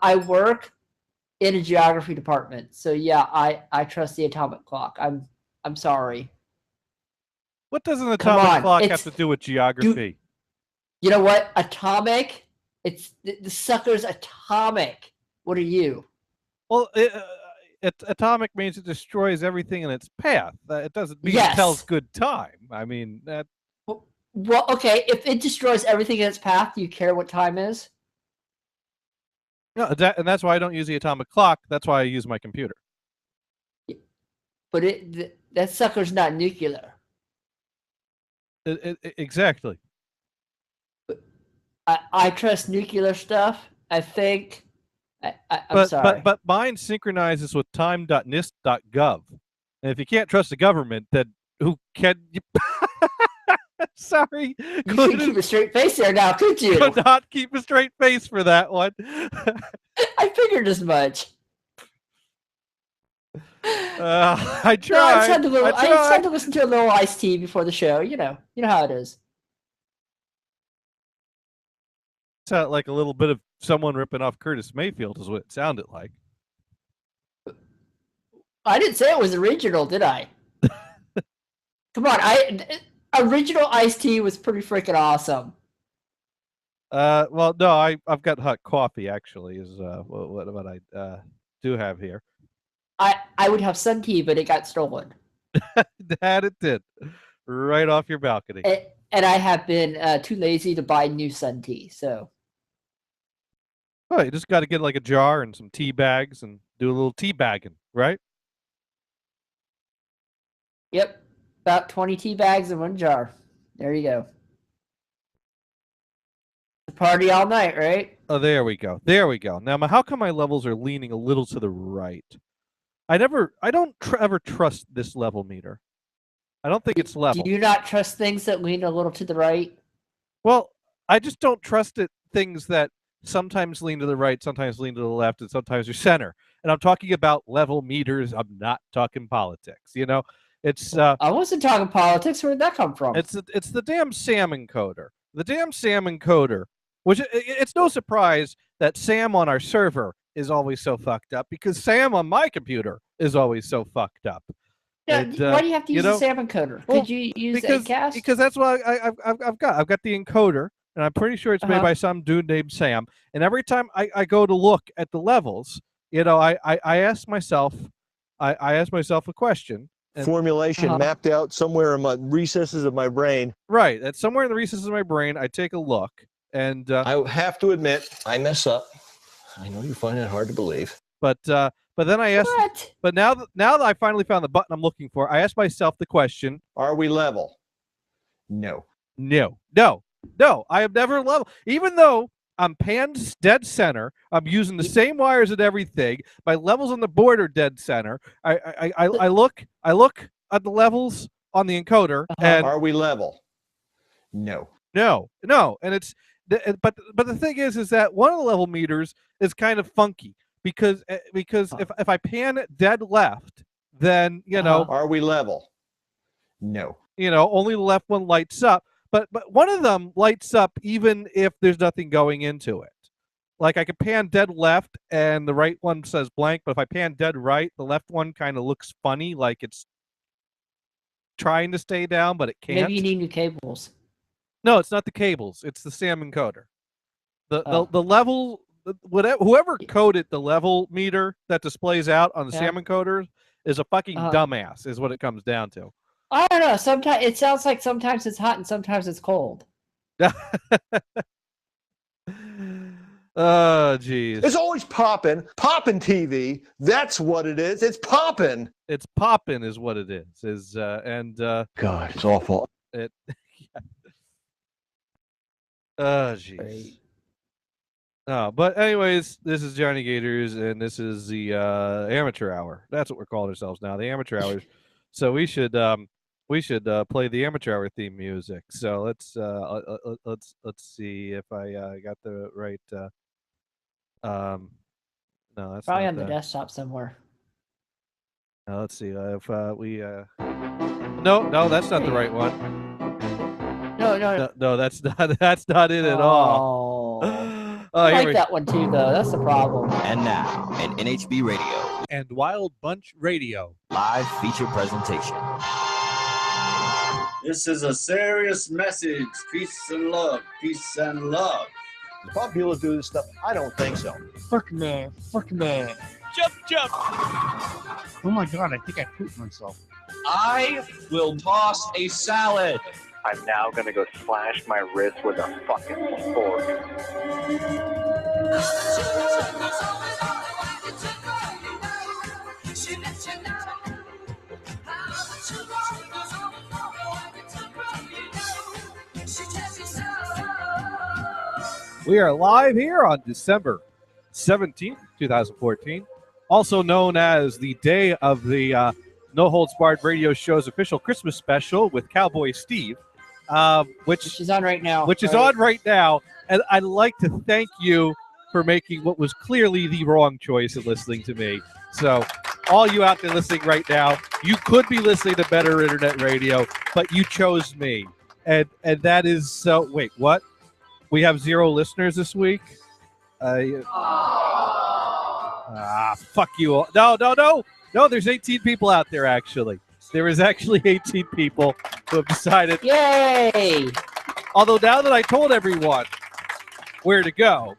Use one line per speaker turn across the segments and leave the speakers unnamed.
I work in a geography department, so yeah, I trust the atomic clock. I'm sorry.
What does an
Come
atomic
on,
clock have
it's
to do with
do
geography?
you know what? Atomic. It's the sucker's atomic. What are you?
Well, atomic means it destroys everything in its path. It doesn't mean it tells
Yes.
good time. I mean that.
Well, okay. If it destroys everything in its path, do you care what time is?
No, and that's why I don't use the atomic clock. That's why I use my computer.
But that sucker's not nuclear.
Exactly.
I trust nuclear stuff. I think. I'm
But
sorry.
mine synchronizes with time.nist.gov, and if you can't trust the government, then who can? You... Sorry,
You could keep a straight face there now, could you?
could not keep a straight face for that one.
I figured as much.
I
No, I just
tried.
had to.
I
I just had
tried.
to listen to a little iced tea before the show. You know how it is.
Sounded like a little bit of someone ripping off Curtis Mayfield, is what it sounded like.
I didn't say it was original, did I? Come on, original iced tea was pretty freaking awesome.
Well, no, I've got hot coffee actually. Is what I do have here.
I would have sun tea, but it got stolen.
That it did, right off your balcony.
And I have been too lazy to buy new sun tea. So,
oh, you just got to get like a jar and some tea bags and do a little tea bagging, right?
yep, about 20 tea bags in one jar. There you go. The party all night, right?
Oh, there we go. There we go. Now, how come my levels are leaning a little to the right? I don't ever trust this level meter. I don't think it's level.
Do you not trust things that lean a little to the right?
Well, I just don't trust it. Things that sometimes lean to the right, sometimes lean to the left, and sometimes you're center. And I'm talking about level meters. I'm not talking politics. You know, it's
I wasn't talking politics. Where'd that come from?
it's the damn SAM encoder. The damn SAM encoder, which it's no surprise that SAM on our server is always so fucked up because SAM on my computer is always so fucked up.
Yeah,
And,
why do you have to use a
know,
SAM encoder?
well,
Could you use
because
ACAST?
because that's what I've got. I've got the encoder, and I'm pretty sure it's made by some dude named Sam. And every time I go to look at the levels, you know, I ask myself, I ask myself a question. And,
formulation mapped out somewhere in my recesses of my brain.
Right, that's somewhere in the recesses of my brain. I take a look, and
I have to admit, I mess up. I know you find it hard to believe.
But then I asked.
What?
But now that I finally found the button I'm looking for, I asked myself the question:
are we level? No.
No. I have never level. Even though I'm panned dead center, I'm using the same wires and everything. My levels on the board are dead center. I look at the levels on the encoder, and
are we level? No.
No, and it's but the thing is that one of the level meters is kind of funky because if I pan it dead left, then you know
are we level? No.
You know, only the left one lights up, but one of them lights up even if there's nothing going into it. Like I could pan dead left and the right one says blank, but if I pan dead right, the left one kind of looks funny, like it's trying to stay down, but it can't.
Maybe you need new cables.
No, it's not the cables. It's the SAM encoder. The level, whoever coded the level meter that displays out on the SAM encoder is a fucking dumbass, is what it comes down to.
I don't know. Sometimes it sounds like sometimes it's hot and sometimes it's cold.
Oh, geez.
It's always popping TV. That's what it is. It's popping.
It's popping is what it is.
God, it's awful.
It. Oh, jeez. But anyways, this is Johnny Gators, and this is the amateur hour. That's what we're calling ourselves now, the amateur hours. So we should play the amateur hour theme music. So let's see if I got the right. No, that's
probably
not
on the
that.
desktop somewhere.
Let's see if we. No, that's not the right one.
No,
that's not it at all.
I like that one too, though. That's the problem.
And now, an NHB Radio
and Wild Bunch Radio
live feature presentation.
This is a serious message. Peace and love. Peace and love.
Pop people do this stuff. I don't think so.
Fuck man. Fuck man.
Jump, jump. Oh my God, I think I pooped myself.
I will toss a salad.
I'm now going to go slash my wrist with a fucking fork.
We are live here on December 17th, 2014, also known as the day of the No Holds Barred Radio Show's official Christmas special with Cowboy Steve, which
is on right now.
Which is on right now, and I'd like to thank you for making what was clearly the wrong choice of listening to me. So, all you out there listening right now, you could be listening to better internet radio, but you chose me, and that is so. Wait, what? We have 0 listeners this week. Fuck you all. No. There's 18 people out there, actually. There is actually 18 people who have decided.
Yay!
Although now that I told everyone where to go,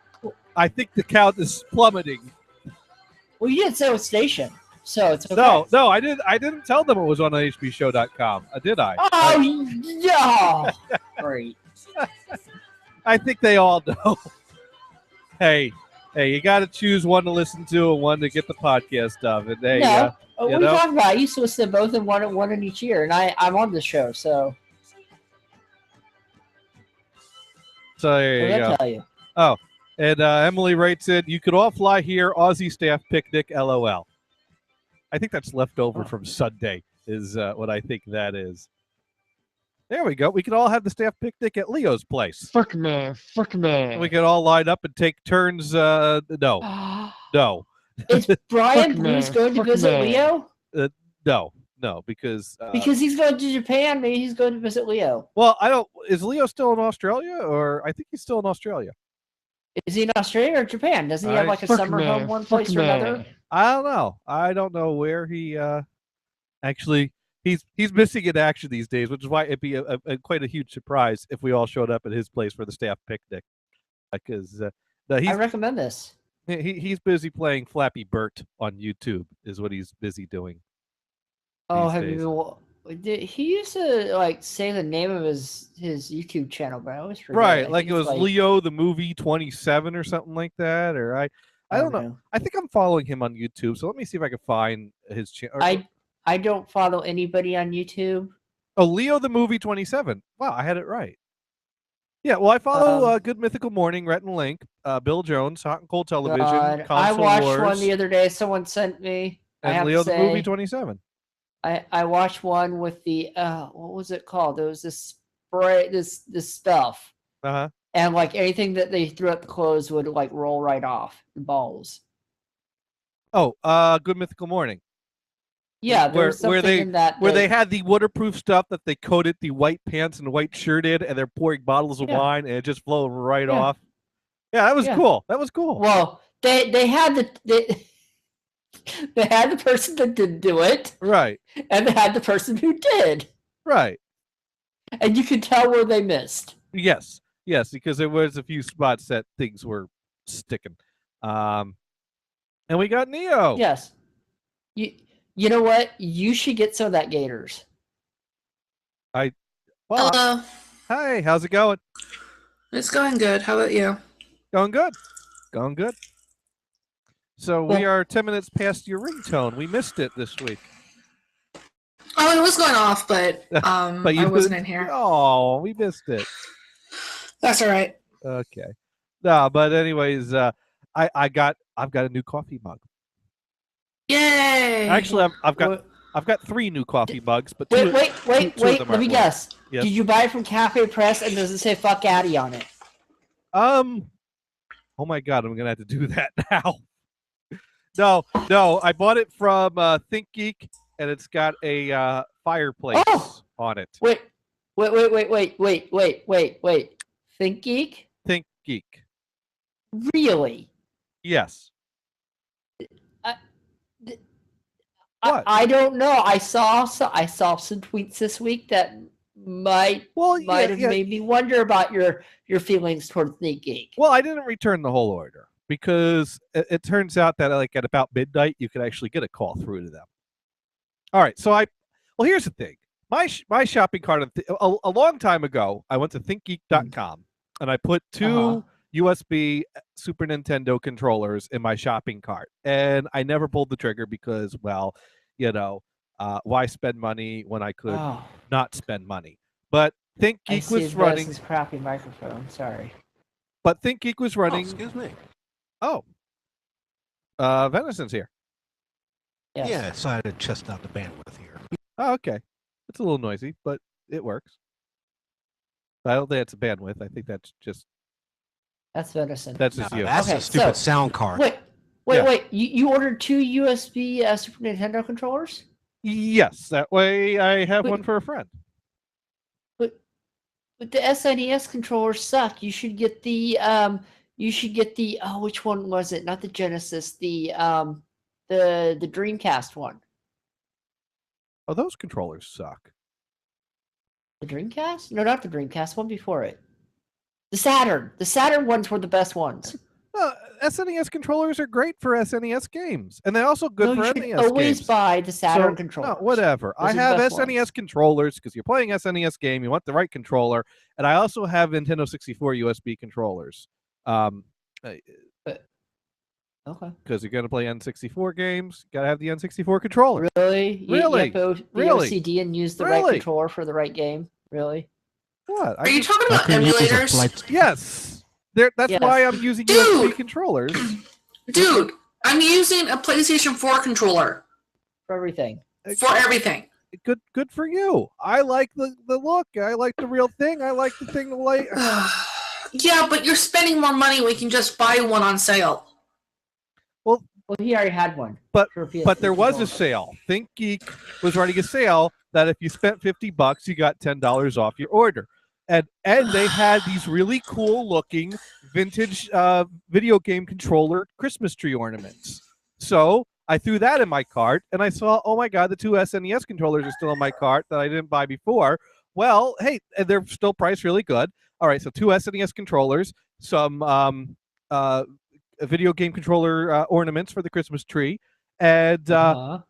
I think the count is plummeting.
Well, you didn't say what station, so it's okay.
No, I didn't tell them it was on hbshow.com. Did I?
Oh, yeah. Great.
I think they all know. Hey, you got to choose one to listen to and one to get the podcast of. And they,
what are you talking about? I used to listen to both in one in each year, and I'm on the show, so.
So there you go.
Tell you?
Oh, and Emily writes in, you could all fly here, Aussie staff picnic, LOL. I think that's left over from Sunday is what I think that is. There we go. We could all have the staff picnic at Leo's place.
Fuck man. Fuck man.
We could all line up and take turns. No.
Is Brian Bruce going to visit Leo?
No, because
he's going to Japan. Maybe he's going to visit Leo.
Well, I don't. Is Leo still in Australia, or I think he's still in Australia?
Is he in Australia or Japan? Doesn't he have like a summer home one place or another?
I don't know. I don't know where he actually. He's missing in action these days, which is why it'd be quite a huge surprise if we all showed up at his place for the staff picnic. Because
I recommend this.
He's busy playing Flappy Bird on YouTube, is what he's busy doing.
Oh, he used to like say the name of his YouTube channel, but I always forget.
Right, like it was Leo the Movie 27 or something like that, or I don't know. I think I'm following him on YouTube, so let me see if I can find his channel.
I don't follow anybody on YouTube.
Oh, Leo the Movie 27. Wow, I had it right. Yeah, well, I follow Good Mythical Morning, Rhett and Link, Bill Jones, Hot and Cold Television, Console
I watched
Wars,
one the other day. Someone sent me.
And Leo the Movie 27.
I watched one with the what was it called? There was this spray, this stuff. And like anything that they threw at the clothes would like roll right off the balls.
Oh, Good Mythical Morning.
Yeah, where
they had the waterproof stuff that they coated the white pants and the white shirt in, and they're pouring bottles of wine and it just flowed right off. Yeah, that was cool. That was cool.
Well, they had they had the person that didn't do it,
right,
and they had the person who did,
right,
and you could tell where they missed.
Yes, because there was a few spots that things were sticking, and we got Neo.
Yes, You know what? You should get some of that Gators.
Hello.
Hi, how's it going?
It's going good. How about you?
Going good. So we are 10 minutes past your ringtone. We missed it this week.
Oh, it was going off, but I wasn't in here.
Oh, we missed it.
That's all right.
Okay. No, but anyways, I've got a new coffee mug.
Yay!
Actually, I've got 3 new coffee mugs, but
wait. Let me guess.
Yes.
Did you buy it from Cafe Press and does it say "fuck Addy" on it?
Oh my God, I'm gonna have to do that now. No, I bought it from ThinkGeek, and it's got a fireplace on it.
Wait. ThinkGeek?
ThinkGeek.
Really?
Yes.
What? I don't know. I saw some tweets this week that might have made me wonder about your feelings towards ThinkGeek.
Well, I didn't return the whole order because it turns out that like at about midnight you could actually get a call through to them. All right, so here's the thing. My shopping cart a long time ago, I went to thinkgeek.com and I put two USB Super Nintendo controllers in my shopping cart, and I never pulled the trigger because, well, why spend money when I could not spend money? But ThinkGeek was running.
This crappy microphone. Sorry.
But ThinkGeek was running.
Excuse me.
Oh, Venison's here.
Yes. Yeah, so I had to test out the bandwidth here.
Oh, okay. It's a little noisy, but it works. I don't think it's a bandwidth. I think that's just.
That's Venison.
That's just you.
That's a stupid sound card.
Wait. You ordered two USB Super Nintendo controllers?
Yes. That way I have one for a friend.
But the SNES controllers suck. You should get the which one was it? Not the Genesis, the Dreamcast one.
Oh, those controllers suck.
The Dreamcast? No, not the Dreamcast. One before it. The Saturn. The Saturn ones were the best ones.
SNES controllers are great for SNES games, and they're also good for NES games.
You always buy the Saturn controllers.
No, whatever. I have SNES controllers because you're playing SNES game. You want the right controller, and I also have Nintendo 64 USB controllers.
Okay.
Because you're going to play N64 games, you got to have the N64 controller.
Really?
Really?
You have the OCD and use the right controller for the right game? Really?
What?
Are you talking about emulators?
Yes. That's why I'm using USB controllers.
Dude, I'm using a PlayStation 4 controller.
For everything.
For everything.
Good for you. I like the look. I like the real thing. I like the thing to like.
Yeah, but you're spending more money when you can just buy one on sale.
Well, he already had one.
But there was a sale. ThinkGeek was running a sale that if you spent $50, you got $10 off your order. And they had these really cool looking vintage video game controller Christmas tree ornaments. So I threw that in my cart and I saw, oh my God, the two SNES controllers are still in my cart that I didn't buy before. Well, hey, they're still priced really good. All right, so two SNES controllers, some video game controller ornaments for the Christmas tree, and the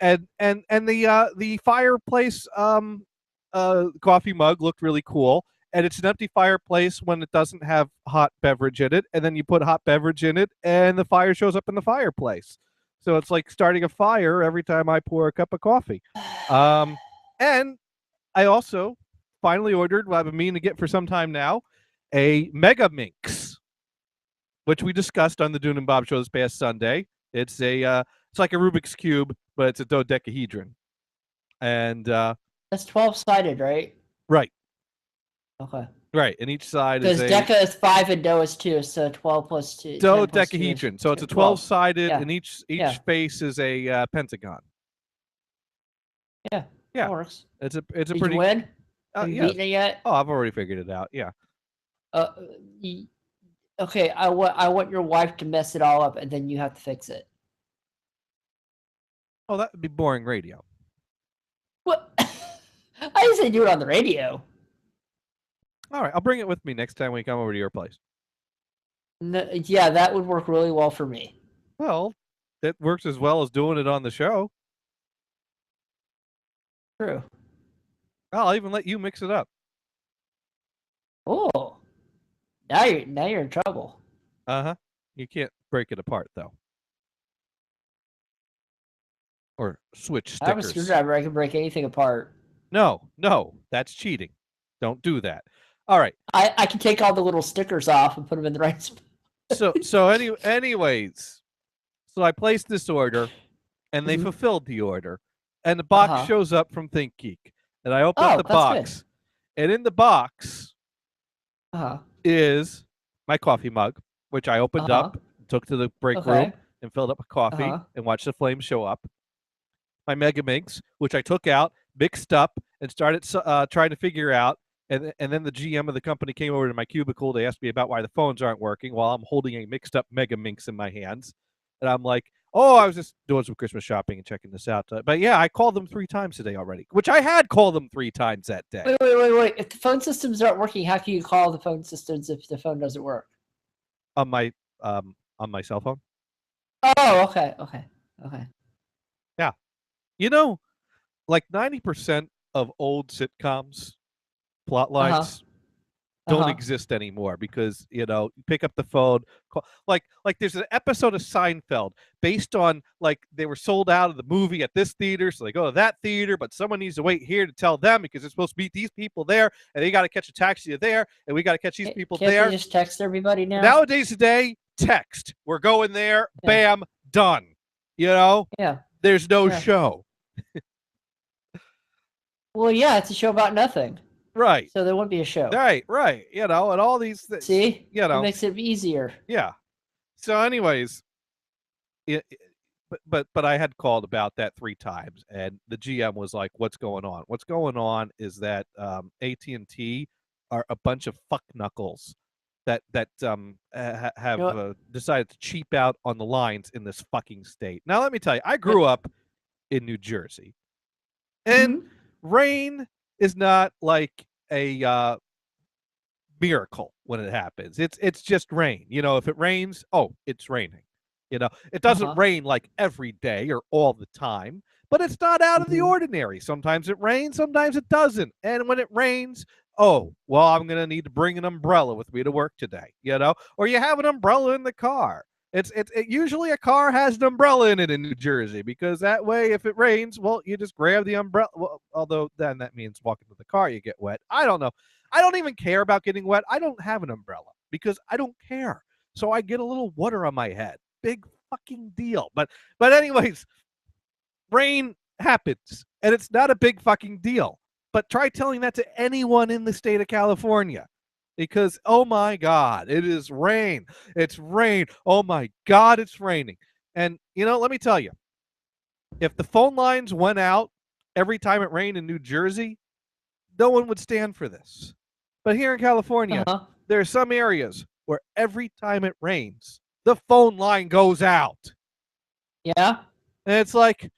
fireplace coffee mug looked really cool. And it's an empty fireplace when it doesn't have hot beverage in it, and then you put hot beverage in it, and the fire shows up in the fireplace. So it's like starting a fire every time I pour a cup of coffee. And I also finally ordered what I've been meaning to get for some time now, a Mega Minx, which we discussed on the Dune and Bob show this past Sunday. It's like a Rubik's Cube, but it's a dodecahedron. And
that's 12-sided, right?
Right.
Okay.
Right, and each side is
because Deca is 5 and Do is 2, so 12 plus 2.
Dodecahedron. So it's a 12-sided, and each face is a pentagon.
Yeah. That works.
It's a
Did
pretty.
You win?
Have
you beaten it yet?
Oh, I've already figured it out. Yeah.
Okay. I want your wife to mess it all up, and then you have to fix it.
Oh, that would be boring radio.
What? I didn't say do it on the radio.
All right, I'll bring it with me next time we come over to your place.
No, yeah, that would work really well for me.
Well, it works as well as doing it on the show.
True.
I'll even let you mix it up.
Oh, now you're in trouble.
You can't break it apart though, or switch stickers.
I have a screwdriver. I can break anything apart.
No, that's cheating. Don't do that. All right.
I can take all the little stickers off and put them in the right spot.
Anyways, so I placed this order, and they fulfilled the order, and the box shows up from ThinkGeek, and I open up the box, and in the box is my coffee mug, which I opened up, took to the break room, and filled up with coffee, and watched the flames show up. My Mega Minx, which I took out, mixed up, and started trying to figure out And then the GM of the company came over to my cubicle to ask me about why the phones aren't working while I'm holding a mixed up Mega Minx in my hands. And I'm like, oh, I was just doing some Christmas shopping and checking this out. But yeah, I called them 3 times today already, which I had called them 3 times that day.
Wait. If the phone systems aren't working, how can you call the phone systems if the phone doesn't work?
On my cell phone.
Oh, okay.
Yeah. You know, like 90% of old sitcoms plot lines don't exist anymore because, you pick up the phone, call, like there's an episode of Seinfeld based on like they were sold out of the movie at this theater, so they go to that theater, but someone needs to wait here to tell them because they're supposed to meet these people there, and they got to catch a taxi to there, and we got to catch these people
Can't
there.
they just text everybody now?
Nowadays today, text. We're going there. Yeah. Bam, done.
Yeah.
There's no show.
Well, yeah, it's a show about nothing.
Right.
So there wouldn't be a show.
Right. And all these things.
See? It makes it easier.
Yeah. So anyways, but I had called about that 3 times, and the GM was like, what's going on? What's going on is that AT&T are a bunch of fuck knuckles that have decided to cheap out on the lines in this fucking state. Now, let me tell you, I grew up in New Jersey, and rain is not like a miracle when it happens. It's just rain. If it rains, it's raining. It doesn't rain like every day or all the time, but it's not out of the ordinary. Sometimes it rains, sometimes it doesn't. And when it rains, I'm going to need to bring an umbrella with me to work today, or you have an umbrella in the car. It usually a car has an umbrella in it in New Jersey, because that way, if it rains, you just grab the umbrella. Well, although then that means walking to the car, you get wet. I don't know. I don't even care about getting wet. I don't have an umbrella because I don't care. So I get a little water on my head. Big fucking deal. But anyways, rain happens, and it's not a big fucking deal. But try telling that to anyone in the state of California. Because, oh my God, it is rain. It's rain. Oh my God, it's raining. And, let me tell you, if the phone lines went out every time it rained in New Jersey, no one would stand for this. But here in California, there are some areas where every time it rains, the phone line goes out.
Yeah.
And it's like,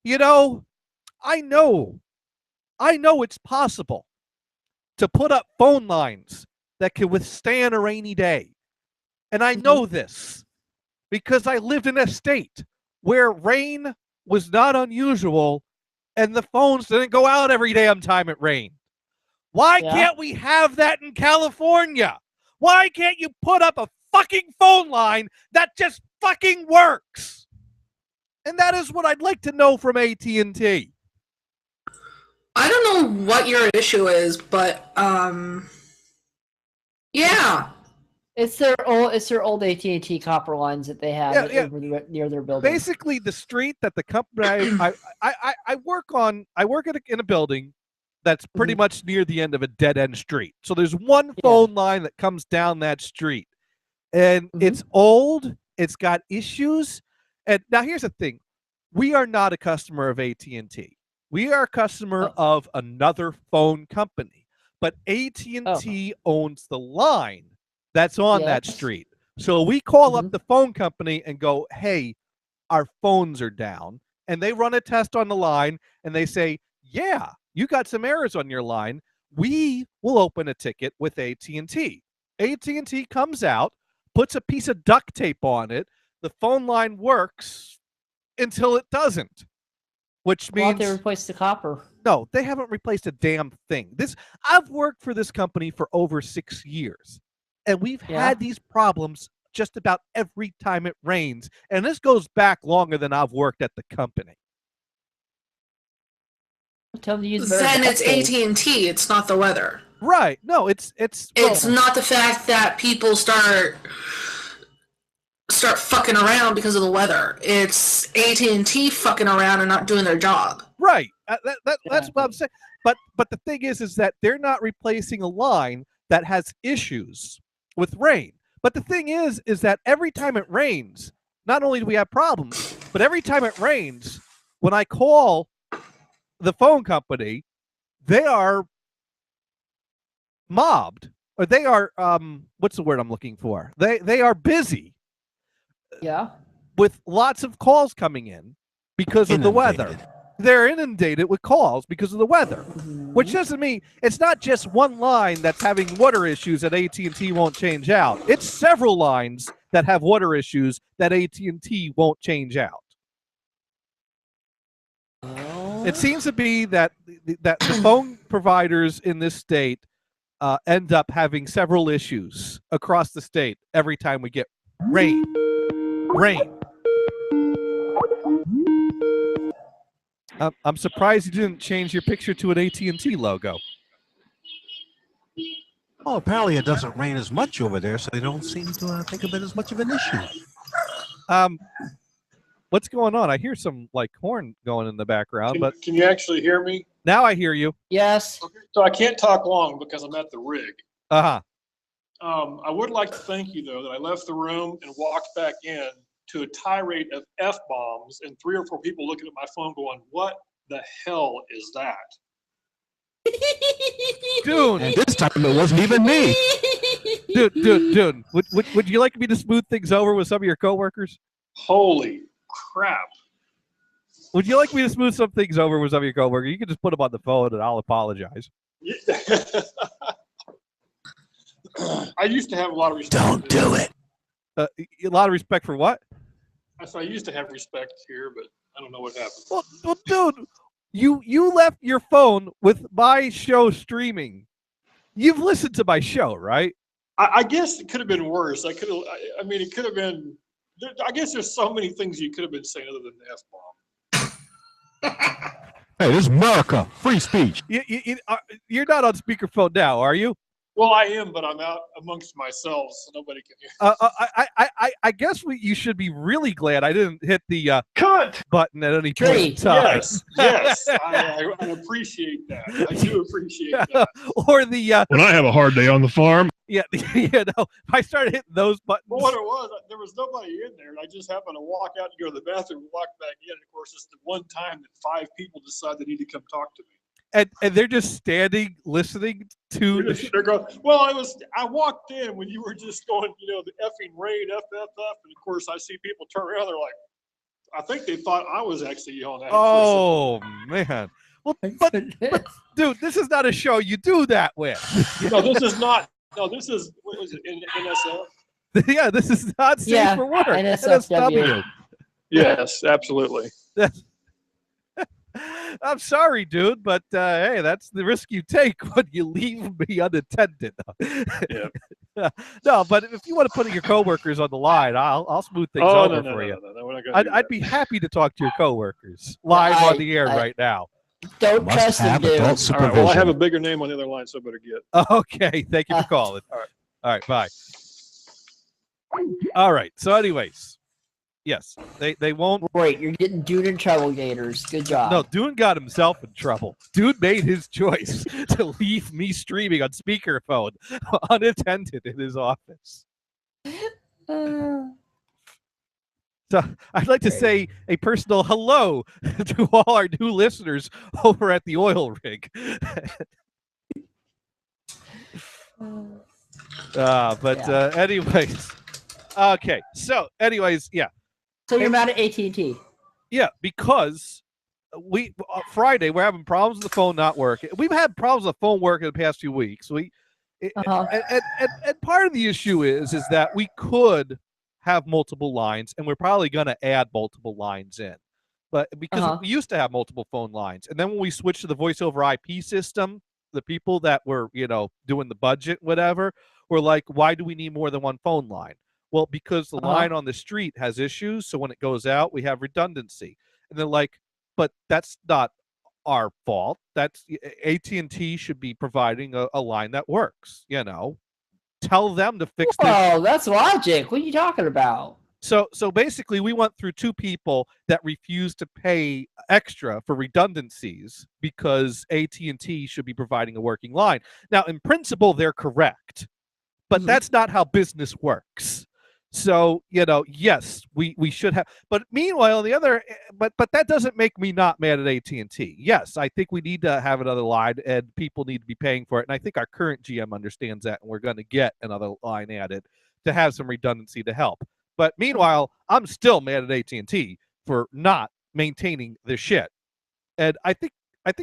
I know it's possible to put up phone lines that can withstand a rainy day. And I know this because I lived in a state where rain was not unusual and the phones didn't go out every damn time it rained. Why can't we have that in California? Why can't you put up a fucking phone line that just fucking works? And that is what I'd like to know from AT&T.
I don't know what your issue is, but yeah,
it's their old AT&T copper lines that they have near their building.
Basically, the street that the company I work on, in a building that's pretty much near the end of a dead end street. So there's one phone line that comes down that street, and it's old. It's got issues. And now here's the thing: we are not a customer of AT&T. We are a customer of another phone company, but AT&T owns the line that's on that street. So we call up the phone company and go, hey, our phones are down. And they run a test on the line and they say, yeah, you got some errors on your line. We will open a ticket with AT&T. AT&T comes out, puts a piece of duct tape on it. The phone line works until it doesn't. Which means
they replaced the copper.
No, they haven't replaced a damn thing. I've worked for this company for over 6 years, and we've had these problems just about every time it rains. And this goes back longer than I've worked at the company.
Then it's AT&T. It's not the weather.
Right? No, it's
not the fact that people start fucking around because of the weather. It's AT&T fucking around and not doing their job.
Right. That's what I'm saying. But the thing is that they're not replacing a line that has issues with rain. But the thing is that every time it rains, not only do we have problems, but every time it rains, when I call the phone company, they are mobbed, or they are what's the word I'm looking for? They are busy.
Yeah.
With lots of calls coming in because of the weather. They're inundated with calls because of the weather, which doesn't mean it's not just one line that's having water issues that AT&T won't change out. It's several lines that have water issues that AT&T won't change out. It seems to be that the phone providers in this state end up having several issues across the state every time we get rain. I'm surprised you didn't change your picture to an AT&T logo.
Oh, apparently it doesn't rain as much over there, so they don't seem to think of it as much of an issue.
What's going on? I hear some like horn going in the background, but
can you actually hear me?
Now I hear you.
Yes.
Okay, so I can't talk long because I'm at the rig.
Uh-huh.
I would like to thank you though that I left the room and walked back in to a tirade of F-bombs and 3 or 4 people looking at my phone going, what the hell is that?
Dude.
And this time it wasn't even me.
Dude. Would you like me to smooth things over with some of your coworkers?
Holy crap.
Would you like me to smooth some things over with some of your coworkers? You can just put them on the phone and I'll apologize.
I used to have a lot of respect.
Don't do it.
A lot of respect for what?
I used to have respect here, but I don't know what happened.
Well, dude, you left your phone with my show streaming. You've listened to my show, right?
I guess it could have been worse. I mean, it could have been. I guess there's so many things you could have been saying other than the F-bomb.
Hey, this is America. Free speech.
You're not on speakerphone now, are you?
Well, I am, but I'm out amongst myself, so nobody can hear.
I guess you should be really glad I didn't hit the cut button at any point in time.
Yes, I appreciate that. I do appreciate that.
Or the
when I have a hard day on the farm.
Yeah, I started hitting those buttons.
Well, what it was, there was nobody in there, and I just happened to walk out and go to the bathroom, and walk back in. And of course, it's the one time that 5 people decide they need to come talk to me.
And they're just standing, listening to.
They're going, well, I walked in when you were just going, the effing rain, F, and of course I see people turn around. They're like, I think they thought I was actually yelling at them.
Oh man, well, but dude, this is not a show you do that with.
No, this is not. No, this is what was it, NSF?
Yeah, this is not safe for work.
NSFW.
Yes, absolutely.
I'm sorry, dude, but hey, that's the risk you take when you leave me unattended.
Yeah.
No, but if you want to put your coworkers on the line, I'll smooth things over for you.
No,
I'd be happy to talk to your coworkers live on the air right now.
Don't trust them, dude.
All right, well, I have a bigger name on the other line, so I better get.
Okay, thank you for calling. All right, bye. All right, so anyways, yes, they won't.
Great, you're getting Dune in trouble, Gators. Good job.
No, Dune got himself in trouble. Dune made his choice to leave me streaming on speakerphone unattended in his office. So I'd like to say a personal hello to all our new listeners over at the oil rig. Anyways, okay. So anyways, yeah.
So you're mad at AT&T?
Yeah, because Friday we're having problems with the phone not working. We've had problems with the phone working the past few weeks. And part of the issue is that we could have multiple lines, and we're probably going to add multiple lines in, but because we used to have multiple phone lines, and then when we switched to the voice over IP system, the people that were doing the budget, whatever, were like, why do we need more than one phone line? Well, because the line on the street has issues, so when it goes out, we have redundancy. And they're like, but that's not our fault. That's AT&T should be providing a line that works. Tell them to fix it.
Oh, that's logic. What are you talking about?
So basically, we went through 2 people that refused to pay extra for redundancies because AT&T should be providing a working line. Now, in principle, they're correct, but that's not how business works. So, yes, we should have. But meanwhile, but that doesn't make me not mad at AT&T. Yes, I think we need to have another line, and people need to be paying for it. And I think our current GM understands that, and we're going to get another line added to have some redundancy to help. But meanwhile, I'm still mad at AT&T for not maintaining the shit. And I think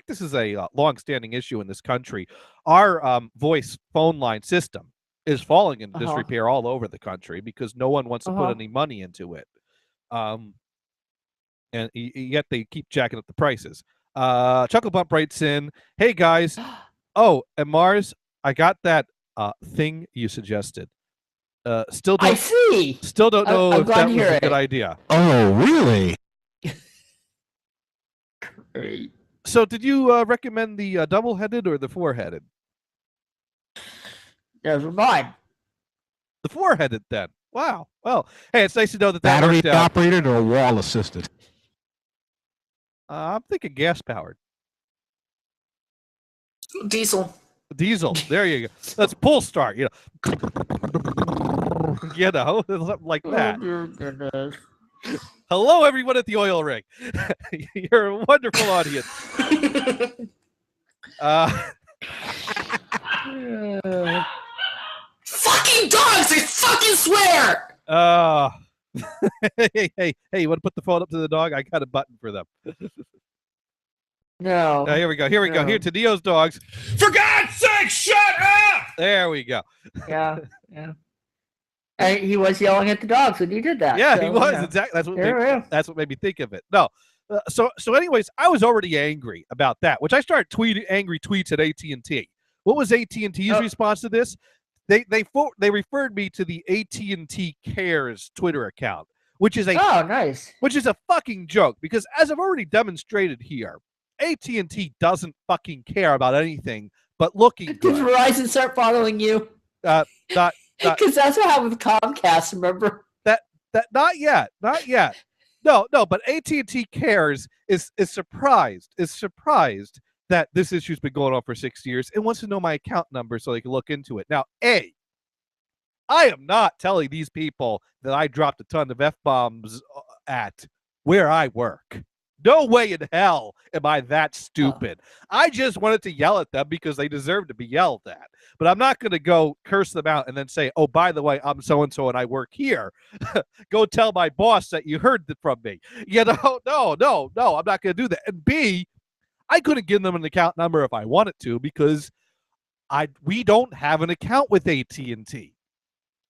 this is a long-standing issue in this country. Our voice phone line system is falling in disrepair all over the country because no one wants to put any money into it. And yet they keep jacking up the prices. Chuckle Bump writes in, hey guys. Oh, and Mars, I got that thing you suggested. Still don't know if that was a good idea.
Oh, really?
Great.
So did you recommend the double-headed or the four-headed?
Never mind.
The four-headed then. Wow. Well, hey, it's nice to know that
Battery
worked out.
operated or wall assisted?
I'm thinking gas-powered.
Diesel.
There you go. That's pull start. Something like that.
Oh, dear goodness.
Hello, everyone at the oil rig. You're a wonderful audience.
Fucking dogs! I fucking swear!
Hey, you want to put the phone up to the dog? I got a button for them.
No.
Here we go. Here to Neo's dogs.
For God's sake, shut up!
There we go.
Yeah. And he was yelling at the dogs when you did that.
Yeah,
so,
he was. Exactly. That's what made me think of it. No. So anyways, I was already angry about that, which I started tweeting angry tweets at AT&T. What was AT&T's response to this? They referred me to the AT&T Cares Twitter account, which is
nice.
Which is a fucking joke because as I've already demonstrated here, AT&T doesn't fucking care about anything but looking good.
Did Verizon start following you? Because that's what happened with Comcast, remember?
That not yet. No, but AT&T Cares is surprised that this issue's been going on for 6 years and wants to know my account number so they can look into it. Now, I am not telling these people that I dropped a ton of F-bombs at where I work. No way in hell am I that stupid. I just wanted to yell at them because they deserve to be yelled at. But I'm not going to go curse them out and then say, oh, by the way, I'm so-and-so and I work here. Go tell my boss that you heard it from me. No, I'm not going to do that. And B, I couldn't give them an account number if I wanted to because we don't have an account with AT&T.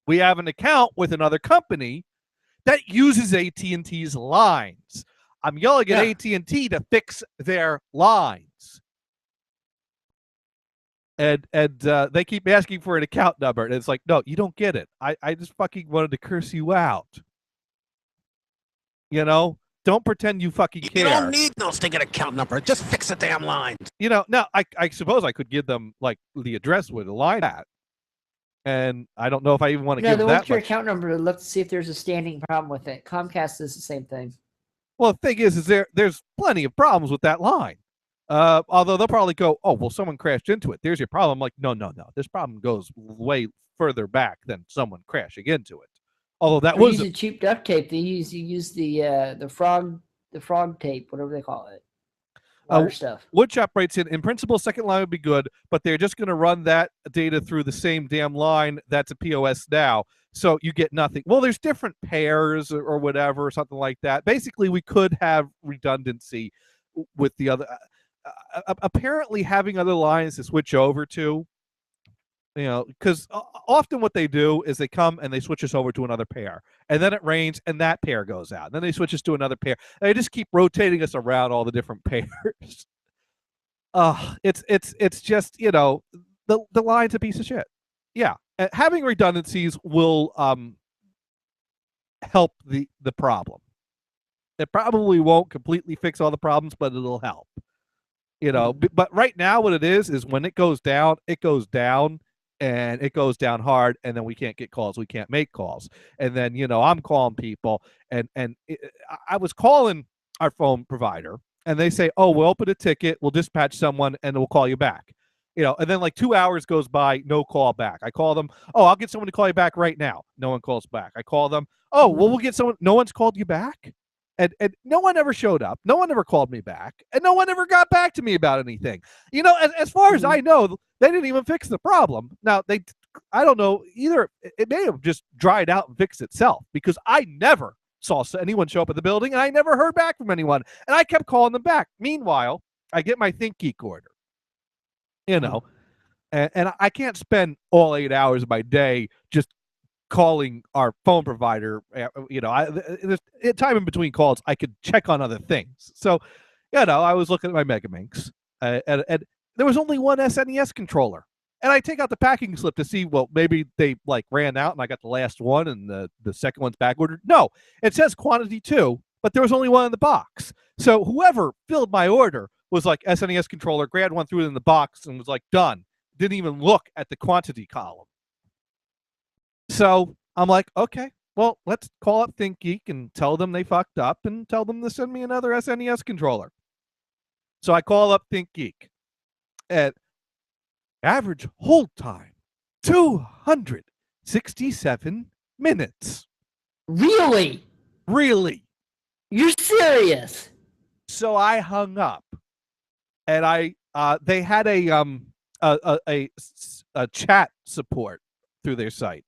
We have an account with another company that uses AT&T's lines. I'm yelling at AT&T to fix their lines. And they keep asking for an account number. And it's like, no, you don't get it. I just fucking wanted to curse you out. Don't pretend you fucking care.
You don't need no stinking account number. Just fix the damn lines.
Now, I suppose I could give them, like, the address where the line at. And I don't know if I even want to give that much.
Your account number to look to see if there's a standing problem with it. Comcast is the same thing.
Well, the thing is there's plenty of problems with that line. Although they'll probably go, oh, well, someone crashed into it. There's your problem. I'm like, no. This problem goes way further back than someone crashing into it. Although that was
a cheap duct tape. They use the frog tape, whatever they call it. Stuff.
Woodchop writes in principle, second line would be good, but they're just going to run that data through the same damn line that's a POS now. So you get nothing. Well, there's different pairs or whatever, or something like that. Basically, we could have redundancy with the other. Apparently, having other lines to switch over to, because often what they do is they come and they switch us over to another pair, and then it rains and that pair goes out. And then they switch us to another pair. And they just keep rotating us around all the different pairs. It's just the line's a piece of shit. Yeah. Having redundancies will help the problem. It probably won't completely fix all the problems, but it'll help. But right now what it is when it goes down, and it goes down hard, and then we can't get calls, we can't make calls. And then, I'm calling people, and I was calling our phone provider, and they say, oh, we'll open a ticket, we'll dispatch someone, and we'll call you back. And then like 2 hours goes by, no call back. I call them, oh, I'll get someone to call you back right now. No one calls back. I call them, oh, well, we'll get someone. No one's called you back? And no one ever showed up. No one ever called me back. And no one ever got back to me about anything. As far as I know, they didn't even fix the problem. Now, I don't know, either it may have just dried out and fixed itself, because I never saw anyone show up at the building, and I never heard back from anyone. And I kept calling them back. Meanwhile, I get my ThinkGeek order. And I can't spend all 8 hours of my day just calling our phone provider. There's time in between calls, I could check on other things. So, I was looking at my Megaminx, and there was only one SNES controller. And I take out the packing slip to see, well, maybe they like ran out and I got the last one and the second one's back ordered. No, it says quantity 2, but there was only one in the box. So whoever filled my order was like SNES controller, grabbed one, threw it in the box, and was like, done. Didn't even look at the quantity column. So I'm like, okay, well, let's call up ThinkGeek and tell them they fucked up and tell them to send me another SNES controller. So I call up ThinkGeek. At average hold time, 267 minutes.
Really?
Really?
You're serious?
So I hung up, and they had a chat support through their site.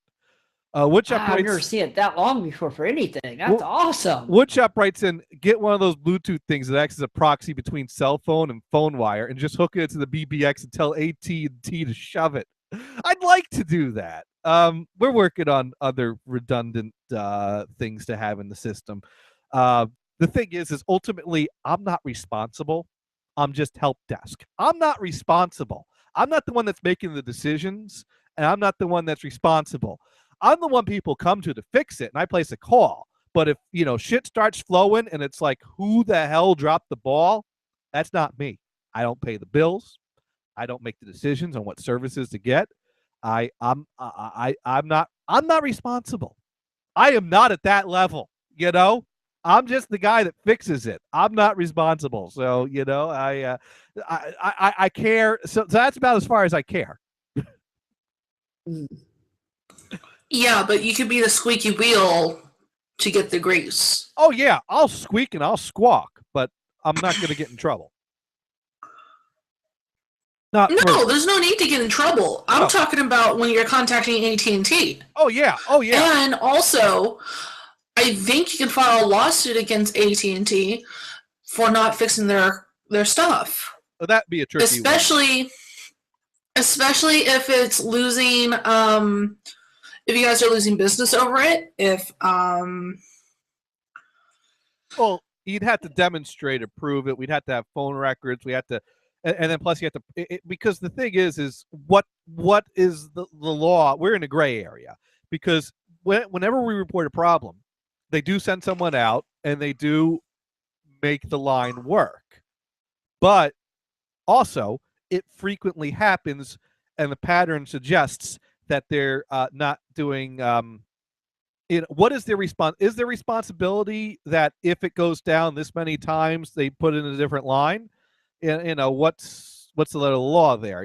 I've never seen it that long before for anything. That's awesome.
Woodshop writes in, get one of those Bluetooth things that acts as a proxy between cell phone and phone wire, and just hook it to the BBX and tell AT&T to shove it. I'd like to do that. We're working on other redundant things to have in the system. The thing is ultimately I'm not responsible. I'm just help desk. I'm not responsible. I'm not the one that's making the decisions, and I'm not the one that's responsible. I'm the one people come to fix it, and I place a call. But if, shit starts flowing and it's like, who the hell dropped the ball? That's not me. I don't pay the bills. I don't make the decisions on what services to get. I'm not responsible. I am not at that level, I'm just the guy that fixes it. I'm not responsible. So, I care. So that's about as far as I care.
Yeah, but you could be the squeaky wheel to get the grease.
Oh, yeah. I'll squeak and I'll squawk, but I'm not going to get in trouble.
No, there's no need to get in trouble. I'm talking about when you're contacting AT&T.
Oh, yeah. Oh, yeah.
And also, I think you can file a lawsuit against AT&T for not fixing their stuff.
Well, that'd be a tricky one.
Especially if it's losing... if you guys are losing business over it,
well, you'd have to demonstrate or prove it. We'd have to have phone records. We have to, and then plus you have to, because the thing is what is the law? We're in a gray area, because whenever we report a problem, they do send someone out and they do make the line work. But also, it frequently happens, and the pattern suggests that they're not doing. What is their response? Is their responsibility that if it goes down this many times, they put in a different line? What's the letter of the law there?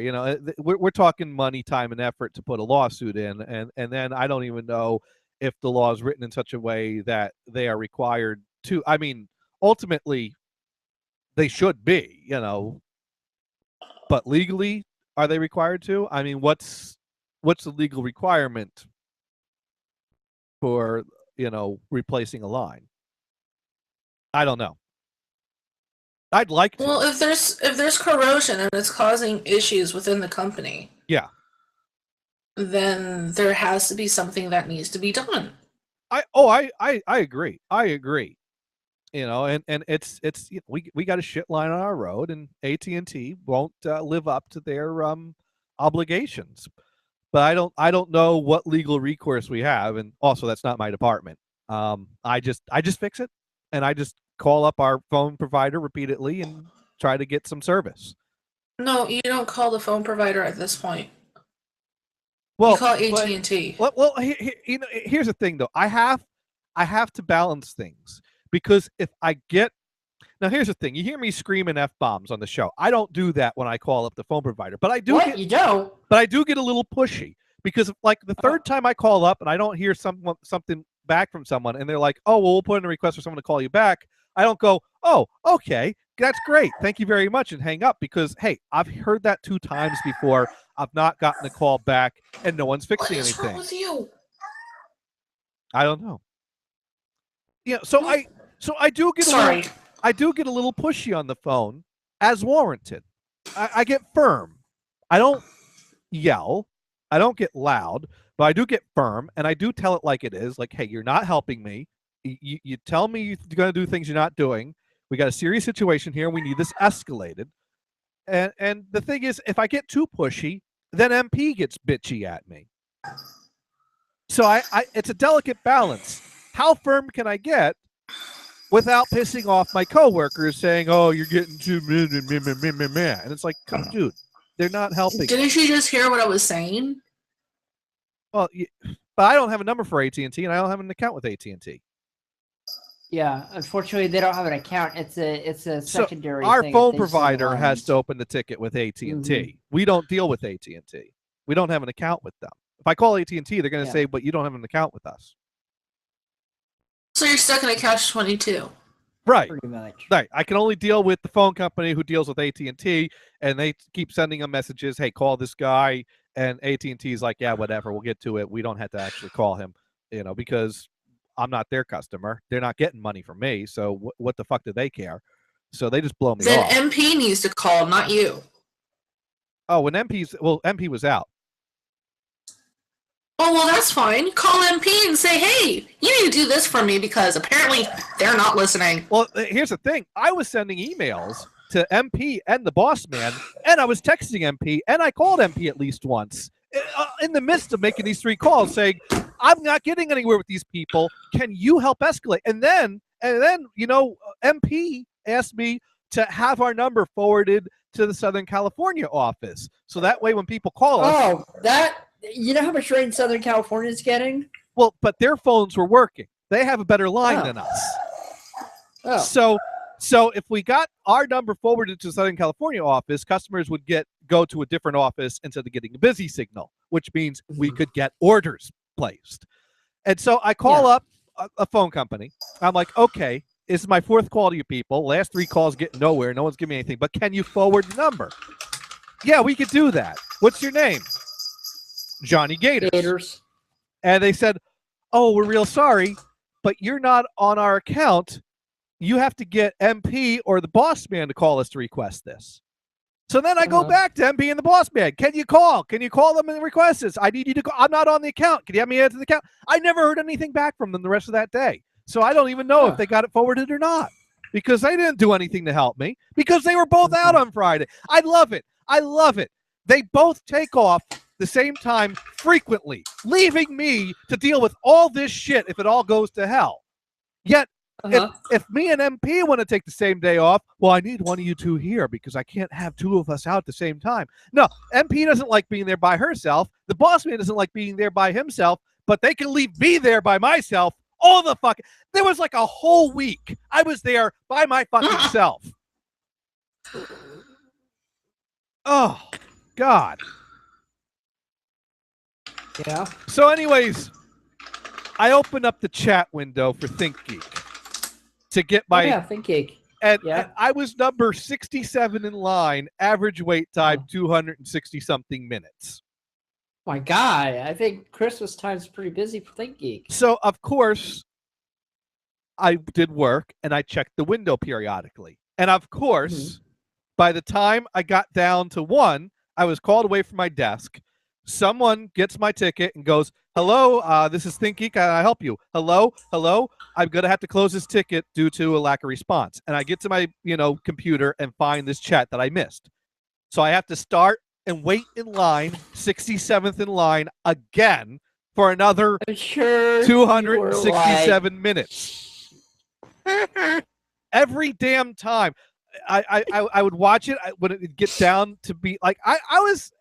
We're talking money, time, and effort to put a lawsuit in, and then I don't even know if the law is written in such a way that they are required to. I mean, ultimately, they should be, but legally, are they required to? I mean, what's the legal requirement for, replacing a line? I don't know. I'd like to.
Well, if there's corrosion and it's causing issues within the company,
yeah,
then there has to be something that needs to be done.
I agree. I agree. And it's we got a shit line on our road, and AT&T won't live up to their obligations. But I don't know what legal recourse we have, and also that's not my department. I just fix it, and I just call up our phone provider repeatedly and try to get some service.
No, you don't call the phone provider at this point.
Well,
you call AT&T.
Well, here's the thing though. I have to balance things, because if I get Now, here's the thing. You hear me screaming F-bombs on the show. I don't do that when I call up the phone provider, but I do.
What? You don't?
But I do get a little pushy because, like, the third time I call up and I don't hear something back from someone, and they're like, "Oh, well, we'll put in a request for someone to call you back." I don't go, "Oh, okay, that's great. Thank you very much," and hang up because, hey, I've heard that 2 times before. I've not gotten a call back, and no one's fixing anything.
What's wrong with you?
I don't know. Yeah, so I do get I do get a little pushy on the phone as warranted. I get firm. I don't yell. I don't get loud, but I do get firm, and I do tell it like it is. Like, hey, you're not helping me. You tell me you're going to do things you're not doing. We got a serious situation here. We need this escalated. And the thing is, if I get too pushy, then MP gets bitchy at me. So it's a delicate balance. How firm can I get without pissing off my coworkers saying, "Oh, you're getting too meh." And it's like, dude, they're not helping.
Didn't you just hear what I was saying?
Well, but I don't have a number for AT&T, and I don't have an account with AT&T.
Yeah, unfortunately, they don't have an account. It's a secondary.
So our
thing
phone provider has to open the ticket with AT&T. We don't deal with AT&T. We don't have an account with them. If I call AT&T, they're going to say, "But you don't have an account with us."
So you're stuck in a catch-22.
Right.
Pretty much.
Right. I can only deal with the phone company who deals with AT&T, and they keep sending them messages, "Hey, call this guy," and AT&T is like, "Yeah, whatever. We'll get to it. We don't have to actually call him, because I'm not their customer. They're not getting money from me, so what the fuck do they care?" So they just blow me
Then
off.
MP needs to call, not you.
Oh, when MP was out.
Oh, well, that's fine. Call MP and say, "Hey, you need to do this for me," because apparently they're not listening.
Well, here's the thing. I was sending emails to MP and the boss man, and I was texting MP, and I called MP at least once in the midst of making these 3 calls saying, "I'm not getting anywhere with these people. Can you help escalate?" And then MP asked me to have our number forwarded to the Southern California office. So that way when people call us...
Oh, you know how much rain Southern California is getting?
Well, but their phones were working. They have a better line than us. Oh. So if we got our number forwarded to the Southern California office, customers would go to a different office instead of getting a busy signal, which means we could get orders placed. And so I call up a phone company. I'm like, "Okay, this is my 4th call to you people. Last 3 calls getting nowhere. No one's giving me anything. But can you forward the number?" "Yeah, we could do that. What's your name?" "Johnny Gators." And they said, "Oh, we're real sorry, but you're not on our account. You have to get MP or the boss man to call us to request this." So then I go back to MP and the boss man. Can you call them and request this? I need you to call. I'm not on the account. Can you have me add to the account?" I never heard anything back from them the rest of that day. So I don't even know if they got it forwarded or not, because they didn't do anything to help me, because they were both out on Friday. I love it. They both take off the same time frequently, leaving me to deal with all this shit if it all goes to hell. Yet, if me and MP want to take the same day off, well, I need one of you 2 here because I can't have 2 of us out at the same time. No, MP doesn't like being there by herself. The boss man doesn't like being there by himself, but they can leave me there by myself all the fucking... There was like a whole week I was there by my fucking self. Oh, God.
Yeah.
So anyways, I opened up the chat window for ThinkGeek to get my...
ThinkGeek.
And I was number 67 in line, average wait time 260-something minutes.
My God, I think Christmas time's pretty busy for ThinkGeek.
So, of course, I did work, and I checked the window periodically. And, of course, by the time I got down to 1, I was called away from my desk. Someone gets my ticket and goes, "Hello, this is ThinkGeek. Can I help you?" Hello? I'm going to have to close this ticket due to a lack of response. And I get to my, computer and find this chat that I missed. So I have to start and wait in line, 67th in line again for another 267 minutes. Every damn time. I would watch it when it would get down to be like, I was...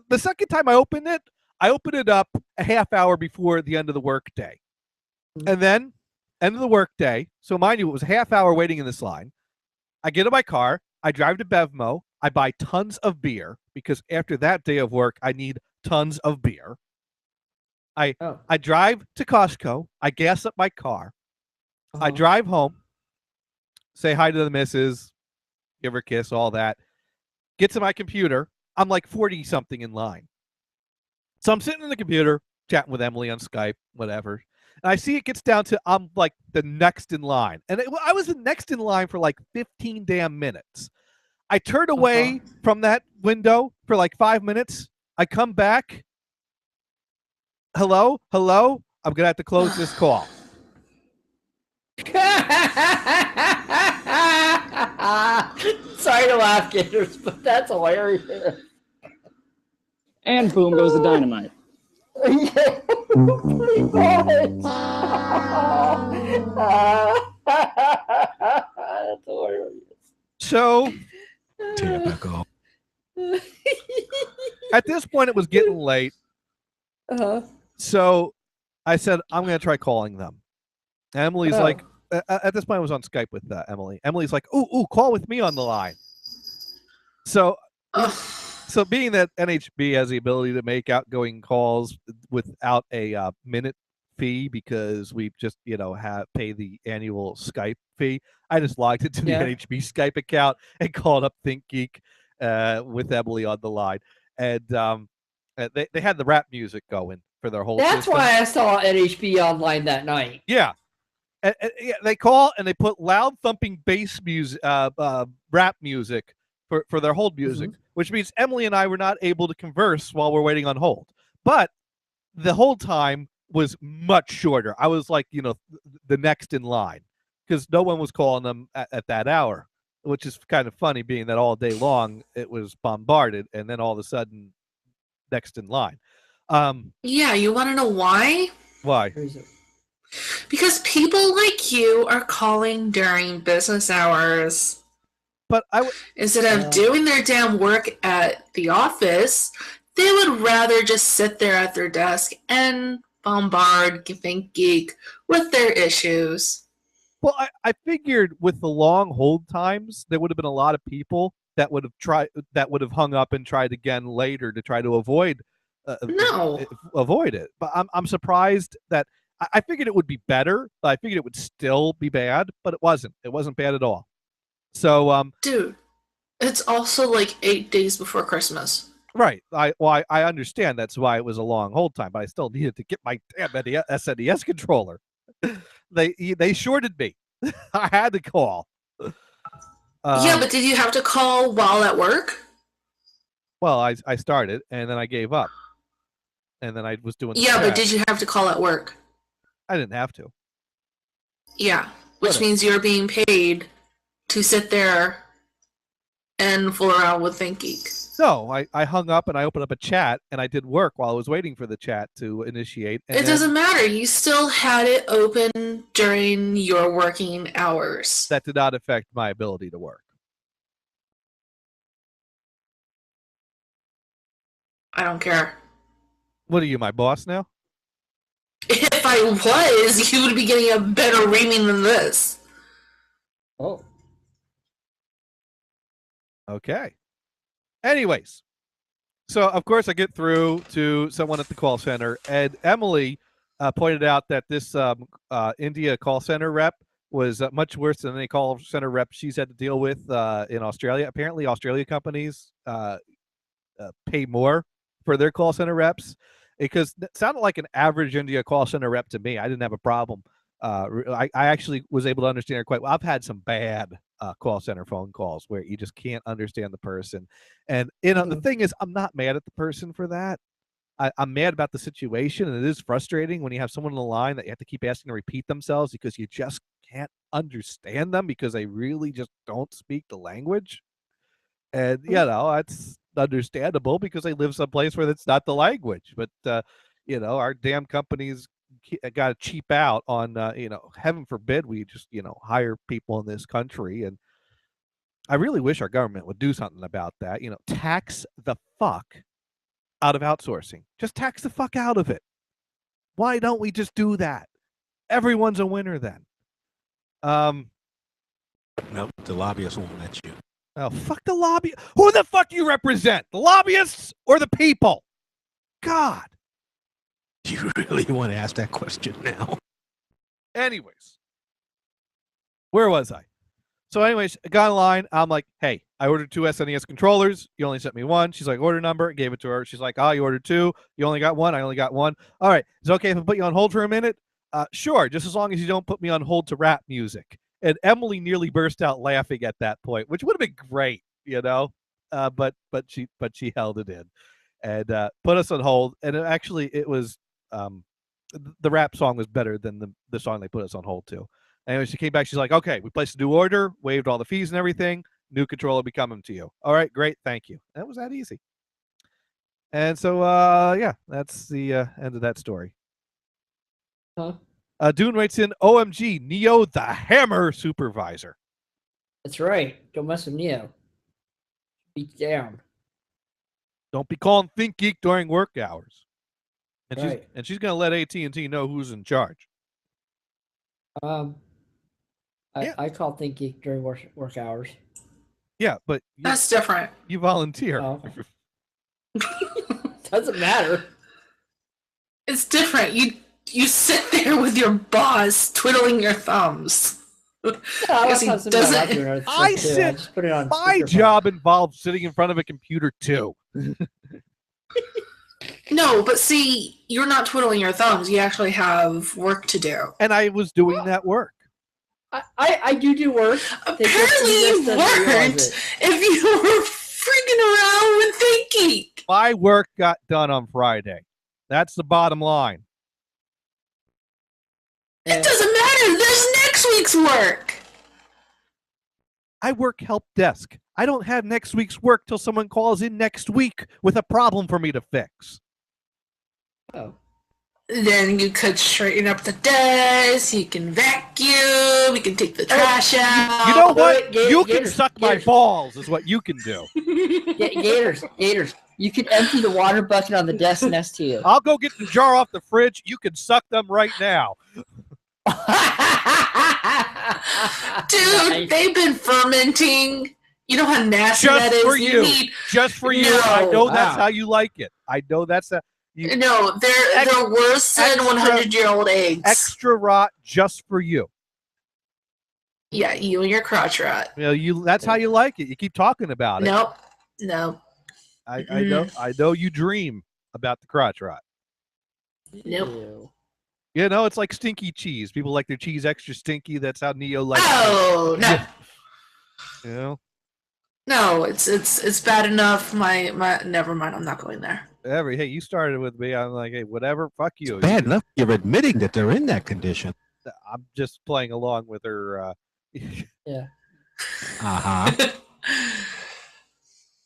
The second time I opened it up a half hour before the end of the workday. And then end of the workday. So mind you, it was a half hour waiting in this line. I get in my car. I drive to Bevmo. I buy tons of beer because after that day of work, I need tons of beer. I drive to Costco. I gas up my car. I drive home. Say hi to the missus. Give her a kiss, all that. Get to my computer. I'm like 40-something in line. So I'm sitting in the computer, chatting with Emily on Skype, whatever. And I see it gets down to I'm like the next in line. And I was the next in line for like 15 damn minutes. I turned away from that window for like 5 minutes. I come back. Hello? I'm going to have to close this call.
Sorry to laugh, Gators, but that's hilarious.
And boom goes the dynamite.
Pretty much. That's hilarious.
So,
Typical.
At this point, it was getting late. So I said, I'm going to try calling them. Emily's like, at this point, I was on Skype with Emily. Emily's like, ooh, call with me on the line. So, so being that NHB has the ability to make outgoing calls without a minute fee because we just, pay the annual Skype fee, I just logged into the NHB Skype account and called up ThinkGeek with Emily on the line. And they had the rap music going for their whole
That's
system.
why I saw NHB online that night.
Yeah. And they call and they put loud thumping bass music, rap music for their hold music, which means Emily and I were not able to converse while we're waiting on hold. But the hold time was much shorter. I was like, the next in line because no one was calling them at that hour, which is kind of funny being that all day long it was bombarded and then all of a sudden next in line.
Yeah, you want to know why?
Why?
Because people like you are calling during business hours.
But
instead of doing their damn work at the office, they would rather just sit there at their desk and bombard ThinkGeek with their issues.
Well, I figured with the long hold times, there would have been a lot of people that would have hung up and tried again later to try to avoid it. But I'm surprised that I figured it would be better. I figured it would still be bad, but it wasn't. It wasn't bad at all. So,
dude, it's also like 8 days before Christmas.
Right. I understand that's why it was a long hold time, but I still needed to get my damn SNES controller. They shorted me. I had to call.
Yeah, but did you have to call while at work?
Well, I started and then I gave up, and then I was doing.
Yeah, but did you have to call at work?
I didn't have to.
Yeah, which means you're being paid to sit there and fool around with ThinkGeek.
No, I hung up and I opened up a chat and I did work while I was waiting for the chat to initiate.
It doesn't matter. You still had it open during your working hours.
That did not affect my ability to work.
I don't care.
What are you, my boss now?
If I was, you would be getting a better reaming than this.
Oh.
Okay. Anyways, so of course I get through to someone at the call center, and Emily pointed out that this India call center rep was much worse than any call center rep she's had to deal with in Australia. Apparently, Australia companies pay more for their call center reps, because it sounded like an average India call center rep to me. I didn't have a problem. I actually was able to understand her quite well. I've had some bad call center phone calls where you just can't understand the person. And, the thing is, I'm not mad at the person for that. I'm mad about the situation, and it is frustrating when you have someone on the line that you have to keep asking to repeat themselves because you just can't understand them because they really just don't speak the language. And, that's understandable because they live someplace where that's not the language. But, our damn companies got to cheap out on, heaven forbid we just, hire people in this country. And I really wish our government would do something about that. Tax the fuck out of outsourcing. Just tax the fuck out of it. Why don't we just do that? Everyone's a winner then.
Nope, the lobbyists won't let you.
Oh, fuck the lobby. Who the fuck do you represent? The lobbyists or the people? God.
You really want to ask that question now?
Anyways, where was I? So anyways, I got in line. I'm like, hey, I ordered 2 SNES controllers. You only sent me 1. She's like, order number. Gave it to her. She's like, oh, you ordered 2. You only got 1. I only got 1. All right. Is it okay if I put you on hold for a minute? Sure. Just as long as you don't put me on hold to rap music. And Emily nearly burst out laughing at that point, which would have been great, you know. But she held it in and put us on hold. And it was the rap song was better than the song they put us on hold to. Anyway, she came back. She's like, okay, we placed a new order, waived all the fees and everything. New controller be coming to you. All right, great. Thank you. That was that easy. And so, yeah, that's the end of that story.
Huh?
Dune writes in, OMG, Neo the Hammer Supervisor.
That's right. Don't mess with Neo. Beat down.
Don't be calling Think Geek during work hours. And
Right.
she's going to let AT&T know who's in charge.
I call Think Geek during work hours.
Yeah, but
That's different.
You volunteer.
Oh, okay. Doesn't matter.
It's different. You sit there with your boss twiddling your thumbs.
My job involves sitting in front of a computer too.
No, but see, you're not twiddling your thumbs. You actually have work to do.
And I was doing that work.
I do work.
Apparently you weren't if you were freaking around with Think Geek.
My work got done on Friday. That's the bottom line.
It doesn't matter. There's next week's work.
I work help desk. I don't have next week's work till someone calls in next week with a problem for me to fix.
Oh.
Then you could straighten up the desk. You can vacuum. You can take the trash out.
You know what? You can
Gators,
suck my balls is what you can do.
Gators. You can empty the water bucket on the desk next to you.
I'll go get the jar off the fridge. You can suck them right now.
Dude, they've been fermenting. You know how nasty that is?
For you. Just for you.
No.
I know that's how you like it. I know that's a...
No, they're worse than 100-year-old eggs.
Extra rot just for you.
Yeah, you and your crotch rot.
You know, that's how you like it. You keep talking about it.
No.
I know you dream about the crotch rot.
Nope.
You know, it's like stinky cheese. People like their cheese extra stinky. That's how Neo likes it.
Oh, no.
You know?
No, it's bad enough. My never mind. I'm not going there.
Hey, you started with me. I'm like, hey, whatever. Fuck you.
Bad enough you're admitting that they're in that condition.
I'm just playing along with her.
Yeah.
Uh-huh.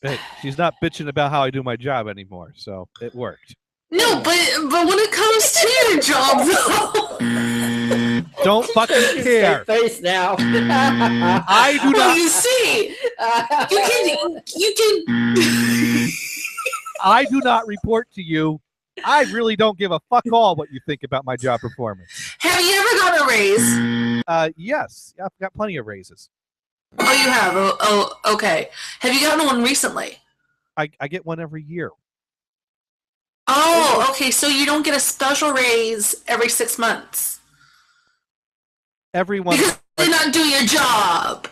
Hey, she's not bitching about how I do my job anymore, so it worked.
No, but when it comes to your job, though,
don't fucking care.
Face now.
I do not.
You see, you can.
I do not report to you. I really don't give a fuck all what you think about my job performance.
Have you ever gotten a raise?
Yes. I've got plenty of raises.
Oh, you have? Oh, okay. Have you gotten one recently?
I get one every year.
Oh, okay. So you don't get a special raise every 6 months.
Everyone.
Because you're not doing your job.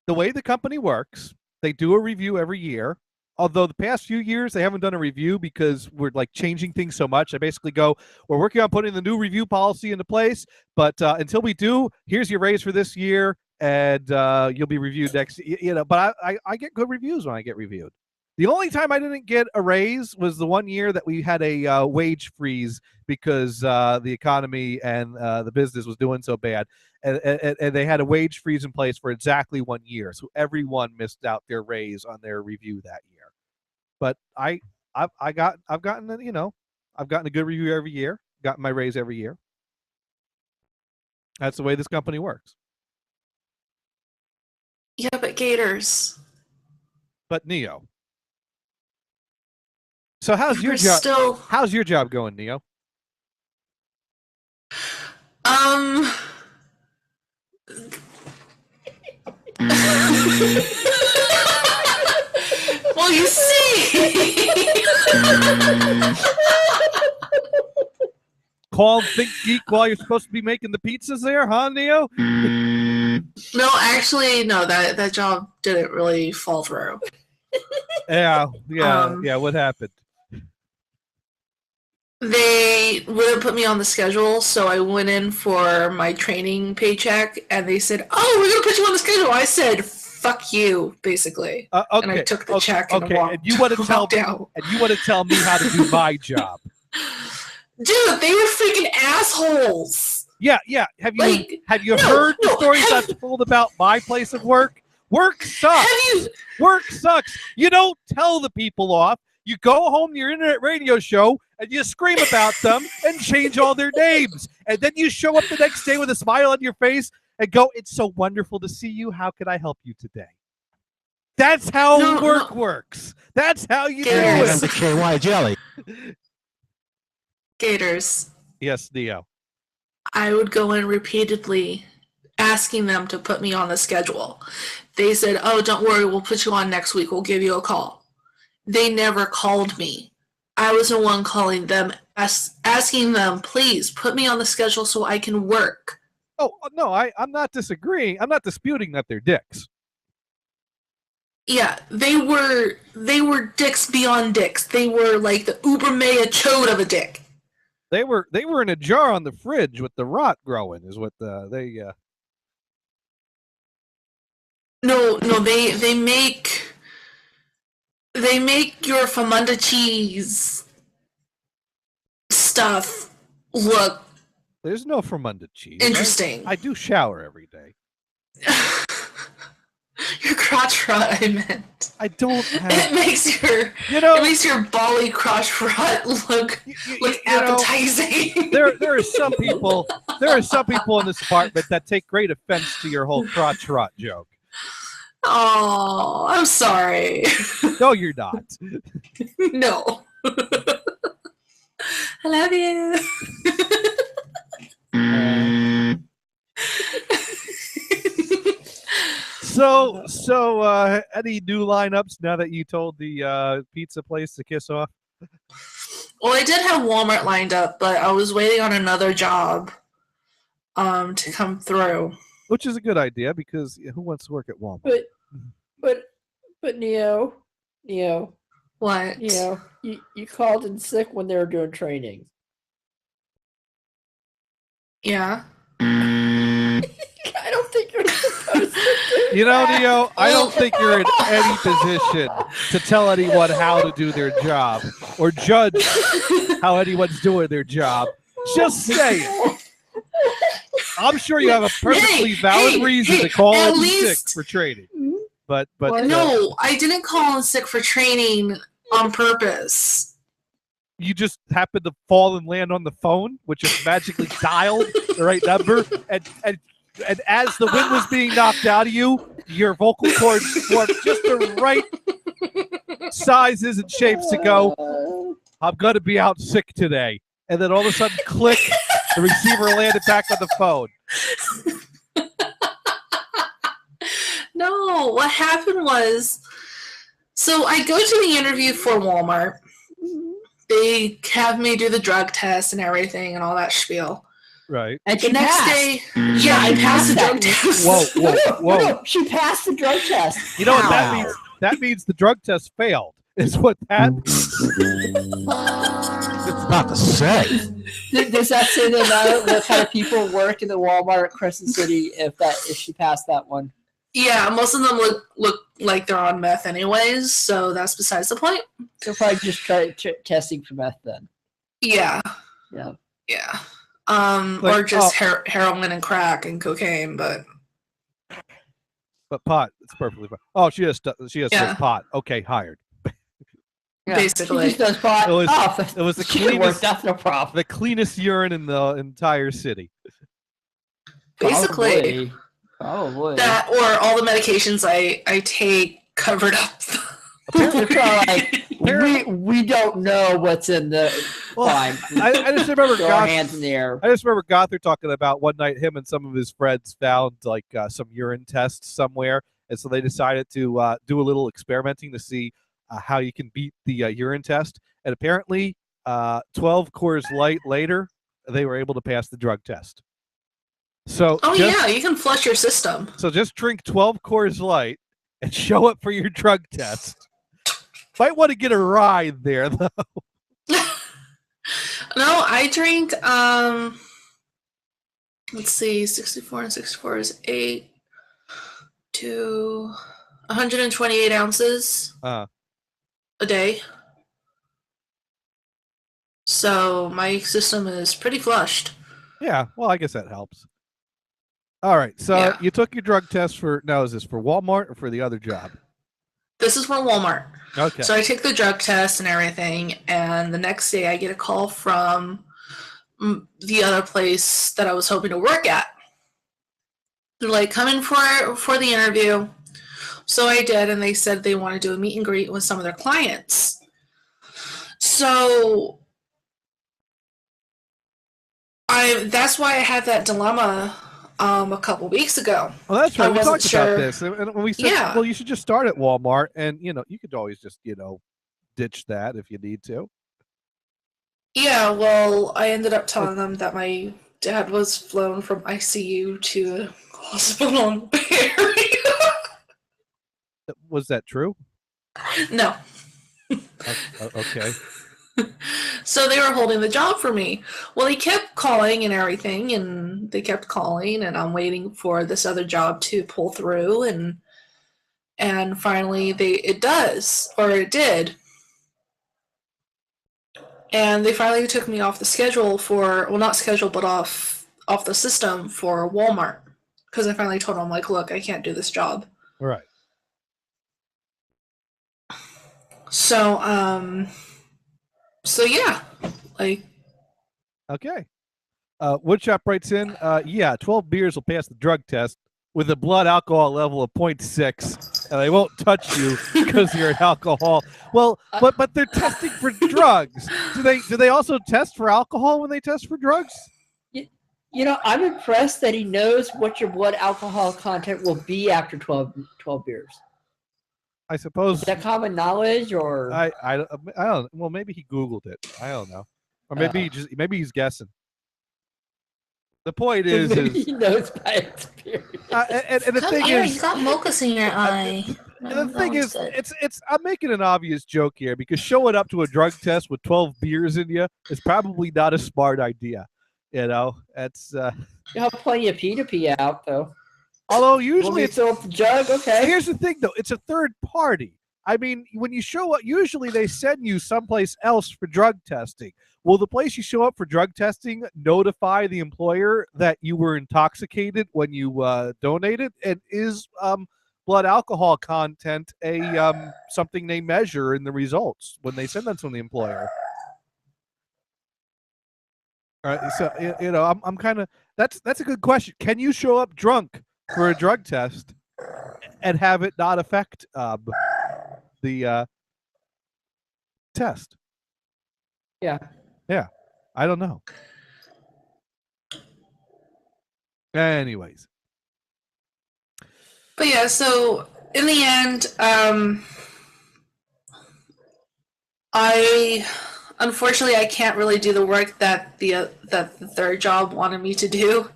The way the company works, they do a review every year. Although the past few years, they haven't done a review because we're like changing things so much. I basically go, we're working on putting the new review policy into place. But until we do, here's your raise for this year. And you'll be reviewed next. You know, but I get good reviews when I get reviewed. The only time I didn't get a raise was the one year that we had a wage freeze because the economy and the business was doing so bad. And they had a wage freeze in place for exactly 1 year. So everyone missed out their raise on their review that year. But I've gotten a good review every year, gotten my raise every year. That's the way this company works.
Yeah, but Gators.
But Neo. So how's your job? How's your job going, Neo?
Well, you see.
Call Think Geek while you're supposed to be making the pizzas there, huh, Neo?
No, actually, no. That job didn't really fall through.
Yeah. What happened?
They wouldn't put me on the schedule, so I went in for my training paycheck, and they said, "Oh, we're gonna put you on the schedule." I said, "Fuck you," basically, and I took the check and walked,
and you want to tell
out.
And you want to tell me how to do my job?
Dude, they were freaking assholes.
Yeah. Have you heard the stories I've told about my place of work? Work sucks. Work sucks. You don't tell the people off. You go home to your internet radio show and you scream about them and change all their names. And then you show up the next day with a smile on your face and go, "It's so wonderful to see you. How can I help you today?" That's how work works. That's how you do it.
The KY jelly.
Gators.
Yes, Neo.
I would go in repeatedly asking them to put me on the schedule. They said, "Oh, don't worry, we'll put you on next week. We'll give you a call." They never called me. I was the one calling them, asking them, "Please put me on the schedule so I can work."
Oh, no, I'm not disagreeing. I'm not disputing that they're dicks.
Yeah, they were dicks beyond dicks. They were like the uber mega chode of a dick.
They were in a jar on the fridge with the rot growing, is what they.
No, they make your Famunda cheese stuff look.
There's no Famunda cheese.
Interesting.
I do shower every day.
Your crotch rot, I meant.
I don't have.
It makes your bally crotch rot look appetizing.
There are some people. There are some people in this apartment that take great offense to your whole crotch rot joke.
Oh, I'm sorry.
No, you're not.
No. I love you.
So, any new lineups now that you told the pizza place to kiss off?
Well, I did have Walmart lined up, but I was waiting on another job to come through.
Which is a good idea because who wants to work at Walmart?
But Neo.
What?
You called in sick when they were doing training.
Yeah.
I don't think you're supposed to do
Neo, I don't think you're in any position to tell anyone how to do their job or judge how anyone's doing their job. Just say it. I'm sure you have a perfectly valid reason to call in sick for training. But
no, I didn't call in sick for training on purpose.
You just happened to fall and land on the phone, which just magically dialed the right number, and as the wind was being knocked out of you, your vocal cords formed just the right sizes and shapes to go, "I'm going to be out sick today." And then all of a sudden, click, the receiver landed back on the phone.
No, what happened was, so I go to the interview for Walmart. They have me do the drug test and everything and all that spiel.
Right.
And
the next day, I passed the drug test.
Whoa.
No, she passed the drug test.
You know what that means? That means the drug test failed, is what that means.
It's about to say.
Does that say the amount what kind of people work in the Walmart at Crescent City if she passed that one?
Yeah, most of them look like they're on meth anyways, so that's besides the point.
They'll probably just try testing for meth then.
Yeah. Or just heroin and crack and cocaine, but
pot, it's perfectly fine. Oh, she has pot. Okay, hired.
Yeah, basically,
she just does pot.
It was the cleanest. That's no problem. The cleanest urine in the entire city.
Basically.
Probably.
That or all the medications I take covered up.
We don't know what's in the fine.
I just remember
our hands in the air.
I just remember Gothard talking about one night him and some of his friends found like some urine tests somewhere, and so they decided to do a little experimenting to see how you can beat the urine test. And apparently, 12 Coors Light later, they were able to pass the drug test. So
yeah, you can flush your system.
So just drink 12 Coors Light and show up for your drug test. Might want to get a ride there, though.
No, I drink, let's see, 64 and 64 is 8 to 128 ounces a day. So my system is pretty flushed.
Yeah, well, I guess that helps. All right, so you took your drug test for, now is this for Walmart or for the other job?
This is for Walmart.
Okay.
So I take the drug test and everything, and the next day I get a call from the other place that I was hoping to work at. They're like, come in for the interview. So I did, and they said they want to do a meet and greet with some of their clients. So that's why I had that dilemma a couple weeks ago.
Well, that's right.
I
We
wasn't
talked about
sure.
this, and we said, well, you should just start at Walmart, and you could always just ditch that if you need to.
Yeah, well, I ended up telling them that my dad was flown from ICU to a hospital in Bay Area.
Was that true?
No.
Okay.
So they were holding the job for me. Well, he kept calling and everything, and they kept calling, and I'm waiting for this other job to pull through, and finally it did. And they finally took me off the schedule not schedule, but off the system for Walmart. Because I finally told them, like, look, I can't do this job.
Right.
So, yeah, like.
Okay. Woodshop writes in, 12 beers will pass the drug test with a blood alcohol level of 0.6, and they won't touch you because you're an alcohol. Well, but they're testing for drugs. Do they also test for alcohol when they test for drugs?
I'm impressed that he knows what your blood alcohol content will be after 12 beers.
I suppose.
Is that common knowledge, or
I don't. Well, maybe he Googled it. I don't know, or maybe he's guessing. The point is
he knows by experience.
And the thing is,
you got mucus in your eye.
And the thing is, it's. I'm making an obvious joke here because showing up to a drug test with 12 beers in you is probably not a smart idea. It's.
You have plenty of pee to pee out, though.
Although usually
it's fill up the jug. Okay.
Here's the thing, though. It's a third party. I mean, when you show up, usually they send you someplace else for drug testing. Will the place you show up for drug testing notify the employer that you were intoxicated when you donated? And is blood alcohol content a something they measure in the results when they send that to the employer? All right, so I'm kind of that's a good question. Can you show up drunk for a drug test and have it not affect the test? Yeah, I don't know. Anyways.
But yeah, so in the end, unfortunately I can't really do the work that the third job wanted me to do.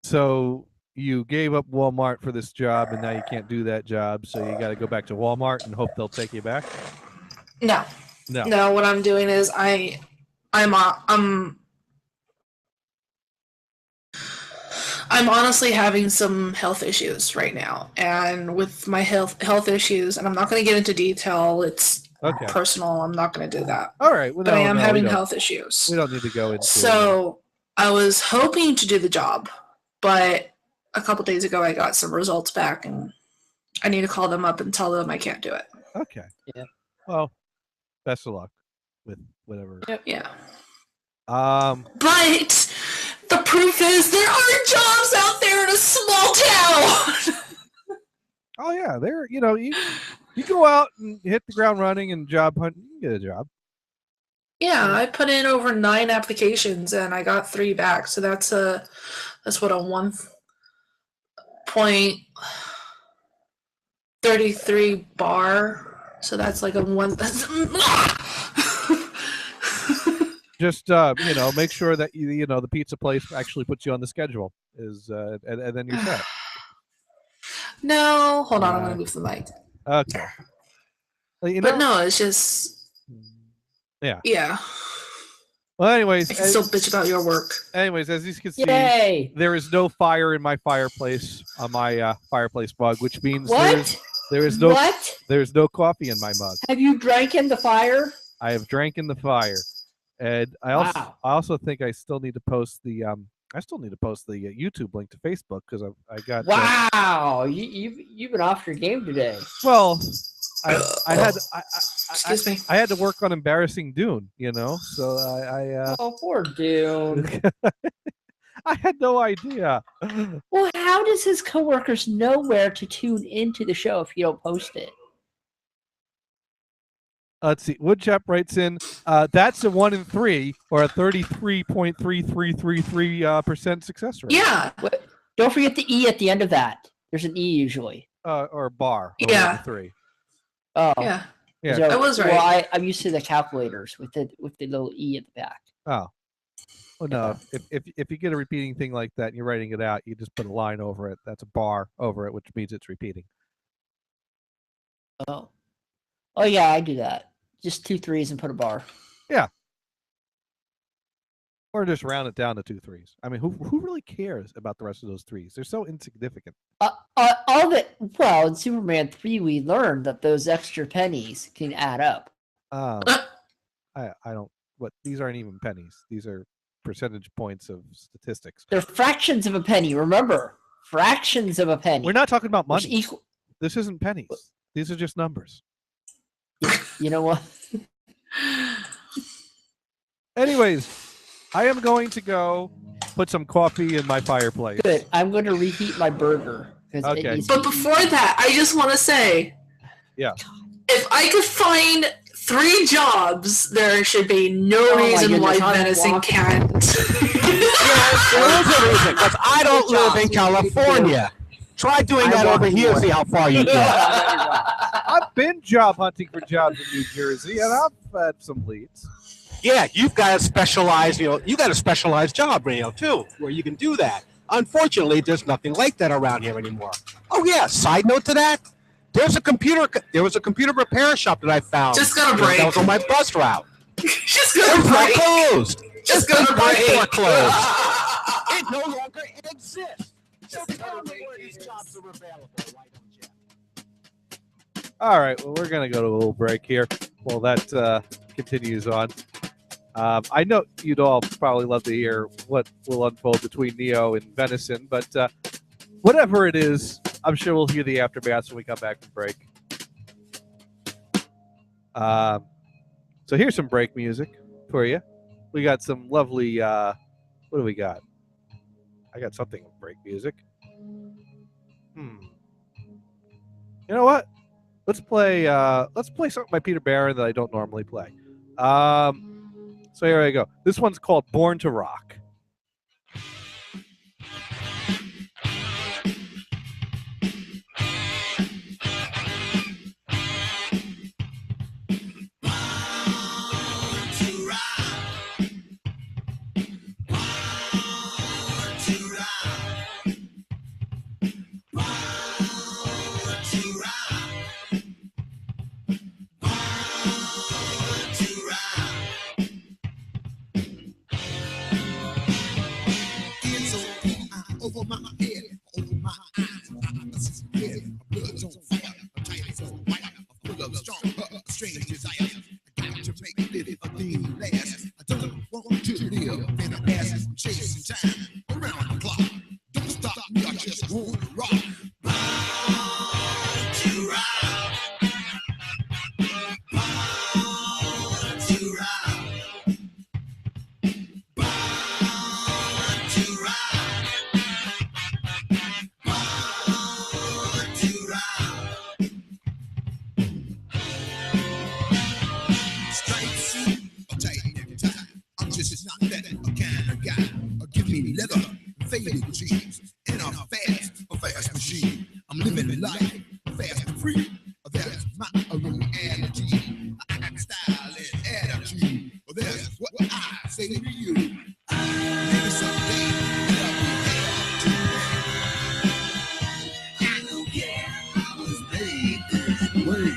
So you gave up Walmart for this job, and now you can't do that job, so you got to go back to Walmart and hope they'll take you back?
No. What I'm doing is I'm honestly having some health issues right now, and with my health issues, and I'm not going to get into detail. It's personal. I'm not going to do that.
All right. Well,
but I am having health issues.
We don't need to go into.
So I was hoping to do the job, but a couple days ago I got some results back, and I need to call them up and tell them I can't do it.
Okay.
Yeah.
Well, best of luck with whatever.
Yeah.
But
the proof is there are jobs out there in a small town.
Oh yeah, there. You go out and hit the ground running and job hunt, you can get a job.
Yeah, I put in over 9 applications and I got 3 back. So that's what a 1.33 bar. So that's like a one.
Just make sure that the pizza place actually puts you on the schedule and then you're set.
No, hold on, I'm gonna move the mic.
Okay. Well,
but no, it's just yeah.
Well, anyways,
I can still bitch about your work.
Anyways, as you can see,
Yay!
there is no fire in my fireplace on my fireplace mug, which means there's no coffee in my mug.
Have you drank in the fire?
I have drank in the fire, and I also think I still need to post the YouTube link to Facebook because I got
wow, you've been off your game today.
Well, I had
excuse me.
I had to work on embarrassing Dune, so I
oh, poor Dune.
I had no idea.
Well, how does his coworkers know where to tune into the show if you don't post it?
Let's see. Woodchap writes in, that's a 1 in 3 or a 33.3333% success rate.
Yeah.
Don't forget the E at the end of that. There's an E usually.
Or bar.
Yeah.
3.
Oh.
Yeah.
Yeah.
So, I was right.
Well, I'm used to the calculators with the little E at the back.
Oh. Well, no. If you get a repeating thing like that and you're writing it out, you just put a line over it. That's a bar over it, which means it's repeating.
Oh. Oh yeah, I do that. Just 2 3s and put a bar.
Yeah. Or just round it down to 2 3s. I mean, who really cares about the rest of those 3s? They're so insignificant.
Well, in Superman 3, we learned that those extra pennies can add up.
I don't. What? These aren't even pennies. These are percentage points of statistics.
They're fractions of a penny. Remember, fractions of a penny.
We're not talking about money. This isn't pennies. These are just numbers.
You know what?
Anyways, I am going to go put some coffee in my fireplace.
Good. I'm going to reheat my burger.
Okay.
But before that, I just want to say, if I could find 3 jobs, there should be no reason why venison can't.
There is a reason, because I don't live in California. Try doing that over here, see how far you get.
I've been job hunting for jobs in New Jersey, and I've had some leads.
Yeah, you've got a specialized, you got a specialized job, too, where you can do that. Unfortunately, there's nothing like that around here anymore. Oh yeah, side note to that, there was a computer repair shop that I found.
Just gonna break.
That was on my bus route.
Just gonna break.
Closed.
Just gonna break.
Foreclosed. It no longer exists. So tell me where these jobs are available. Why don't you?
All right, well, we're going to go to a little break here while that continues on. I know you'd all probably love to hear what will unfold between Neo and Venison, but whatever it is, I'm sure we'll hear the aftermath when we come back from break. So here's some break music for you. We got some lovely, what do we got? I got something with break music. You know what? Let's play something by Peter Barron that I don't normally play. So here I go. This one's called Born to Rock.
Over my head, over my eyes, blood's on fire, tight on white, full of strong, strange desires. I got to make living a thing last. I don't want to live in an ass, chasing time around the clock. Don't stop me, I just want to rock. Born to rock. Born to rock. Born to rock. Just not that kind of guy. Give me leather, faded jeans, and a fast machine. living life fast and free. That's my own energy. I'm style and attitude. That's what I say to you. Maybe someday I'll be there to I don't care. I was made this way.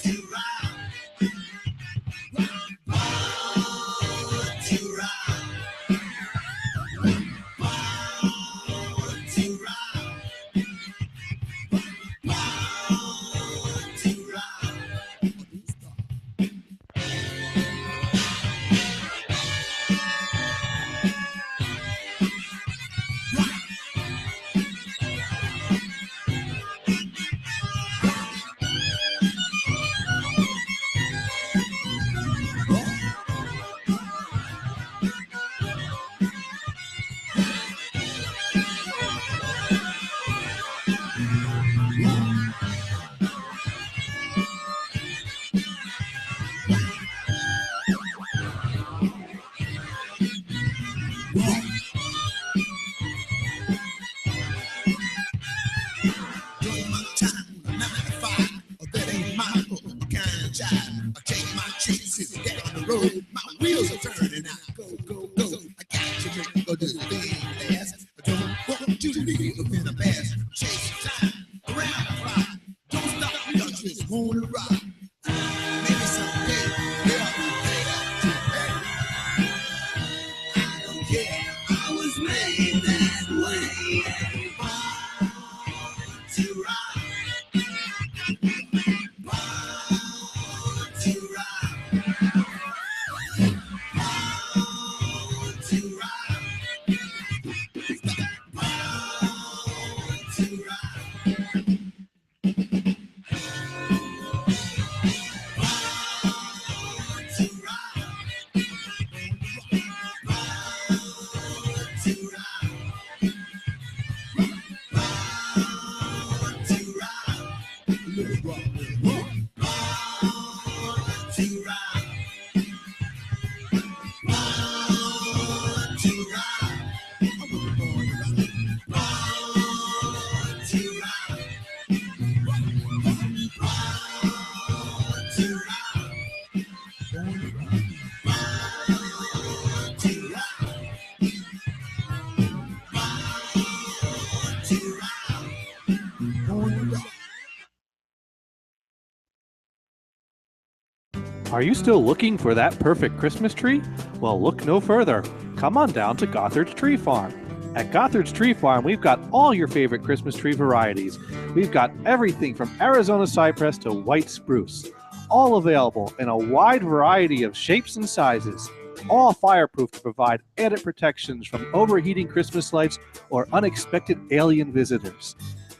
To rock. To rock. My wheels are turning out. Go, go, go. I got to make this thing last. I don't want you to leave in a mess. Chase time around the clock. Don't stop me, I just wanna rock. Maybe someday they'll be there to pay. I don't care. I was made that way. To rock. To rock.
Are you still looking for that perfect Christmas tree? Well, look no further. Come on down to Gothard's Tree Farm. At Gothard's Tree Farm, we've got all your favorite Christmas tree varieties. We've got everything from Arizona cypress to white spruce, all available in a wide variety of shapes and sizes, all fireproof to provide added protections from overheating Christmas lights or unexpected alien visitors.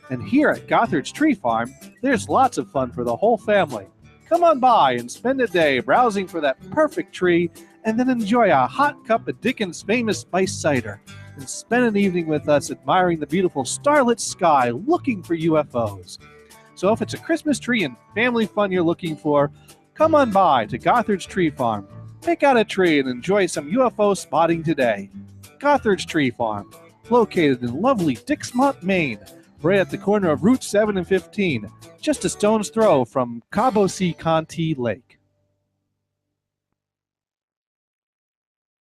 And here at Gothard's Tree Farm, there's lots of fun for the whole family. Come on by and spend a day browsing for that perfect tree, and then enjoy a hot cup of Dickens' famous spiced cider, and spend an evening with us admiring the beautiful starlit sky looking for UFOs. So if it's a Christmas tree and family fun you're looking for, come on by to Gothard's Tree Farm. Pick out a tree and enjoy some UFO spotting today. Gothard's Tree Farm, located in lovely Dixmont, Maine, right at the corner of Route 7 and 15, just a stone's throw from Cabo Sea Conti Lake.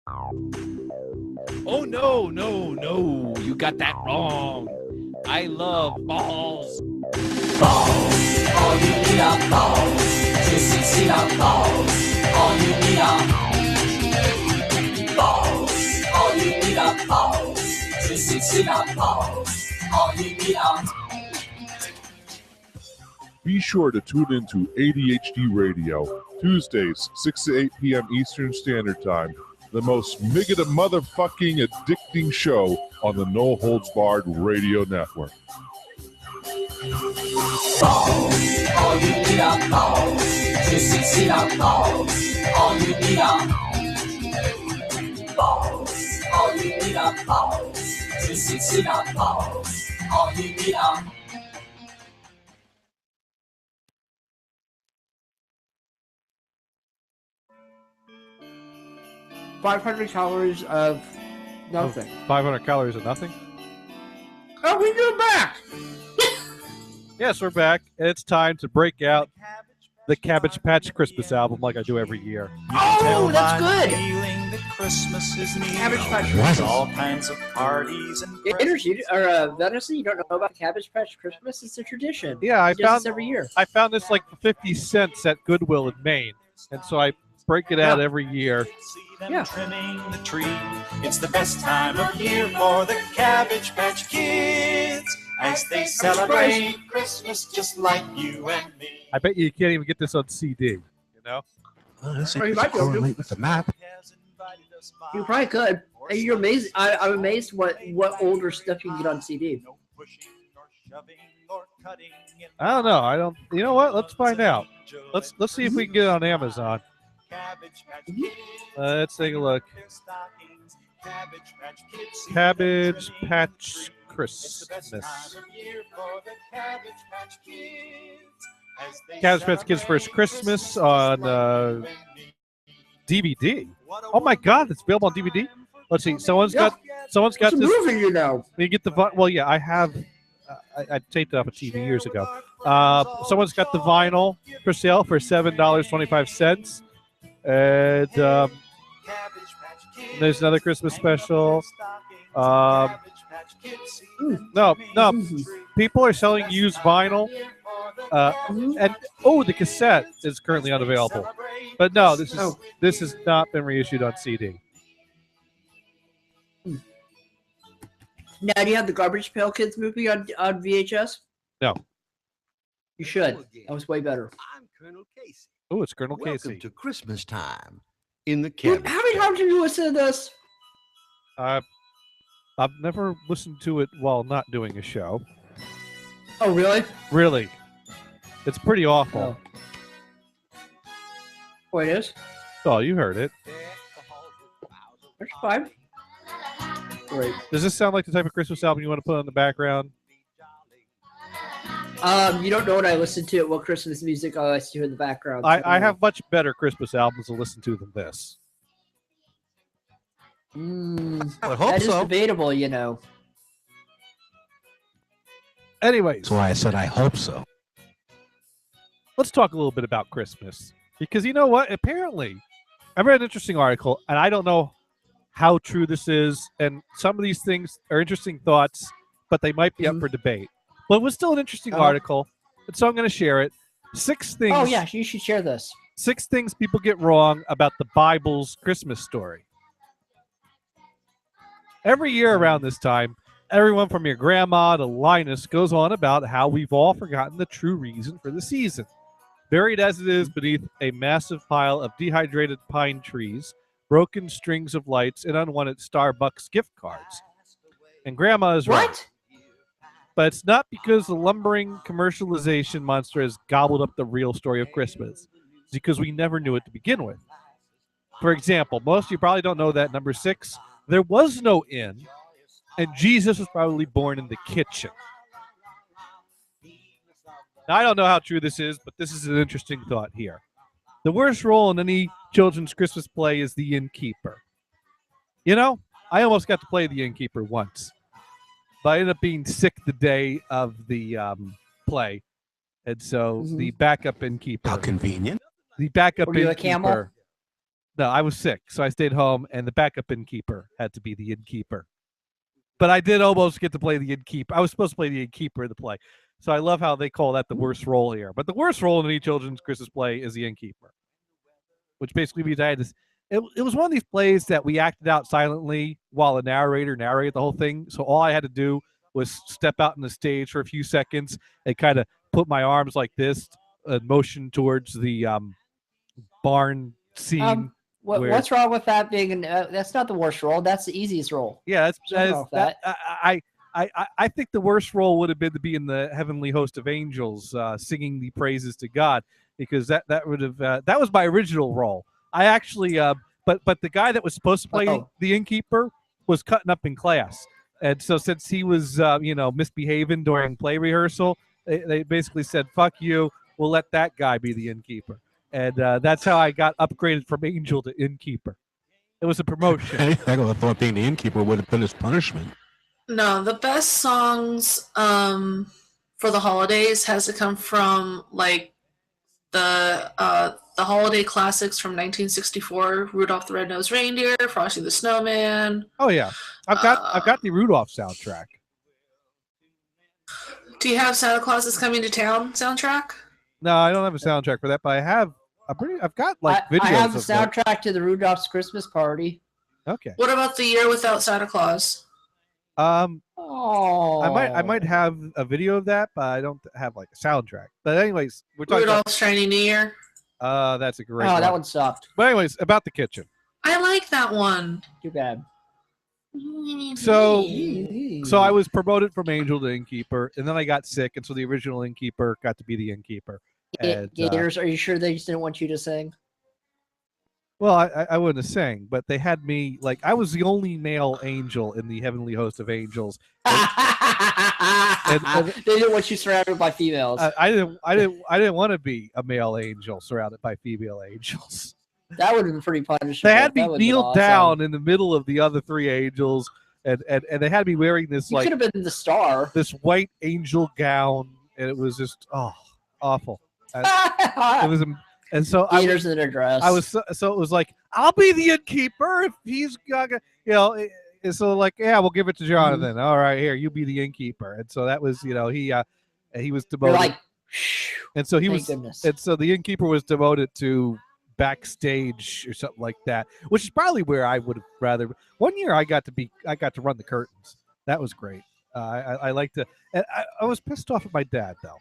Oh, no, no, no. You got that wrong. I love balls.
Balls. All you need are balls. Juicy, see our balls. All you need are balls. All you need are balls. Juicy, see our balls. All you need are.
Be sure to tune in to ADHD Radio, Tuesdays, 6 to 8 p.m. Eastern Standard Time, the most migga motherfucking addicting show on the No Holds Barred Radio Network.
Balls, all you need are balls. Juicy, see our balls. All you need are balls. All you need are balls. Juicy, see our balls. All you need are.
500 calories of nothing.
500 calories of nothing?
Oh, we're back.
Yes, we're back. It's time to break out the Cabbage Patch Christmas album like I do every year.
Oh, that's good.
Christmas is near.
Cabbage Patch
There's all kinds of parties and
Venison, you don't know about the Cabbage Patch Christmas? It's a tradition.
Yeah, I
He does
found
this every year.
I found this like for 50 cents at Goodwill in Maine, and so I break it out every year.
them trimming the tree. It's the best time of year for the Cabbage Patch Kids as they celebrate Christmas just like you and me.
I bet you can't even get this on CD. You know?
You might be able to.
With the map.
You probably could. Hey, you're amazed. I'm amazed what older stuff you can get on CD.
I don't know. I don't. You know what? Let's find out. Let's see if we can get it on Amazon. Let's take a look. Cabbage Patch Christmas. Cabbage Patch Kids First Christmas on DVD. Oh my God, it's available on DVD. Let's see. Someone's got this
movie, you know.
You get the well, yeah. I have. I taped it off a TV years ago. Someone's got the vinyl for sale for $7.25. And there's another Christmas special. No. People are selling used vinyl. And the cassette is currently unavailable. But no, this has not been reissued on CD.
Now, do you have the Garbage Pail Kids movie on VHS?
No.
You should. That was way better.
I'm Colonel Casey.
Oh, it's Colonel
Welcome
Casey.
to Christmas time in the Cabbage.
How many times have you listened to this?
I've never listened to it while not doing a show.
Oh, really?
Really. It's pretty awful.
Oh, it is?
Oh, you heard it.
That's fine. Great.
Does this sound like the type of Christmas album you want to put on the background?
You don't know what I listen to. What Christmas music I listen to in the background.
I have much better Christmas albums to listen to than this.
I hope
that is
so.
debatable, you know.
Anyways.
That's why I said I hope so.
Let's talk a little bit about Christmas. Because you know what? Apparently, I read an interesting article, and I don't know how true this is, and some of these things are interesting thoughts, but they might be up for debate. But it was still an interesting article, and so I'm going to share it. 6 things.
Oh, yeah, you should share this.
6 things people get wrong about the Bible's Christmas story. Every year around this time, everyone from your grandma to Linus goes on about how we've all forgotten the true reason for the season. Buried as it is beneath a massive pile of dehydrated pine trees, broken strings of lights, and unwanted Starbucks gift cards. And Grandma is right. But it's not because the lumbering commercialization monster has gobbled up the real story of Christmas. It's because we never knew it to begin with. For example, most of you probably don't know that number 6, there was no inn, and Jesus was probably born in the kitchen. Now, I don't know how true this is, but this is an interesting thought here. The worst role in any children's Christmas play is the innkeeper. You know, I almost got to play the innkeeper once, but I ended up being sick the day of the play, and so the backup innkeeper.
How convenient.
The backup
Were you
innkeeper.
a camel?
No, I was sick, so I stayed home, and the backup innkeeper had to be the innkeeper. But I did almost get to play the innkeeper. I was supposed to play the innkeeper in the play. So I love how they call that the worst role here. But the worst role in any children's Christmas play is the innkeeper, which basically means I had this. It was one of these plays that we acted out silently while a narrator narrated the whole thing. So all I had to do was step out on the stage for a few seconds and kind of put my arms like this and motion towards the barn scene.
What's wrong with that being? That's not the worst role. That's the easiest role.
Yeah,
that.
I think the worst role would have been to be in the heavenly host of angels singing the praises to God, because that would have that was my original role. I actually but the guy that was supposed to play the innkeeper was cutting up in class, and so since he was misbehaving during play rehearsal, they basically said, "Fuck you, we'll let that guy be the innkeeper," and that's how I got upgraded from angel to innkeeper. It was a promotion.
I would have thought being the innkeeper would have been his punishment.
No, the best songs for the holidays has to come from like the holiday classics from 1964, Rudolph the Red-Nosed Reindeer, Frosty the Snowman.
Oh yeah, I've got the Rudolph soundtrack.
Do you have Santa Claus is Coming to Town soundtrack?
No, I don't have a soundtrack for that, but I've got like videos.
I have the
of
soundtrack to the Rudolph's Christmas Party.
Okay.
What about The Year Without Santa Claus?
Oh.
I might have a video of that, but I don't have like a soundtrack. But anyways, we're talking
Rudolph's Shiny New Year.
That's a great one.
Oh, that one sucked.
But anyways, about the kitchen.
I like that one.
Too bad.
So I was promoted from angel to innkeeper, and then I got sick, and so the original innkeeper got to be the innkeeper. And,
Gators, are you sure they just didn't want you to sing?
Well, I wouldn't have sang, but they had me like I was the only male angel in the heavenly host of angels. And
they didn't want you surrounded by females.
I didn't want to be a male angel surrounded by female angels.
That would have been pretty punishable.
They had me kneel down in the middle of the other three angels, and they had me wearing this
you could have been the star.
This white angel gown, and it was just awful. It was. And so
Gators in a dress.
I was so it was like I'll be the innkeeper if he's got and so like yeah we'll give it to Jonathan.
Mm-hmm.
All right, here you be the innkeeper. And so that was he was devoted.
You're like,
and so he
thank
was
goodness.
and so the innkeeper was devoted to backstage or something like that, which is probably where I would have rather. One year I got to run the curtains. That was great. I liked to. And I was pissed off at my dad though,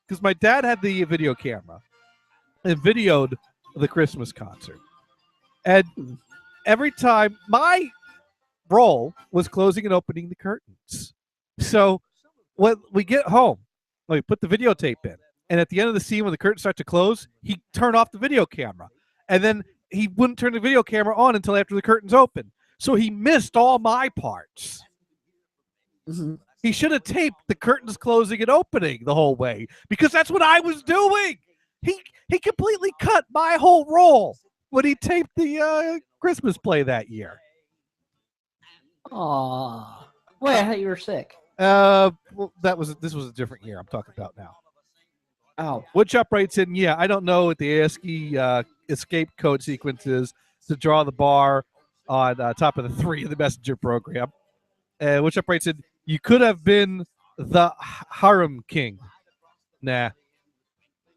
because my dad had the video camera and videoed the Christmas concert. And every time my role was closing and opening the curtains. So when we get home, we put the videotape in. And at the end of the scene, when the curtains start to close, he turned off the video camera. And then he wouldn't turn the video camera on until after the curtains open. So he missed all my parts.
Mm-hmm.
He should have taped the curtains closing and opening the whole way, because that's what I was doing. He completely cut my whole role when he taped the Christmas play that year.
Aww. Wait, I thought you were sick.
Well, this was a different year I'm talking about now.
Oh.
Woodchop writes in, yeah, I don't know what the ASCII escape code sequence is to draw the bar on top of the 3 in the messenger program. Woodchop writes in, you could have been the harem king. Nah.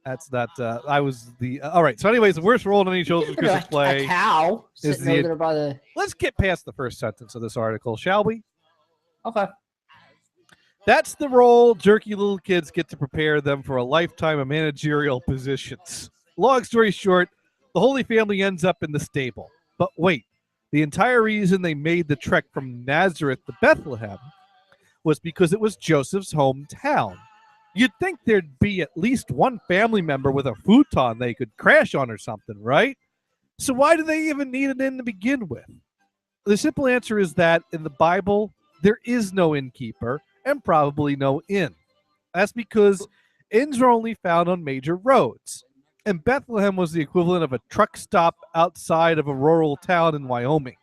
That's not. I was the. All right. So, anyways, the worst role in any children's Christmas play.
A cow
is
sitting over there by the.
Let's get past the first sentence of this article, shall we?
Okay.
That's the role jerky little kids get to prepare them for a lifetime of managerial positions. Long story short, the Holy Family ends up in the stable. But wait, the entire reason they made the trek from Nazareth to Bethlehem was because it was Joseph's hometown. You'd think there'd be at least one family member with a futon they could crash on or something, right? So why do they even need an inn to begin with? The simple answer is that in the Bible, there is no innkeeper and probably no inn. That's because inns are only found on major roads. And Bethlehem was the equivalent of a truck stop outside of a rural town in Wyoming.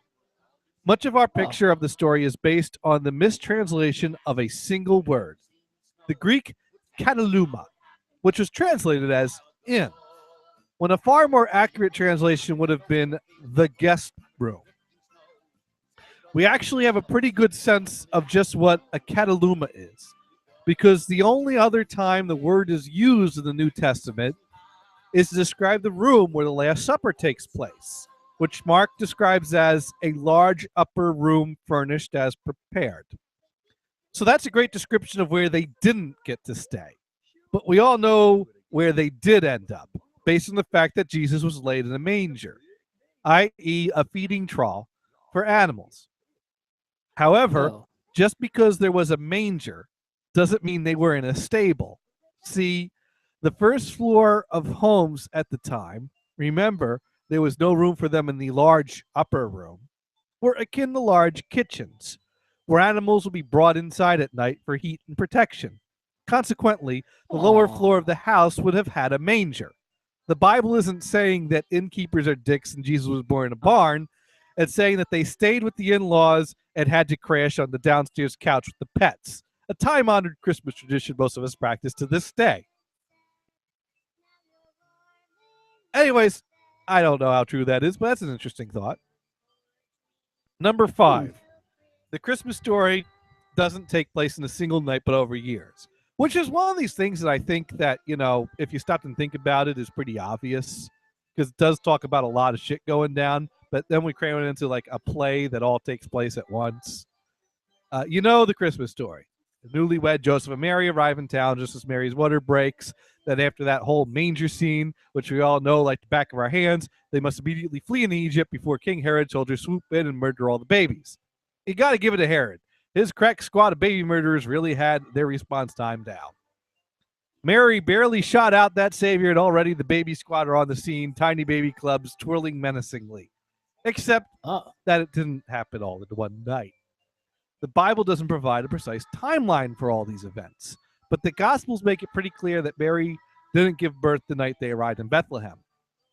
Much of our picture of the story is based on the mistranslation of a single word. The Greek kataluma, which was translated as inn, when a far more accurate translation would have been the guest room. We actually have a pretty good sense of just what a kataluma is, because the only other time the word is used in the New Testament is to describe the room where the Last Supper takes place, which Mark describes as a large upper room furnished as prepared. So that's a great description of where they didn't get to stay. But we all know where they did end up, based on the fact that Jesus was laid in a manger, i.e. a feeding trough for animals. However, just because there was a manger doesn't mean they were in a stable. See, the first floor of homes at the time, remember, there was no room for them in the large upper room, were akin to large kitchens, where animals would be brought inside at night for heat and protection. Consequently, the lower floor of the house would have had a manger. The Bible isn't saying that innkeepers are dicks and Jesus was born in a barn, and saying that they stayed with the in-laws and had to crash on the downstairs couch with the pets. A time-honored Christmas tradition most of us practice to this day. Anyways, I don't know how true that is, but that's an interesting thought. Number 5. The Christmas Story doesn't take place in a single night, but over years. Which is one of these things that I think that, if you stop and think about it, is pretty obvious. Because it does talk about a lot of shit going down, but then we cram it into like a play that all takes place at once. The Christmas Story. The newlywed Joseph and Mary arrive in town just as Mary's water breaks. Then after that whole manger scene, which we all know like the back of our hands, they must immediately flee into Egypt before King Herod's soldiers swoop in and murder all the babies. You got to give it to Herod. His crack squad of baby murderers really had their response time down. Mary barely shot out that savior, and already the baby squad are on the scene, tiny baby clubs twirling menacingly. Except that it didn't happen all in one night. The Bible doesn't provide a precise timeline for all these events, but the Gospels make it pretty clear that Mary didn't give birth the night they arrived in Bethlehem.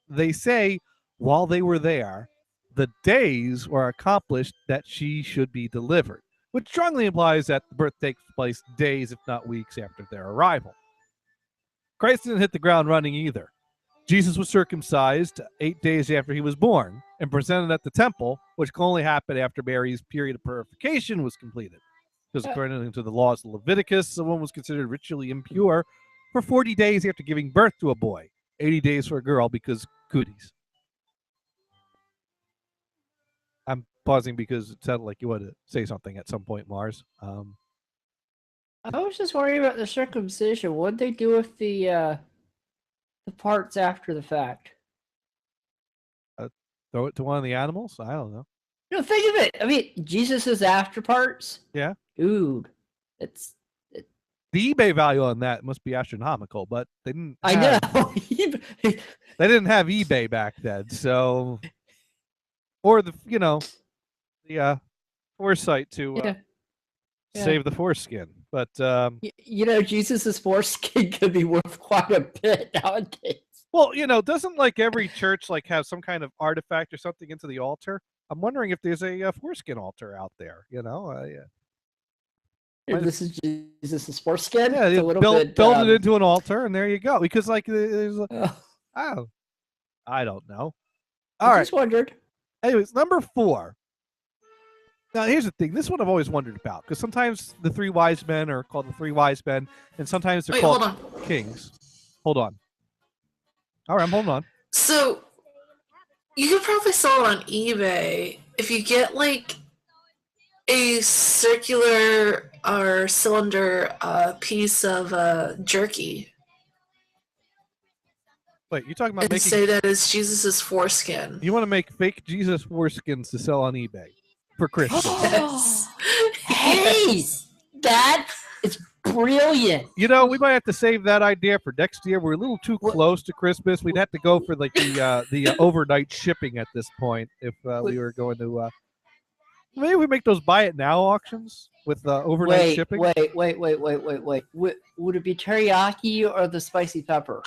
They say, while they were there, the days were accomplished that she should be delivered, which strongly implies that the birth takes place days, if not weeks, after their arrival. Christ didn't hit the ground running either. Jesus was circumcised 8 days after he was born and presented at the temple, which can only happen after Mary's period of purification was completed. Because according to the laws of Leviticus, someone was considered ritually impure for 40 days after giving birth to a boy, 80 days for a girl because cooties. I'm pausing because it sounded like you wanted to say something at some point, Mars.
I was just worried about the circumcision. What'd they do with the parts after the fact?
Throw it to one of the animals? I don't know.
No, think of it. I mean, Jesus's after parts.
Yeah.
Dude,
the eBay value on that must be astronomical, but they didn't.
I know.
They didn't have eBay back then, so or the foresight to save the foreskin. But
Jesus's foreskin could be worth quite a bit nowadays.
Well, doesn't like every church like have some kind of artifact or something into the altar? I'm wondering if there's a foreskin altar out there.
This is Jesus' foreskin.
Yeah,
it's a little
build
bit,
it into an altar, and there you go. Because like, there's, I don't know. All right.
Just wondered.
Anyways, number 4. Now, here's the thing. This one I've always wondered about, because sometimes the 3 wise men are called the 3 wise men, and sometimes they're called kings. Hold on. All right, I'm holding on.
So, you could probably sell it on eBay if you get like a circular or cylinder piece of jerky.
Wait, you talking about
and say that is Jesus's foreskin?
You want to make fake Jesus foreskins to sell on eBay for Christmas?
Yes.
Hey, that is brilliant.
We might have to save that idea for next year. We're a little too close to Christmas. We'd have to go for like the overnight shipping at this point if we were going to. Maybe we make those buy it now auctions with overnight shipping.
Wait. Would it be teriyaki or the spicy pepper?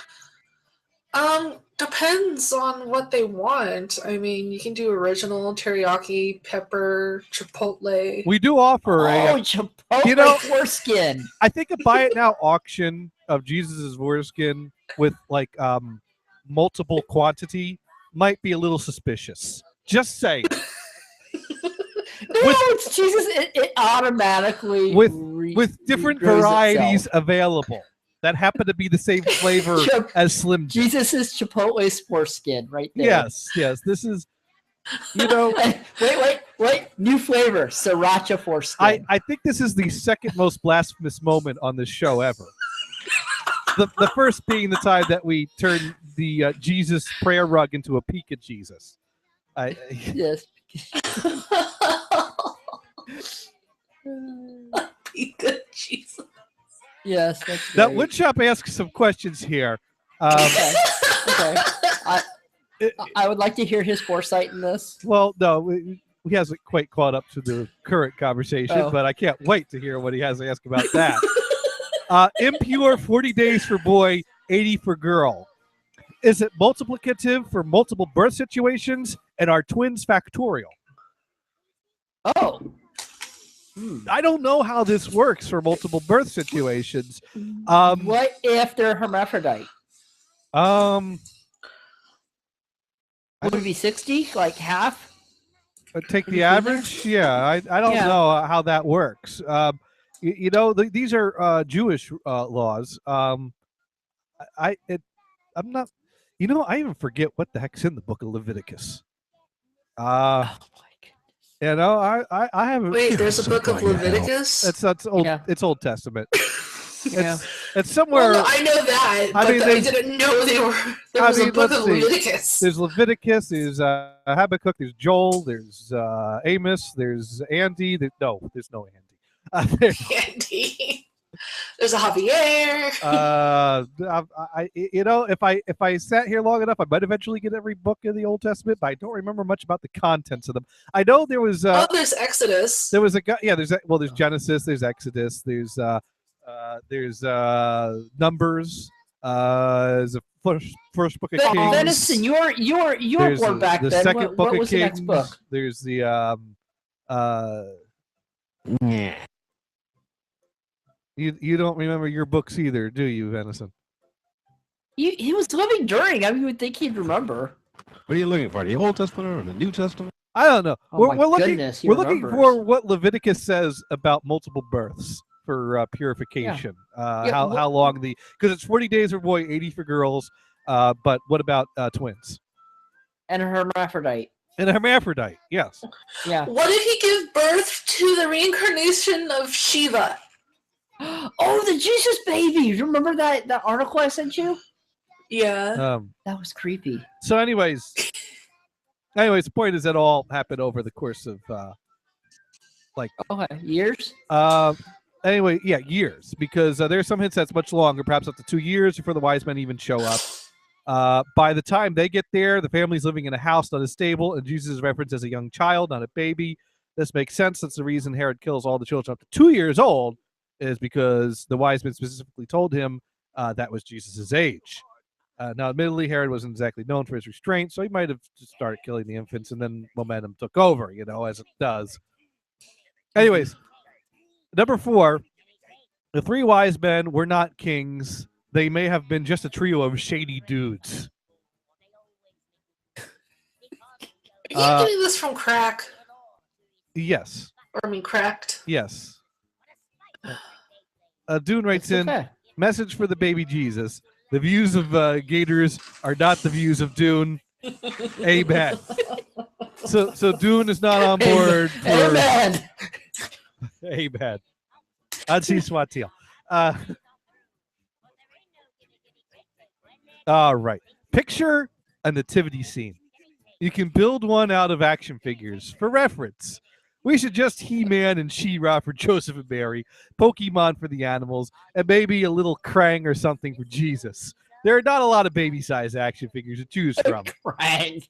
Depends on what they want. I mean, you can do original teriyaki, pepper, chipotle.
We do offer
chipotle foreskin.
I think a buy it now auction of Jesus's foreskin with like multiple quantity might be a little suspicious. Just saying.
It's Jesus. It automatically
with different varieties available that happen to be the same flavor as Slim Jim.
Jesus's chipotle foreskin, right there.
Yes. This is,
Wait. New flavor, sriracha foreskin.
I think this is the second most blasphemous moment on this show ever. The first being the time that we turned the Jesus prayer rug into a Pika Jesus.
Yes.
Pika Jesus.
Yes, that's
Now,
great.
Woodshop asks some questions here.
Okay. I would like to hear his foresight in this.
Well, no, he hasn't quite caught up to the current conversation, but I can't wait to hear what he has to ask about that. Impure, 40 days for boy, 80 for girl. Is it multiplicative for multiple birth situations, and are twins factorial?
Oh.
I don't know how this works for multiple birth situations.
What if they're hermaphrodite? Would it be 60? Like half?
Take the average? Yeah, I don't know how that works. These are Jewish laws. I'm not. I even forget what the heck's in the book of Leviticus. I haven't.
Wait, there's a book of Leviticus?
It's old. Yeah. It's Old Testament.
Yeah.
It's somewhere.
Well, no, I know that, but I didn't know there was a book of Leviticus.
There's Leviticus, there's Habakkuk, there's Joel, there's Amos, there's Andy. There's no Andy.
Andy. There's a Javier.
If I sat here long enough, I might eventually get every book in the Old Testament, but I don't remember much about the contents of them. I know there was.
There's Exodus.
There was a guy. Yeah, there's Genesis. There's Exodus. There's Numbers. There's a first book of Kings.
Venison, you're born back
the
then.
second book
what
of
was
Kings.
The next book?
There's the You don't remember your books either, do you, Venison?
He was living during. I mean, you would think he'd remember.
What are you looking for? The Old Testament or the New Testament?
I don't know.
Oh
we're looking for what Leviticus says about multiple births for purification. How long because it's 40 days for boy, 80 for girls. But what about twins?
And a hermaphrodite.
And a hermaphrodite, yes.
Yeah.
What did he give birth to the reincarnation of Shiva?
Oh, the Jesus baby! You remember that article I sent you?
Yeah.
That was creepy.
So, anyways, the point is that all happened over the course of
years.
Anyway, yeah, years, because there's some hints that's much longer, perhaps up to 2 years before the wise men even show up. By the time they get there, the family's living in a house, not a stable, and Jesus is referenced as a young child, not a baby. This makes sense. That's the reason Herod kills all the children up to 2 years old, is because the wise men specifically told him that was Jesus' age. Now, admittedly, Herod wasn't exactly known for his restraint, so he might have just started killing the infants, and then momentum took over, as it does. Anyways, number 4, the 3 wise men were not kings. They may have been just a trio of shady dudes.
Are you getting this from crack?
Yes.
Or cracked?
Yes. Dune writes in, message for the baby Jesus. The views of Gators are not the views of Dune. Amen. So Dune is not on board.
Amen.
Amen. Ansi Swatil. All right. Picture a nativity scene. You can build one out of action figures. For reference, we suggest He-Man and She-Ra for Joseph and Mary, Pokemon for the animals, and maybe a little Krang or something for Jesus. There are not a lot of baby-sized action figures to choose from.
Krang.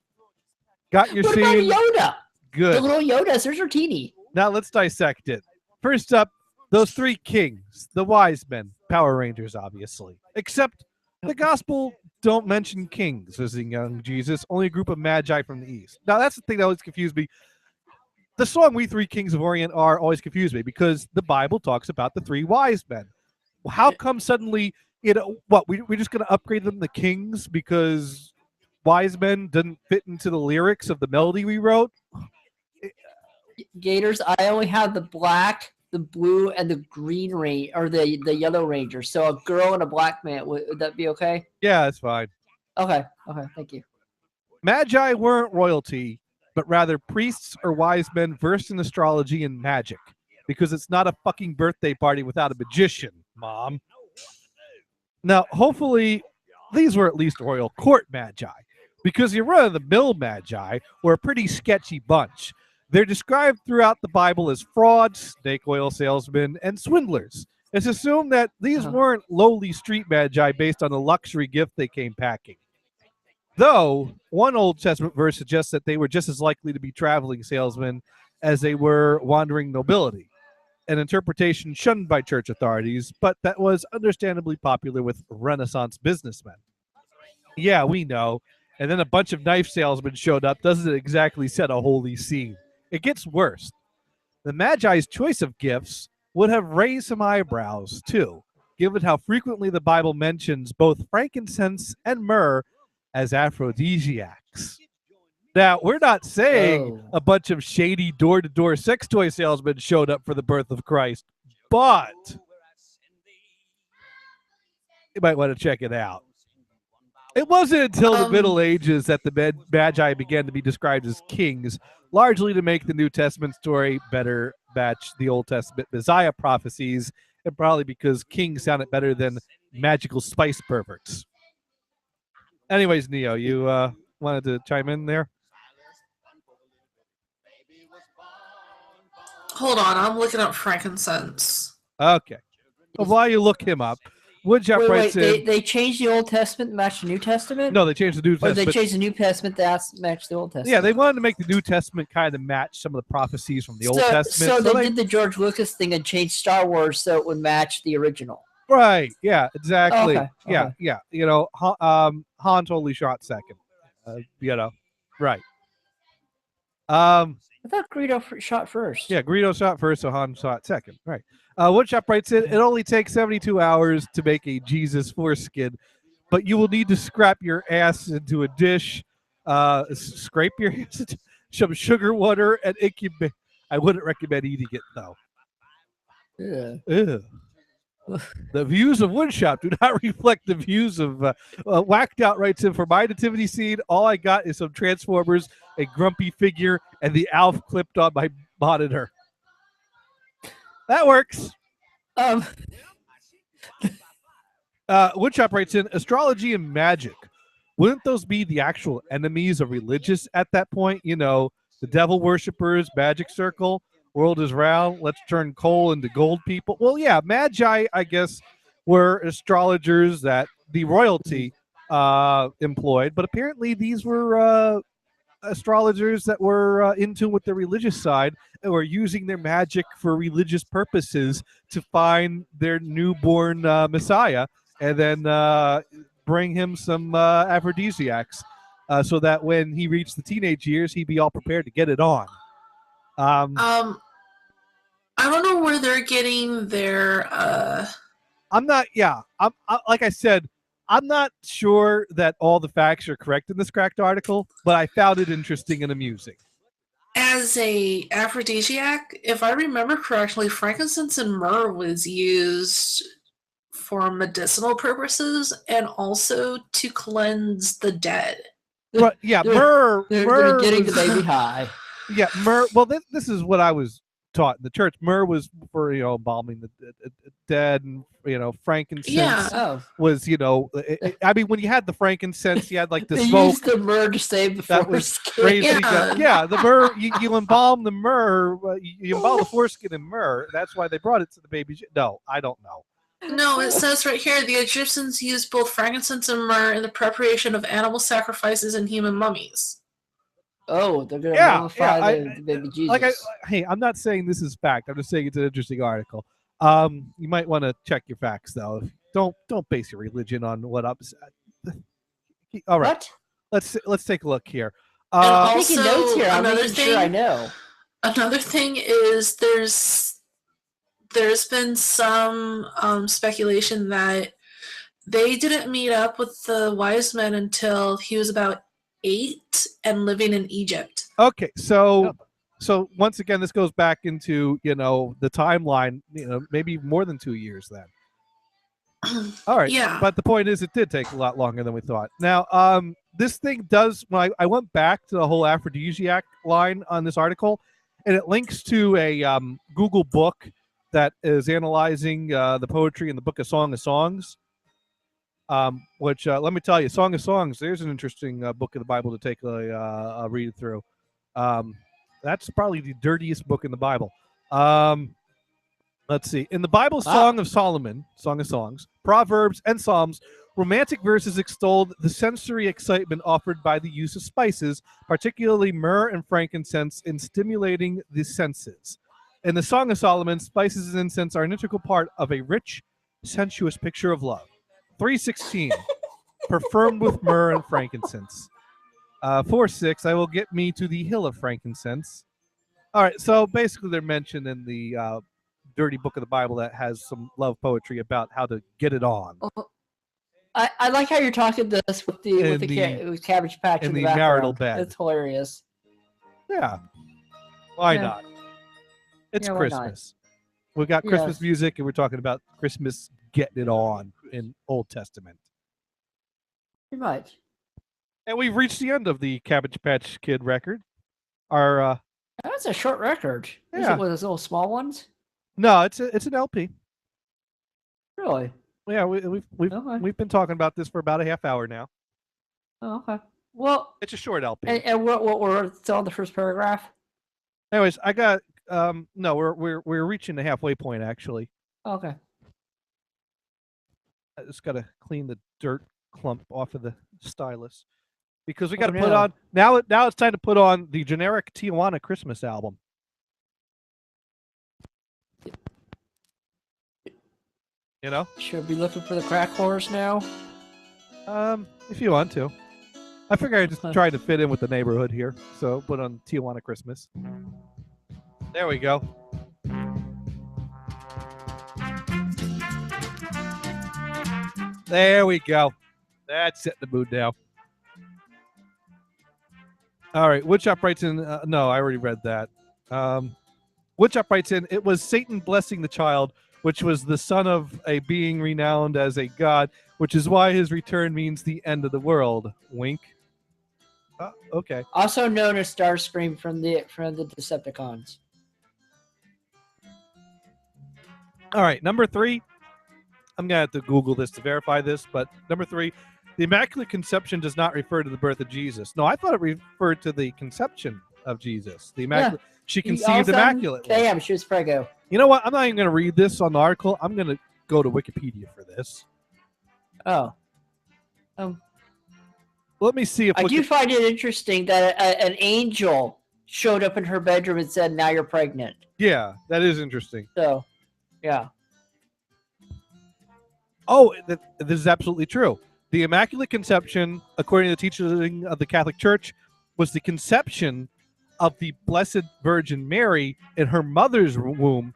Got your
what
scene?
About Yoda?
Good.
The little Yodas, those are teeny.
Now let's dissect it. First up, those 3 kings, the wise men, Power Rangers, obviously. Except the gospel don't mention kings visiting young Jesus, only a group of magi from the east. Now that's the thing that always confused me. The song "We Three Kings of Orient" are always confused me because the Bible talks about the 3 wise men. How come suddenly, we're just going to upgrade them to kings because wise men didn't fit into the lyrics of the melody we wrote?
Gators, I only have the black, the blue, and the green ranger, or the yellow ranger. So a girl and a black man, would that be okay?
Yeah, that's fine.
Okay, thank you.
Magi weren't royalty, but rather priests or wise men versed in astrology and magic, because it's not a fucking birthday party without a magician, Mom. Now, hopefully, these were at least royal court magi, because your run-of-the-mill magi were a pretty sketchy bunch. They're described throughout the Bible as frauds, snake oil salesmen, and swindlers. It's assumed that these weren't lowly street magi based on the luxury gift they came packing. Though, one Old Testament verse suggests that they were just as likely to be traveling salesmen as they were wandering nobility, an interpretation shunned by church authorities, but that was understandably popular with Renaissance businessmen. Yeah, we know. And then a bunch of knife salesmen showed up doesn't exactly set a holy scene. It gets worse. The Magi's choice of gifts would have raised some eyebrows, too, given how frequently the Bible mentions both frankincense and myrrh as aphrodisiacs. Now, we're not saying a bunch of shady door-to-door sex toy salesmen showed up for the birth of Christ, but you might want to check it out. It wasn't until the Middle Ages that the Magi began to be described as kings, largely to make the New Testament story better match the Old Testament Messiah prophecies, and probably because kings sounded better than magical spice perverts. Anyways, Neo, you wanted to chime in there?
Hold on, I'm looking up frankincense.
Okay. Well, while you look him up, Woodshop writes in...
They changed the Old Testament to match the New Testament?
No, they changed the New Testament.
Or they changed the New Testament to match the Old Testament?
Yeah, they wanted to make the New Testament kind of match some of the prophecies from the Old Testament.
So they did the George Lucas thing and changed Star Wars so it would match the original.
Right. Yeah, exactly.
Okay.
Yeah, yeah. You know, Han totally shot second. You know, right.
I thought Greedo shot first.
Yeah, Greedo shot first, so Han shot second. Right. Woodshop writes in, it only takes 72 hours to make a Jesus foreskin, but you will need to scrap your ass into a dish, scrape your ass into some sugar water, and incubate. I wouldn't recommend eating it, though.
Yeah.
Ew. The views of Woodshop do not reflect the views of Whacked Out writes in, for my nativity scene, all I got is some Transformers, a grumpy figure, and the Alf clipped on my monitor. That works. Woodshop writes in, astrology and magic. Wouldn't those be the actual enemies of religious at that point? You know, the devil worshippers, magic circle, world is round, let's turn coal into gold people. Well, yeah, Magi, I guess, were astrologers that the royalty employed, but apparently these were astrologers that were in tune with the religious side and were using their magic for religious purposes to find their newborn Messiah and then bring him some aphrodisiacs so that when he reached the teenage years, he'd be all prepared to get it on.
I don't know where they're getting their
I'm like I said, I'm not sure that all the facts are correct in this cracked article, but I found it interesting and amusing.
as a aphrodisiac. If I remember correctly, frankincense and myrrh was used for medicinal purposes and also to cleanse the dead.
But yeah, myrrh.
They're getting the baby high.
Yeah, myrrh. Well, this is what I was taught in the church. Myrrh was for, you know, embalming the dead, and, you know, frankincense was, you know, I mean, when you had the frankincense, you had like the
they
smoke.
used the myrrh to save the foreskin.
The myrrh. You embalm the myrrh. You embalm the foreskin in myrrh. That's why they brought it to the baby. No, I don't know.
No, it says right here, the Egyptians used both frankincense and myrrh in the preparation of animal sacrifices and human mummies.
Oh, they're going to mummify the baby Jesus.
Hey, I'm not saying this is fact. I'm just saying it's an interesting article. You might want to check your facts, though. Don't base your religion on what I'm saying. All right.
What?
Let's take a look here.
I'm taking notes here. I'm making sure I know.
Another thing is there's been some speculation that they didn't meet up with the wise men until he was about 8 and living in Egypt.
Okay, so once again, this goes back into, you know, the timeline, you know, maybe more than 2 years then. All right.
Yeah.
But the point is, it did take a lot longer than we thought. Now, this thing does, when I went back to the whole aphrodisiac line on this article, and it links to a Google book that is analyzing the poetry in the book of Song of Songs. Which let me tell you, Song of Songs, there's an interesting book of the Bible to take a read through. That's probably the dirtiest book in the Bible. Let's see. In the Bible, Song of Solomon, Song of Songs, Proverbs, and Psalms, romantic verses extolled the sensory excitement offered by the use of spices, particularly myrrh and frankincense, in stimulating the senses. In the Song of Solomon, spices and incense are an integral part of a rich, sensuous picture of love. 3:16, perfumed with myrrh and frankincense. 4:6, I will get me to the hill of frankincense. All right, so basically they're mentioned in the dirty book of the Bible that has some love poetry about how to get it on.
I like how you're talking this with with Cabbage Patch in the background.
marital bed.
It's hilarious.
Yeah. Why not? It's
why not?
Christmas. We got Christmas
Yes.
music, and we're talking about Christmas getting it on in Old Testament.
Pretty much.
And we've reached the end of the Cabbage Patch Kid record. Our
That's a short record. Is
Yeah.
it one of those little small ones?
no, it's an LP.
Really?
Yeah, we've been talking about this for about a half hour now.
Oh, okay. Well,
it's a short LP.
And what we're still on the first paragraph?
Anyways, I got no, we're reaching the halfway point actually.
Okay.
I just gotta clean the dirt clump off of the stylus because we
Oh,
gotta put
no.
on now it's time to put on the generic Tijuana Christmas album. You know?
Should we be looking for the crack whores now?
If you want to. I figure I just tried to fit in with the neighborhood here, so put on Tijuana Christmas. There we go. There we go. That's setting the mood now. All right, Woodchop writes in. No, I already read that. Woodchop writes in. It was Satan blessing the child, which was the son of a being renowned as a god, which is why his return means the end of the world. Wink. Okay.
Also known as Starscream from the Decepticons.
All right, number 3. I'm going to have to Google this to verify this, but number 3, the Immaculate Conception does not refer to the birth of Jesus. No, I thought it referred to the conception of Jesus. The Immaculate, She conceived immaculately.
Damn, she was prego.
You know what? I'm not even going to read this on the article. I'm going to go to Wikipedia for this.
Oh.
Let me see if
I do find it interesting that an angel showed up in her bedroom and said, "Now you're pregnant."
Yeah, that is interesting.
So, yeah.
Oh, this is absolutely true. The Immaculate Conception, according to the teaching of the Catholic Church, was the conception of the Blessed Virgin Mary in her mother's womb,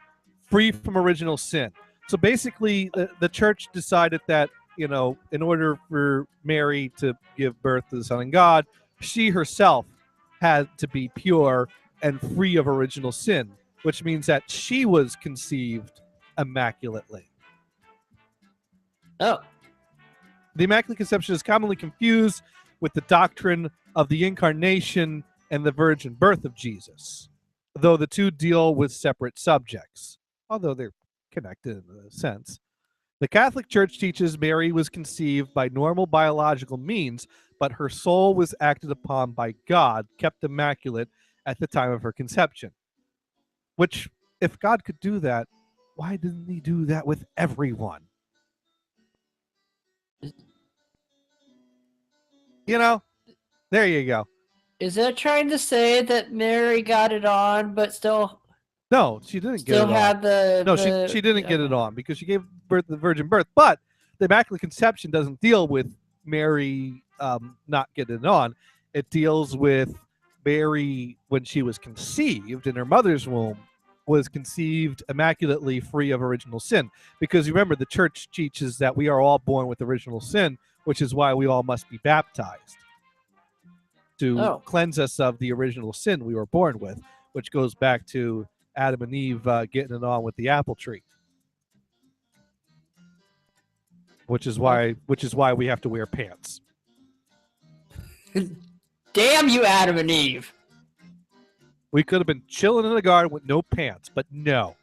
free from original sin. So basically, the church decided that, you know, in order for Mary to give birth to the Son of God, she herself had to be pure and free of original sin, which means that she was conceived immaculately.
Oh.
The Immaculate Conception is commonly confused with the doctrine of the Incarnation and the virgin birth of Jesus, though the two deal with separate subjects, although they're connected in a sense. The Catholic Church teaches Mary was conceived by normal biological means, but her soul was acted upon by God, kept immaculate at the time of her conception. Which, if God could do that, why didn't he do that with everyone? You know, there you go.
Is that trying to say that Mary got it on, but still?
No, she didn't get it
Still
on.
had the.
No,
the,
she didn't get it on because she gave birth to the virgin birth. But the Immaculate Conception doesn't deal with Mary not getting it on. It deals with Mary when she was conceived in her mother's womb, was conceived immaculately free of original sin. Because remember, the church teaches that we are all born with original sin, which is why we all must be baptized to cleanse us of the original sin we were born with, which goes back to Adam and Eve getting it on with the apple tree. Which is why we have to wear pants.
Damn you, Adam and Eve.
We could have been chilling in the garden with no pants, but no.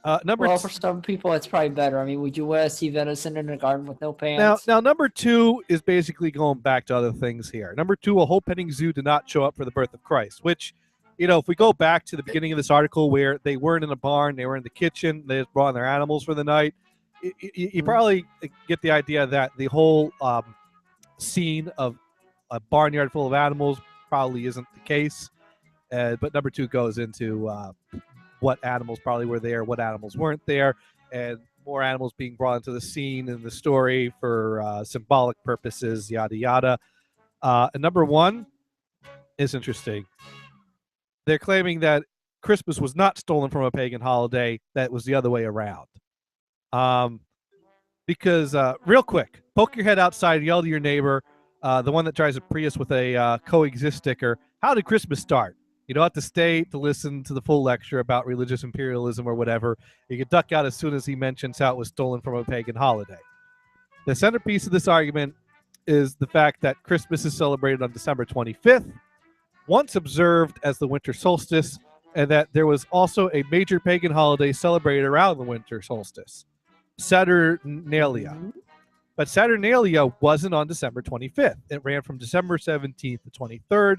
For some people, it's probably better. I mean, would you want to see venison in a garden with no pants?
Now, number 2 is basically going back to other things here. Number 2, a whole petting zoo did not show up for the birth of Christ, which, you know, if we go back to the beginning of this article where they weren't in a barn, they were in the kitchen, they just brought in their animals for the night, you probably get the idea that the whole scene of a barnyard full of animals probably isn't the case. But number 2 goes into what animals probably were there, what animals weren't there, and more animals being brought into the scene in the story for symbolic purposes, yada, yada. And number 1 is interesting. They're claiming that Christmas was not stolen from a pagan holiday, that it was the other way around. Because, real quick, poke your head outside, yell to your neighbor, the one that drives a Prius with a coexist sticker, how did Christmas start? You don't have to stay to listen to the full lecture about religious imperialism or whatever. You can duck out as soon as he mentions how it was stolen from a pagan holiday. The centerpiece of this argument is the fact that Christmas is celebrated on December 25th, once observed as the winter solstice, and that there was also a major pagan holiday celebrated around the winter solstice, Saturnalia. But Saturnalia wasn't on December 25th. It ran from December 17th to 23rd,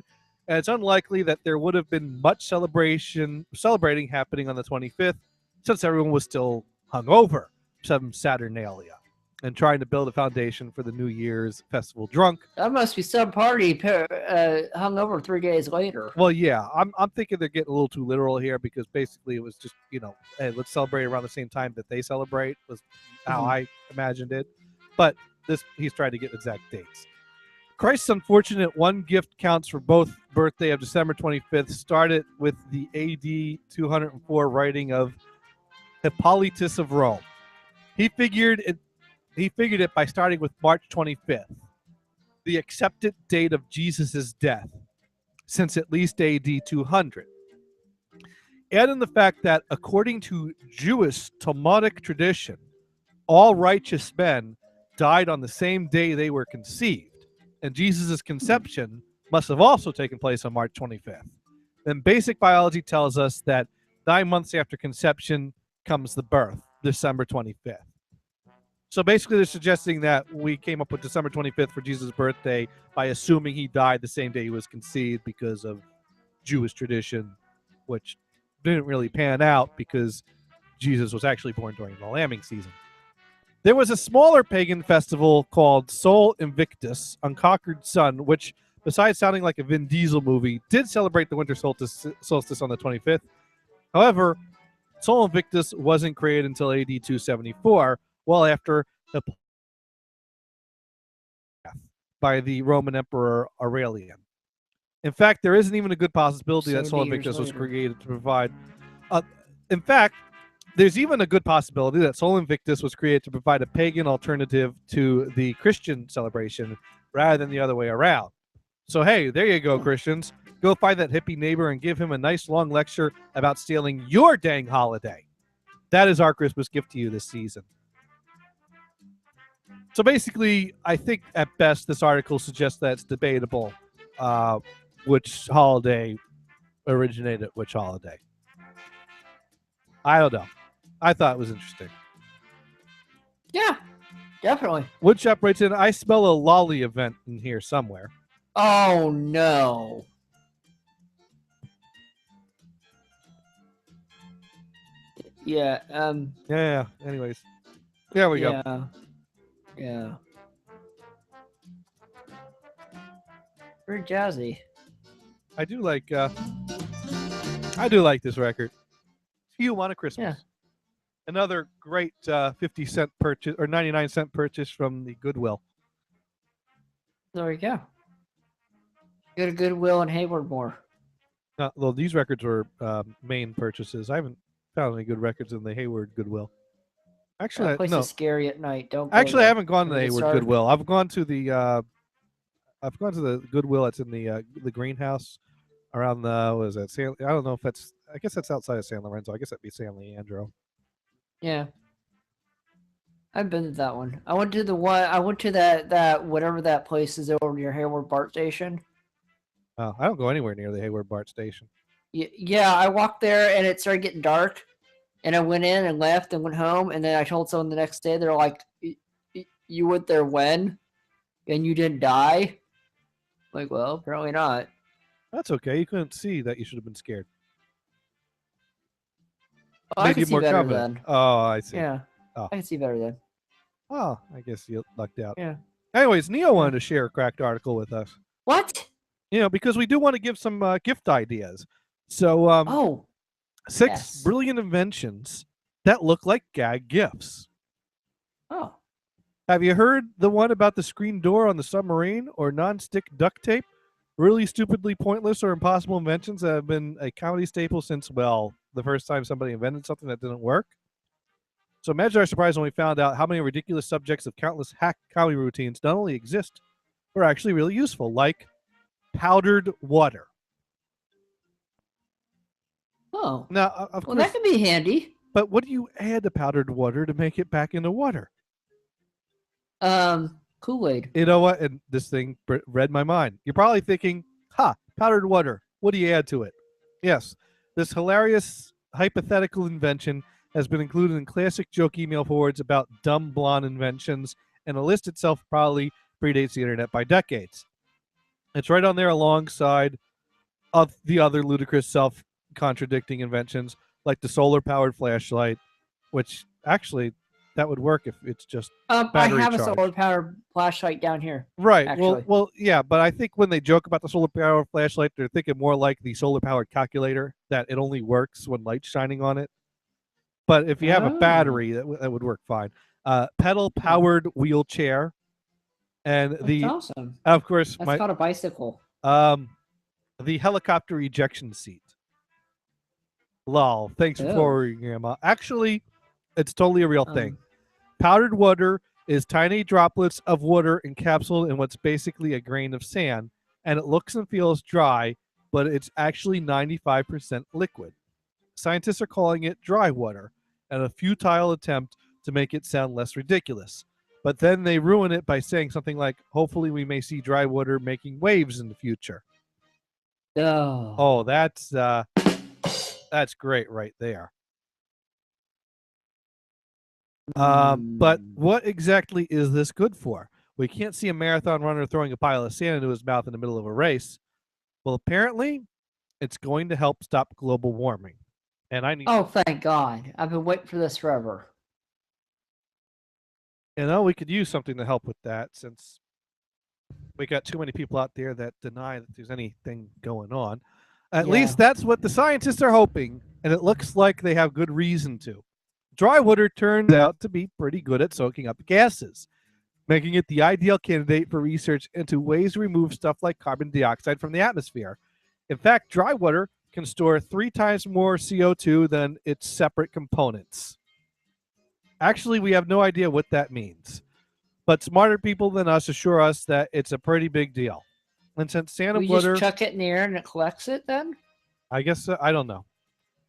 and it's unlikely that there would have been much celebrating happening on the 25th, since everyone was still hungover from Saturnalia and trying to build a foundation for the New Year's festival drunk.
That must be some party hungover 3 days later.
Well, yeah, I'm thinking they're getting a little too literal here, because basically it was just, hey, let's celebrate around the same time that they celebrate, was how I imagined it. But he's trying to get exact dates. Christ's unfortunate one gift counts for both birthday of December 25th started with the AD 204 writing of Hippolytus of Rome. He figured it by starting with March 25th, the accepted date of Jesus' death, since at least AD 200. Add in the fact that according to Jewish Talmudic tradition, all righteous men died on the same day they were conceived, and Jesus' conception must have also taken place on March 25th. Then basic biology tells us that 9 months after conception comes the birth, December 25th. So basically they're suggesting that we came up with December 25th for Jesus' birthday by assuming he died the same day he was conceived because of Jewish tradition, which didn't really pan out because Jesus was actually born during the lambing season. There was a smaller pagan festival called Sol Invictus, Unconquered Sun, which, besides sounding like a Vin Diesel movie, did celebrate the winter solstice on the 25th. However, Sol Invictus wasn't created until AD 274, well after the by the Roman Emperor Aurelian. In fact, there isn't even a good possibility that Sol Invictus was created to provide... in fact, there's even a good possibility that Sol Invictus was created to provide a pagan alternative to the Christian celebration rather than the other way around. So, hey, there you go, Christians. Go find that hippie neighbor and give him a nice long lecture about stealing your dang holiday. That is our Christmas gift to you this season. So basically, I think at best this article suggests that it's debatable which holiday originated which holiday. I don't know. I thought it was interesting.
Yeah, definitely.
Woodshop writes in, I smell a lolly event in here somewhere.
Oh, no. Yeah,
Yeah, anyways. There we go.
Yeah. Very jazzy.
I do like this record. You Want a Christmas.
Yeah.
Another great 50-cent purchase or 99-cent purchase from the Goodwill.
There you go. Go to Goodwill and Hayward more.
Well, these records were main purchases. I haven't found any good records in the Hayward Goodwill. Actually,
that place
no.
is scary at night. Don't.
Actually, I haven't gone to the
Don't get
Hayward Goodwill. I've gone to the Goodwill that's in the greenhouse around the what is that? I don't know if that's. I guess that's outside of San Lorenzo. I guess that'd be San Leandro.
Yeah. I've been to that one. I went to the one. I went to that whatever that place is over near Hayward BART station.
Oh, I don't go anywhere near the Hayward BART station.
Yeah, I walked there and it started getting dark, and I went in and left and went home, and then I told someone the next day. They're like, "You went there when? And you didn't die?" I'm like, well, apparently not.
That's okay. You couldn't see that. You should have been scared.
Oh, I can see better then.
Oh, I see.
Yeah.
Oh.
I can see better then.
Oh, I guess you lucked out.
Yeah.
Anyways, Neo wanted to share a cracked article with us.
What?
Because we do want to give some gift ideas. So, 6 brilliant inventions that look like gag gifts.
Oh.
Have you heard the one about the screen door on the submarine or non-stick duct tape? really stupidly pointless or impossible inventions that have been a comedy staple since, well, the first time somebody invented something that didn't work. So imagine our surprise when we found out how many ridiculous subjects of countless hack comedy routines not only exist, but are actually really useful, like powdered water.
Oh.
Now, of
Well,
course,
that could be handy.
but what do you add to powdered water to make it back into water?
Kool-Aid.
You know what? And this thing read my mind. You're probably thinking, powdered water. What do you add to it? Yes, this hilarious hypothetical invention has been included in classic joke email forwards about dumb blonde inventions, and the list itself probably predates the internet by decades. It's right on there alongside of the other ludicrous self-contradicting inventions like the solar-powered flashlight, which actually that would work if it's just
I
battery
have a
charged.
solar-powered flashlight down here.
Right.
Actually.
Well, yeah, but I think when they joke about the solar-powered flashlight, they're thinking more like the solar-powered calculator, that it only works when light's shining on it. But if you have a battery, that would work fine. Pedal-powered wheelchair, and
That's awesome.
of course,
That's called a bicycle.
the helicopter ejection seat. Lol. Thanks for
Ew.
forwarding, Grandma. Actually, it's totally a real thing. Powdered water is tiny droplets of water encapsulated in what's basically a grain of sand, and it looks and feels dry, but it's actually 95% liquid. Scientists are calling it dry water, and a futile attempt to make it sound less ridiculous. But then they ruin it by saying something like, hopefully we may see dry water making waves in the future.
Oh,
that's great right there. But what exactly is this good for? We can't see a marathon runner throwing a pile of sand into his mouth in the middle of a race. Well, apparently, it's going to help stop global warming. And I need.
Oh, thank God! I've been waiting for this forever.
We could use something to help with that, since we got too many people out there that deny that there's anything going on. At least that's what the scientists are hoping, and it looks like they have good reason to. Dry water turns out to be pretty good at soaking up gases, making it the ideal candidate for research into ways to remove stuff like carbon dioxide from the atmosphere. In fact, dry water can store 3 times more CO2 than its separate components. Actually, we have no idea what that means, but smarter people than us assure us that it's a pretty big deal. And since sand and
We
water,
just chuck it in the air and it collects it then?
I guess I don't know.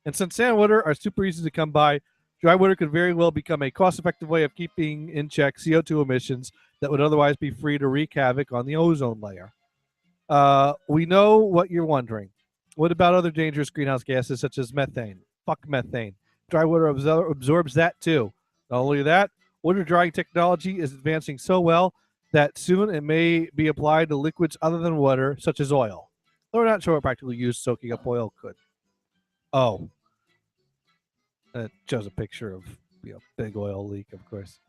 And since sand and water are super easy to come by, dry water could very well become a cost-effective way of keeping in check CO2 emissions that would otherwise be free to wreak havoc on the ozone layer. We know what you're wondering. What about other dangerous greenhouse gases such as methane? Fuck methane. Dry water absorbs that too. Not only that, water drying technology is advancing so well that soon it may be applied to liquids other than water, such as oil. Though we're not sure what practical use soaking up oil could. Oh. It shows a picture of big oil leak, of course.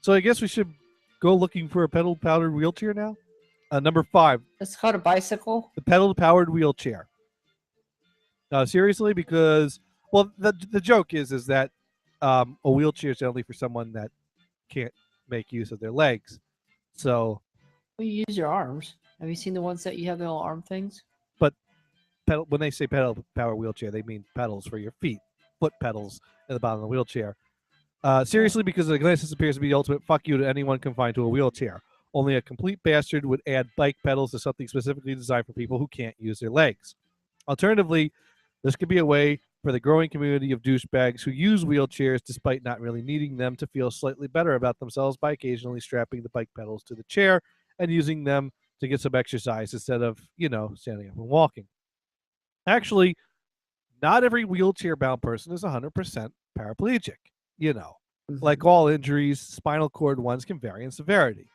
So I guess we should go looking for a pedal-powered wheelchair now? Number 5.
It's called a bicycle?
The pedal-powered wheelchair. Seriously, because, well, the joke is that a wheelchair is generally for someone that can't make use of their legs. So,
well, you use your arms. Have you seen the ones that you have the little arm things?
But when they say pedal-powered wheelchair, they mean pedals for your feet, foot pedals at the bottom of the wheelchair. Seriously, because the Gnosis appears to be the ultimate fuck you to anyone confined to a wheelchair. Only a complete bastard would add bike pedals to something specifically designed for people who can't use their legs. Alternatively, this could be a way for the growing community of douchebags who use wheelchairs despite not really needing them to feel slightly better about themselves by occasionally strapping the bike pedals to the chair and using them to get some exercise instead of, standing up and walking. Actually, not every wheelchair-bound person is 100% paraplegic. Like all injuries, spinal cord ones can vary in severity.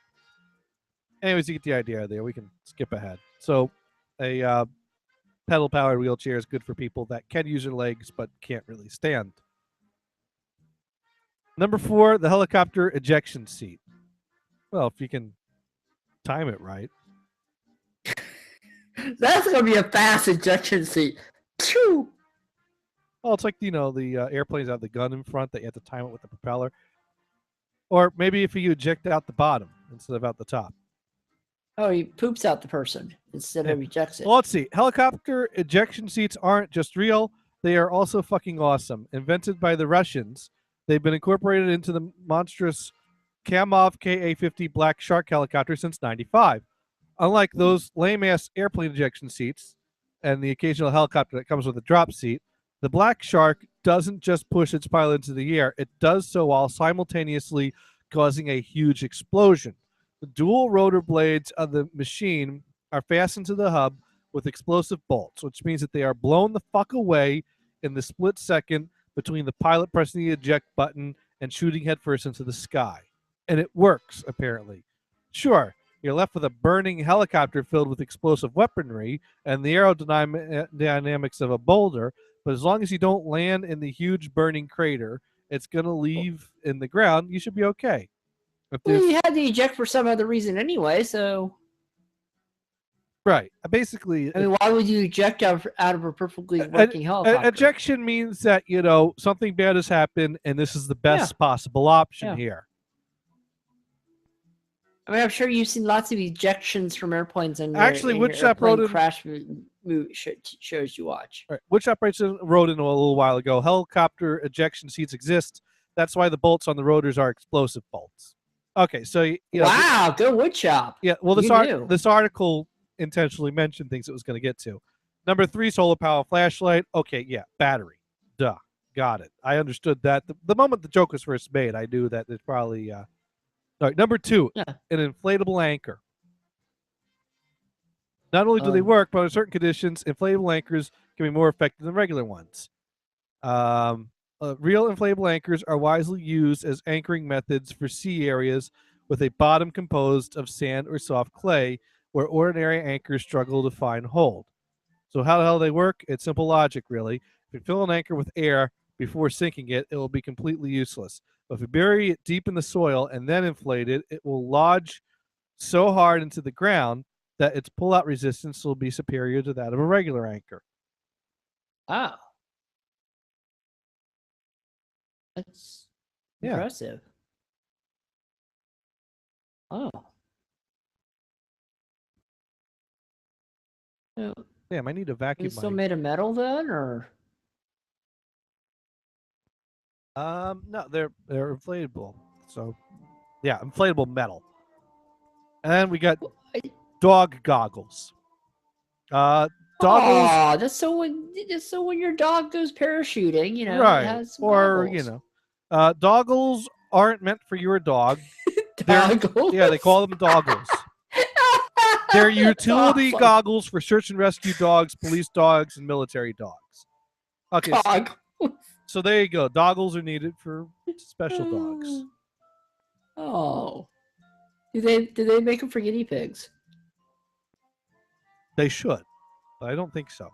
Anyways, you get the idea there. We can skip ahead. So, a pedal-powered wheelchair is good for people that can use their legs but can't really stand. Number 4, the helicopter ejection seat. Well, if you can time it right.
That's going to be a fast ejection seat. Phew!
Well, it's like, the airplanes have the gun in front that you have to time it with the propeller. Or maybe if you eject out the bottom instead of out the top.
Oh, he poops out the person instead of ejects it.
Well, let's see. Helicopter ejection seats aren't just real; they are also fucking awesome. Invented by the Russians, they've been incorporated into the monstrous Kamov Ka-50 Black Shark helicopter since '95. Unlike those lame-ass airplane ejection seats and the occasional helicopter that comes with a drop seat, the Black Shark doesn't just push its pilot into the air. It does so while simultaneously causing a huge explosion. The dual rotor blades of the machine are fastened to the hub with explosive bolts, which means that they are blown the fuck away in the split second between the pilot pressing the eject button and shooting headfirst into the sky. And it works, apparently. Sure, you're left with a burning helicopter filled with explosive weaponry and the aerodynamics of a boulder, but as long as you don't land in the huge burning crater, it's going to leave in the ground, you should be okay.
Well, you had to eject for some other reason anyway, so...
Right. Basically...
I mean, why would you eject out of a perfectly working helicopter?
Ejection means that, you know, something bad has happened, and this is the best possible option here.
I mean, I'm sure you've seen lots of ejections from airplanes and
actually, which
airplane
wrote
crash shows you watch.
Right. Which operation wrote in a little while ago? Helicopter ejection seats exist. That's why the bolts on the rotors are explosive bolts. Okay, so you know,
wow, good wood shop.
Yeah, well, this article intentionally mentioned things it was going to get to. Number 3, solar power flashlight. Okay, yeah, battery. Duh, got it. I understood that the moment the joke was first made. I knew that it's probably. All right, number 2, an inflatable anchor. Not only do they work, but under certain conditions, inflatable anchors can be more effective than regular ones. Real inflatable anchors are wisely used as anchoring methods for sea areas with a bottom composed of sand or soft clay, where ordinary anchors struggle to find hold. So how the hell do they work? It's simple logic, really. If you fill an anchor with air before sinking it, it will be completely useless. But if you bury it deep in the soil and then inflate it, it will lodge so hard into the ground that its pull-out resistance will be superior to that of a regular anchor.
Oh. That's impressive. Oh.
Damn, I need a vacuum.
Is it still made of metal then, or?
No, they're inflatable. So, yeah, inflatable metal. And then we got dog goggles. Goggles.
Oh, that's so when your dog goes parachuting, you know,
right?
It has some
or
goggles.
Doggles aren't meant for your dog.
Doggles?
Yeah, they call them doggles. They're utility goggles for search and rescue dogs, police dogs, and military dogs. Okay. So there you go. Doggles are needed for special dogs.
Oh. Do they make them for guinea pigs?
They should, but I don't think so.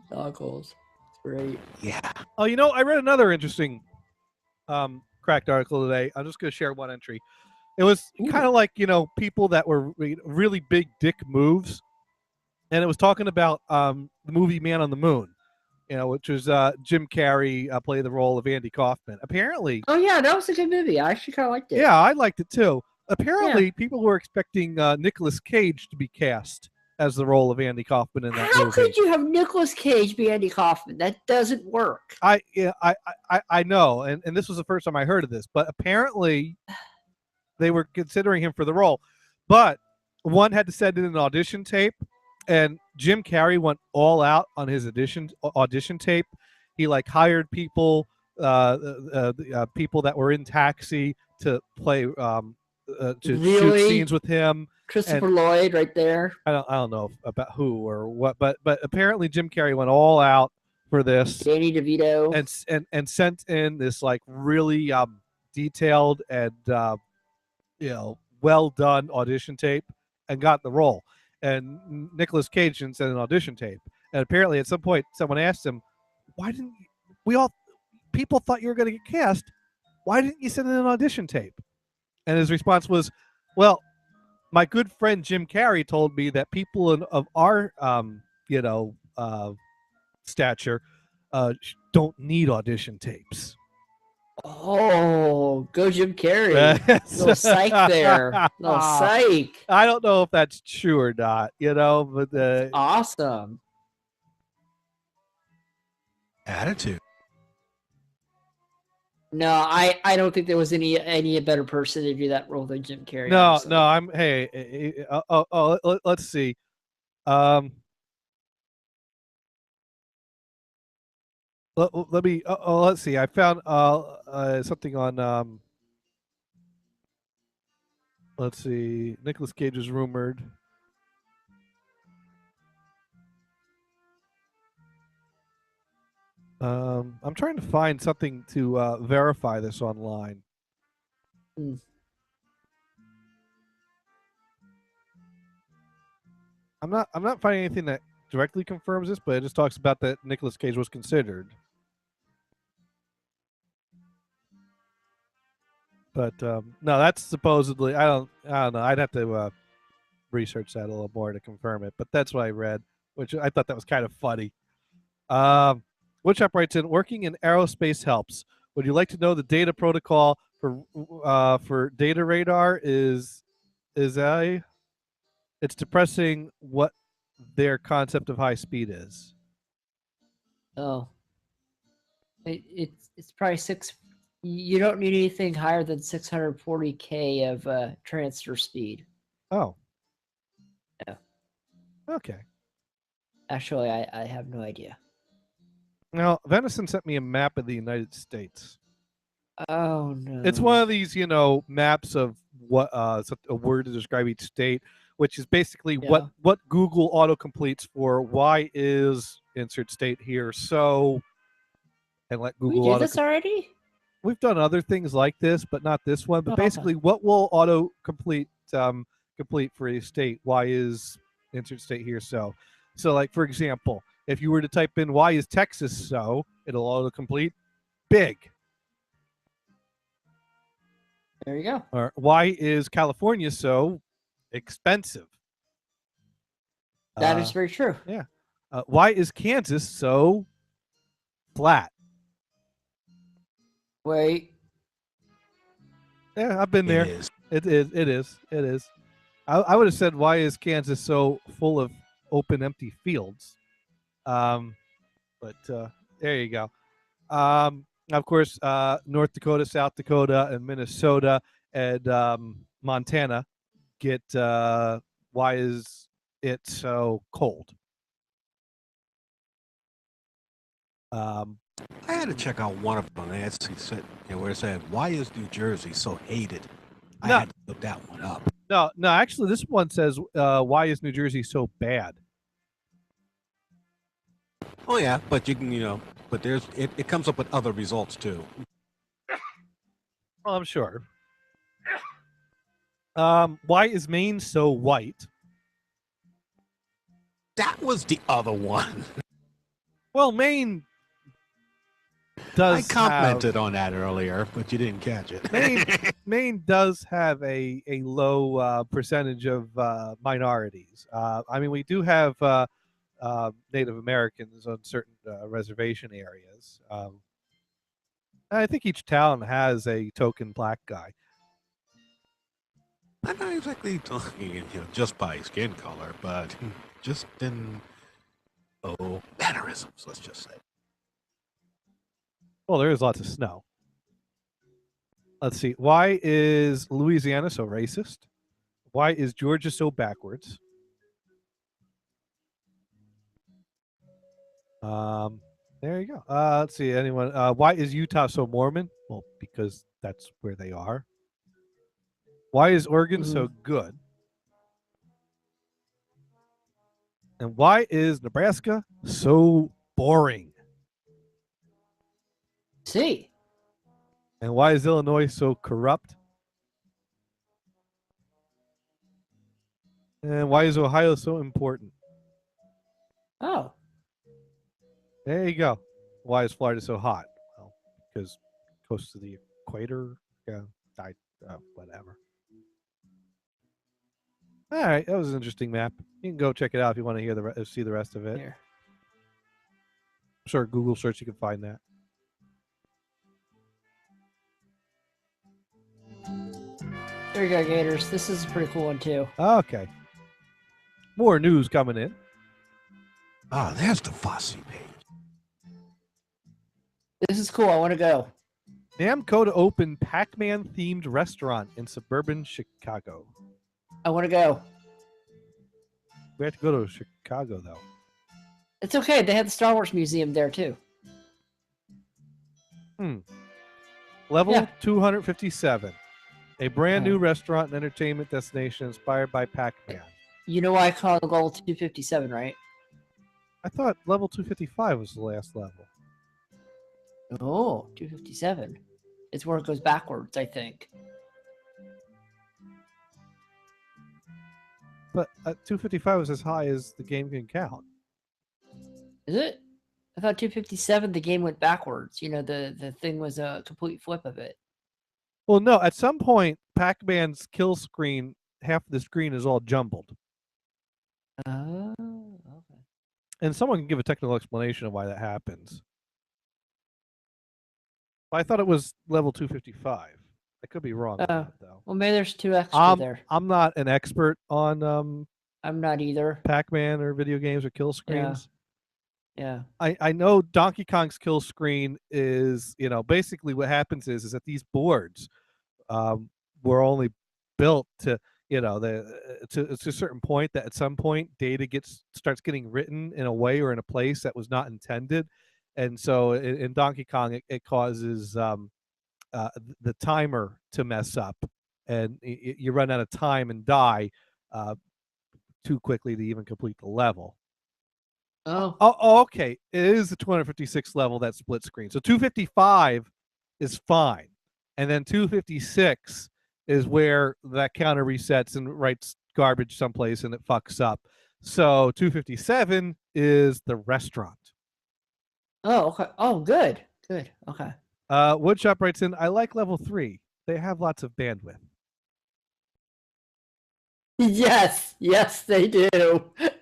Goggles. Great.
Yeah. Oh, you know, I read another interesting cracked article today. I'm just going to share one entry. It was kind of like, you know, people that were really big dick moves. And it was talking about the movie Man on the Moon, you know, which was Jim Carrey played the role of Andy Kaufman. Apparently.
Oh, yeah, that was a good movie. I actually kind of liked it.
Yeah, I liked it too. Apparently, people were expecting Nicolas Cage to be cast as the role of Andy Kaufman in that movie.
How could you have Nicolas Cage be Andy Kaufman? That doesn't work.
I know, and this was the first time I heard of this, but apparently they were considering him for the role. But one had to send in an audition tape, and Jim Carrey went all out on his audition tape. He like hired people, people that were in Taxi to play, to shoot scenes with him.
Christopher Lloyd, right there.
I don't know about who or what, but apparently Jim Carrey went all out for this.
Danny DeVito
and sent in this like really detailed and well done audition tape and got the role. And Nicolas Cage didn't send an audition tape. And apparently at some point someone asked him, "Why didn't people thought you were going to get cast? Why didn't you send in an audition tape?" And his response was, "Well, my good friend Jim Carrey told me that people of our, stature don't need audition tapes."
Oh, go Jim Carrey. Little psych there. Little psych.
I don't know if that's true or not, but
awesome.
Attitude.
No, I don't think there was any better person to do that role than Jim Carrey.
No,
honestly.
no, let's see. Let me. Let's see. I found something on. Let's see. Nicolas Cage is rumored. I'm trying to find something to verify this online. I'm not finding anything that directly confirms this, but it just talks about that Nicolas Cage was considered. But no, that's supposedly. I don't know. I'd have to research that a little more to confirm it. But that's what I read, which I thought that was kind of funny. Woodshop writes in, working in aerospace helps. Would you like to know the data protocol for data radar is it's depressing what their concept of high speed is.
Oh. It's probably you don't need anything higher than 640K of transfer speed.
Oh.
Yeah.
Okay.
Actually, I have no idea.
Now, Venison sent me a map of the United States.
Oh no!
It's one of these, maps of what a word to describe each state, which is basically what Google autocompletes for. Why is insert state here? So, and let Google.
We did this already.
We've done other things like this, but not this one. But basically, what will autocomplete complete for a state? Why is insert state here? So, like for example, if you were to type in "Why is Texas so," it'll autocomplete big.
There you go.
Or why is California so expensive?
That is very true.
Yeah. Why is Kansas so flat?
Wait.
Yeah, I've been there. It is. I would have said, why is Kansas so full of open, empty fields? But there you go. Of course, North Dakota, South Dakota, and Minnesota and Montana get why is it so cold?
I had to check out one of them. Where it said, "Why is New Jersey so hated?" I had to look that one up.
No. Actually, this one says, "Why is New Jersey so bad?"
Oh yeah, but you can, but it comes up with other results too.
Well, I'm sure. Why is Maine so white?
That was the other one.
Well, Maine does.
I commented on that earlier, but you didn't catch it.
Maine does have a low percentage of minorities. I mean, we do have Native Americans on certain reservation areas. I think each town has a token black guy.
I'm not exactly talking, just by skin color, but just in mannerisms, let's just say.
Well, there is lots of snow. Let's see. Why is Louisiana so racist? Why is Georgia so backwards? There you go. Let's see. Anyone? Why is Utah so Mormon? Well, because that's where they are. Why is Oregon so good? And why is Nebraska so boring?
See.
And why is Illinois so corrupt? And why is Ohio so important?
Oh.
There you go. Why is Florida so hot? Well, because close to the equator. Yeah, whatever. All right, that was an interesting map. You can go check it out if you want to hear see the rest of it.
Here.
I'm sure Google search you can find that.
There you go, Gators. This is a pretty cool one too.
Okay. More news coming in.
Ah, there's the Fosse page.
This is cool. I want to go.
Namco to open Pac-Man themed restaurant in suburban Chicago.
I want to go.
We have to go to Chicago though.
It's okay. They have the Star Wars Museum there too.
Level 257. A brand new restaurant and entertainment destination inspired by Pac-Man.
You know why I call it level 257, right?
I thought level 255 was the last level.
Oh, 257. It's where it goes backwards, I think.
But 255 was as high as the game can count.
Is it? I thought 257, the game went backwards. You know, the thing was a complete flip of it.
Well, no. At some point, Pac-Man's kill screen, half the screen is all jumbled.
Oh, okay.
And someone can give a technical explanation of why that happens. I thought it was level 255. I could be wrong on that, though.
Well, maybe there's 2 extra there.
I'm not an expert on
I'm not either.
Pac-Man or video games or kill screens.
Yeah.
I know Donkey Kong's kill screen is, basically what happens is that these boards were only built to, to a certain point, that at some point data starts getting written in a way or in a place that was not intended. And so in Donkey Kong, it causes the timer to mess up, and you run out of time and die too quickly to even complete the level. Oh, okay. It is the 256 level, that split screen. So 255 is fine, and then 256 is where that counter resets and writes garbage someplace and it fucks up. So 257 is the restaurant.
Oh, okay. Oh, good. Good. Okay.
Woodshop writes in, I like level 3. They have lots of bandwidth.
Yes, they do.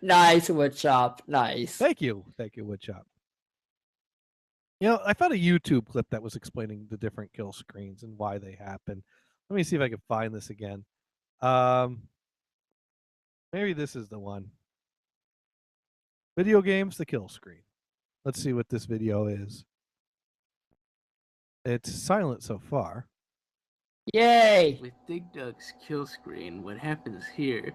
Nice, Woodshop. Nice.
Thank you, Woodshop. I found a YouTube clip that was explaining the different kill screens and why they happen. Let me see if I can find this again. Maybe this is the one. Video games, the kill screen. Let's see what this video is. It's silent so far.
Yay!
With Dig Dug's kill screen, what happens here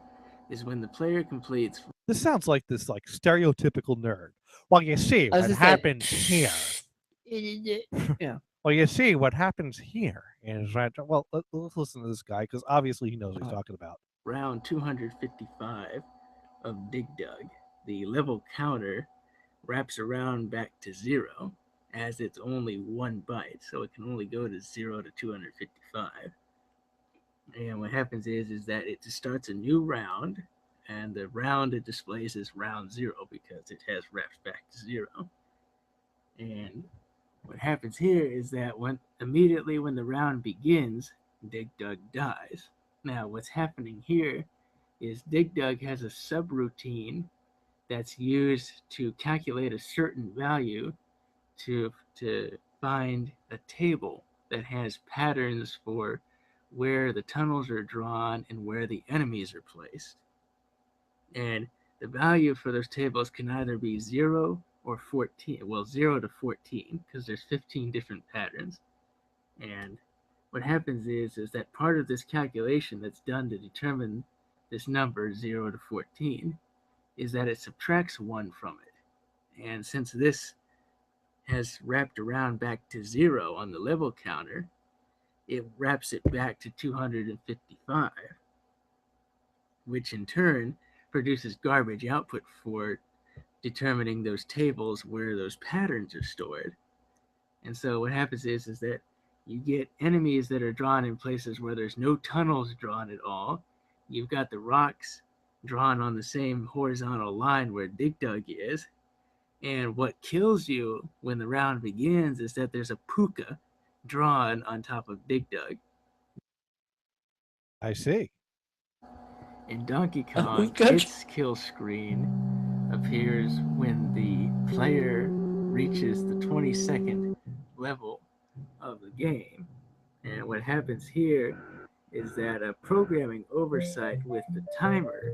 is when the player completes...
This sounds like this stereotypical nerd. Well, you see what happens here.
Yeah.
Well, you see what happens here is that... Well, let's listen to this guy, because obviously he knows what he's talking about.
Round 255 of Dig Dug, the level counter wraps around back to 0, as it's only 1 byte, so it can only go to 0 to 255. And what happens is that it just starts a new round, and the round it displays is round 0 because it has wrapped back to 0. And what happens here is that immediately when the round begins, Dig Dug dies. Now, what's happening here is Dig Dug has a subroutine that's used to calculate a certain value to find a table that has patterns for where the tunnels are drawn and where the enemies are placed. And the value for those tables can either be 0 or 14. Well, 0 to 14, because there's 15 different patterns. And what happens is that part of this calculation that's done to determine this number, 0 to 14, is that it subtracts 1 from it. And since this has wrapped around back to 0 on the level counter, it wraps it back to 255, which in turn produces garbage output for determining those tables where those patterns are stored. And so what happens is that you get enemies that are drawn in places where there's no tunnels drawn at all. You've got the rocks drawn on the same horizontal line where Dig Dug is. And what kills you when the round begins is that there's a puka drawn on top of Dig Dug.
I see.
In Donkey Kong, its kill screen appears when the player reaches the 22nd level of the game. And what happens here is that a programming oversight with the timer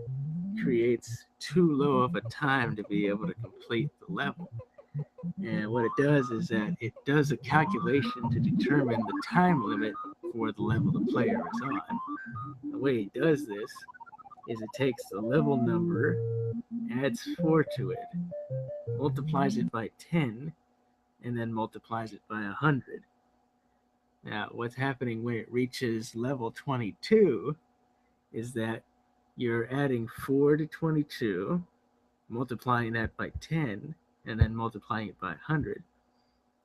creates too low of a time to be able to complete the level. And what it does is that it does a calculation to determine the time limit for the level the player is on. The way it does this is it takes the level number, adds 4 to it, multiplies it by 10, and then multiplies it by 100. Now, what's happening when it reaches level 22 is that you're adding 4 to 22, multiplying that by 10, and then multiplying it by 100.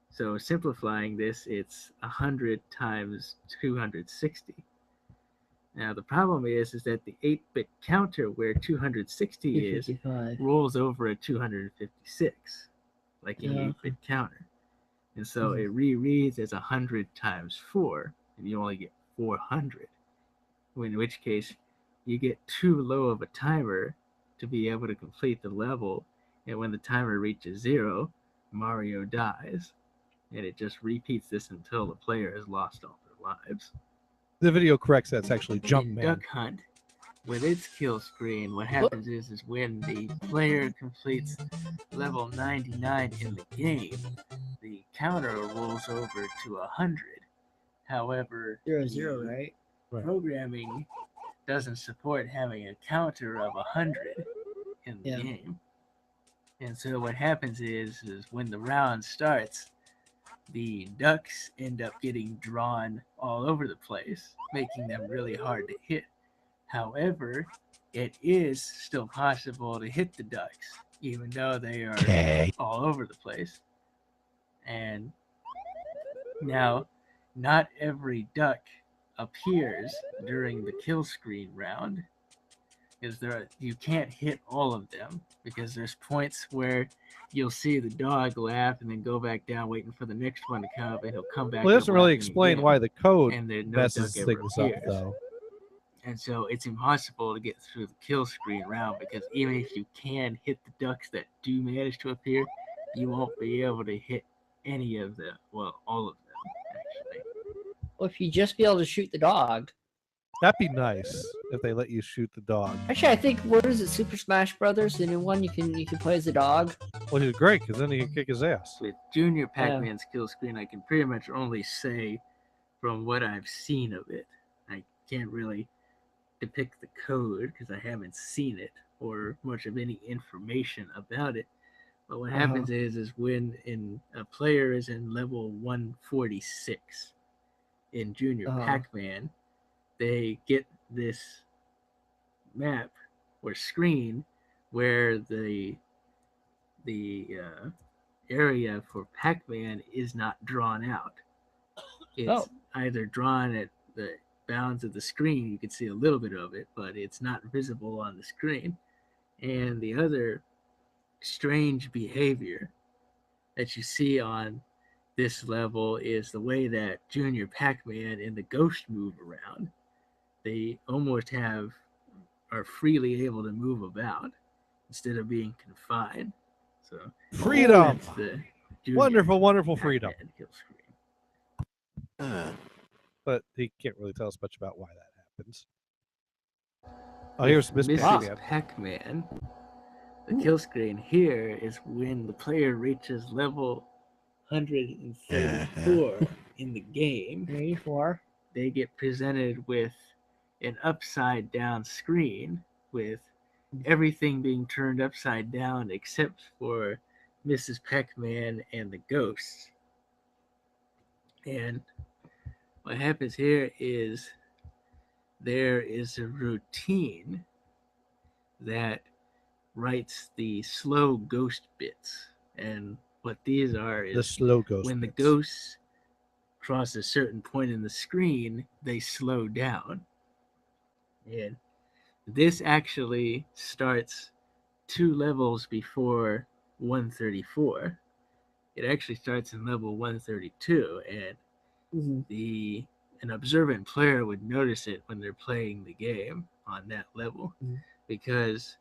So simplifying this, it's 100 times 260. Now, the problem is that the 8-bit counter where 260 is
255.
rolls over at 256, like an
Yeah.
8-bit counter. And so it rereads as 100 times 4, and you only get 400. In which case, you get too low of a timer to be able to complete the level, and when the timer reaches 0, Mario dies. And it just repeats this until the player has lost all their lives.
The video corrects that's actually Jumpman.
Duck Hunt, with its kill screen, what happens is when the player completes level 99 in the game, the counter rolls over to 100. However,
0-0, right?
Programming doesn't support having a counter of 100 in the game. And so what happens is when the round starts, the ducks end up getting drawn all over the place, making them really hard to hit. However, it is still possible to hit the ducks, even though they are all over the place. And now, not every duck appears during the kill screen round. You can't hit all of them because there's points where you'll see the dog laugh and then go back down waiting for the next one to come up, and he'll come back.
Well, it doesn't really
laughing
explain
again,
why the code
and then no
messes
duck ever
things up,
appears.
though.
And so it's impossible to get through the kill screen round because even if you can hit the ducks that do manage to appear, you won't be able to hit any of them. Well, all of them, actually.
Well, if you just be able to shoot the dog.
That'd be nice if they let you shoot the dog.
Actually, I think, what is it, Super Smash Brothers? The new one, you can play as a dog.
Well, he's great because then he can kick his ass.
With Junior Pac-Man's kill screen, I can pretty much only say from what I've seen of it. I can't really depict the code because I haven't seen it or much of any information about it. But what happens is when a player is in level 146 in Junior Pac-Man, they get this map or screen where the area for Pac-Man is not drawn out. It's either drawn at the bounds of the screen. You can see a little bit of it, but it's not visible on the screen. And the other strange behavior that you see on this level is the way that Junior Pac-Man and the Ghost move around. They almost are freely able to move about instead of being confined. So
freedom,
that's the
wonderful, wonderful freedom.
Kill screen.
But he can't really tell us much about why that happens. Oh, here's Miss
Pac-Man. The kill screen here is when the player reaches level 134 in the game.
84.
They get presented with an upside down screen with everything being turned upside down except for Mrs. Pac-Man and the ghosts. And what happens here is there is a routine that writes the slow ghost bits. And what these are is
the slow ghost
when
bits.
The ghosts cross a certain point in the screen, they slow down. And this actually starts 2 levels before 134. It actually starts in level 132, and an observant player would notice it when they're playing the game on that level, because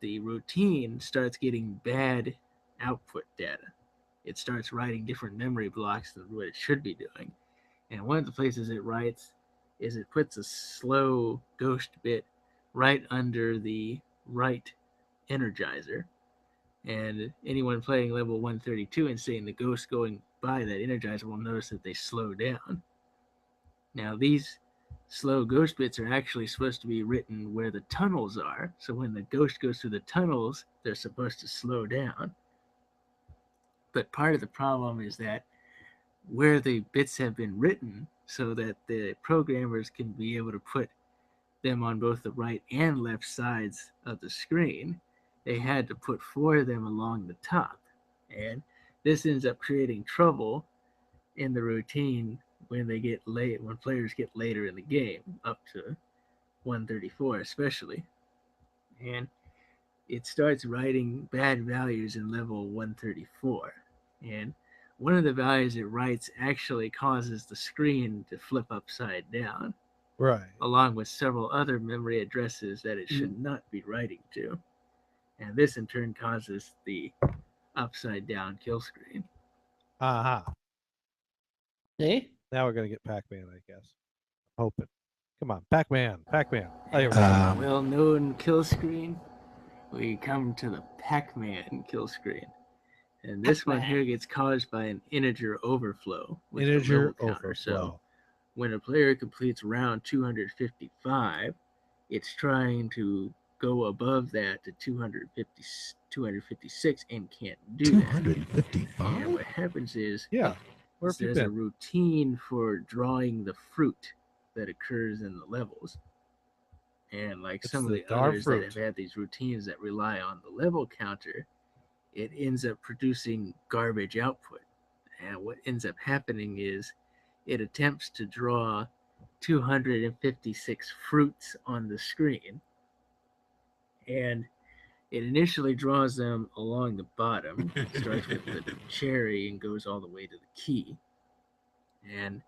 the routine starts getting bad output data. It starts writing different memory blocks than what it should be doing. And one of the places it writes is it puts a slow ghost bit right under the right energizer. And anyone playing level 132 and seeing the ghost going by that energizer will notice that they slow down. Now, these slow ghost bits are actually supposed to be written where the tunnels are. So when the ghost goes through the tunnels, they're supposed to slow down. But part of the problem is that where the bits have been written so that the programmers can be able to put them on both the right and left sides of the screen, they had to put 4 of them along the top. And this ends up creating trouble in the routine when they get late, when players get later in the game, up to 134 especially. And it starts writing bad values in level 134. And one of the values it writes actually causes the screen to flip upside down.
Right.
Along with several other memory addresses that it should not be writing to. And this in turn causes the upside down kill screen.
Uh-huh.
See?
Now we're going to get Pac-Man, I guess. I'm hoping. Come on, Pac-Man. Oh, here we
go. Well-known kill screen. We come to the Pac-Man kill screen. And this one here gets caused by an integer overflow with the level counter. So when a player completes round 255, it's trying to go above that to 256 and can't do that.
255?
And what happens is,
there's
a routine for drawing the fruit that occurs in the levels. And like some of the others that have had these routines that rely on the level counter, it ends up producing garbage output. And what ends up happening is it attempts to draw 256 fruits on the screen. And it initially draws them along the bottom. It starts with the cherry and goes all the way to the key. And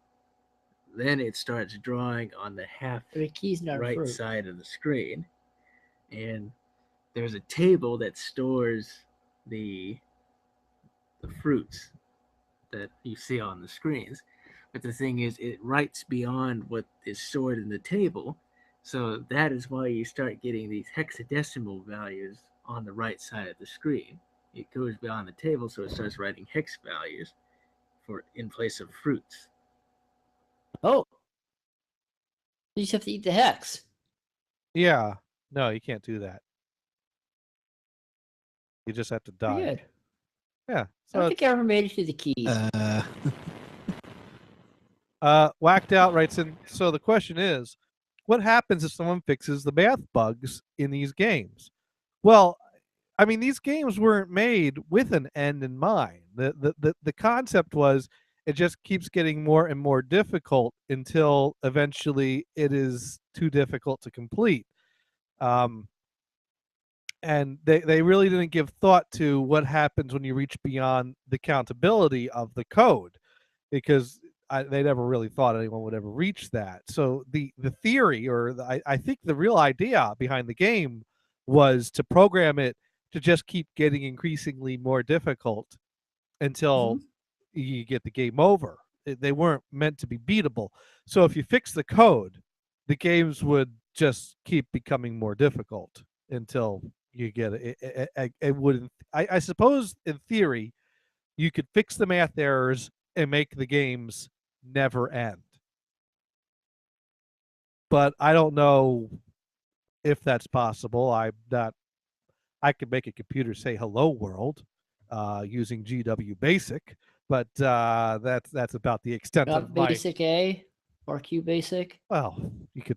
then it starts drawing on the half right side of the screen. And there's a table that stores the fruits that you see on the screens. But the thing is, it writes beyond what is stored in the table. So that is why you start getting these hexadecimal values on the right side of the screen. It goes beyond the table, so it starts writing hex values for in place of fruits.
Oh. You just have to eat the hex.
Yeah. No, you can't do that. You just have to die.
Good.
Yeah.
So I don't think I ever made it to the keys.
Whacked out writes in. So the question is, what happens if someone fixes the math bugs in these games? Well, I mean, these games weren't made with an end in mind. The concept was it just keeps getting more and more difficult until eventually it is too difficult to complete. And they really didn't give thought to what happens when you reach beyond the countability of the code, because they never really thought anyone would ever reach that. So the theory, or I think the real idea behind the game was to program it to just keep getting increasingly more difficult until you get the game over. They weren't meant to be beatable. So if you fix the code, the games would just keep becoming more difficult until you get it. It wouldn't. I suppose in theory, you could fix the math errors and make the games never end. But I don't know if that's possible. I'm not. I could make a computer say "Hello World" using GW Basic, but that's about the extent of my
Basic A or Q Basic.
Well, you could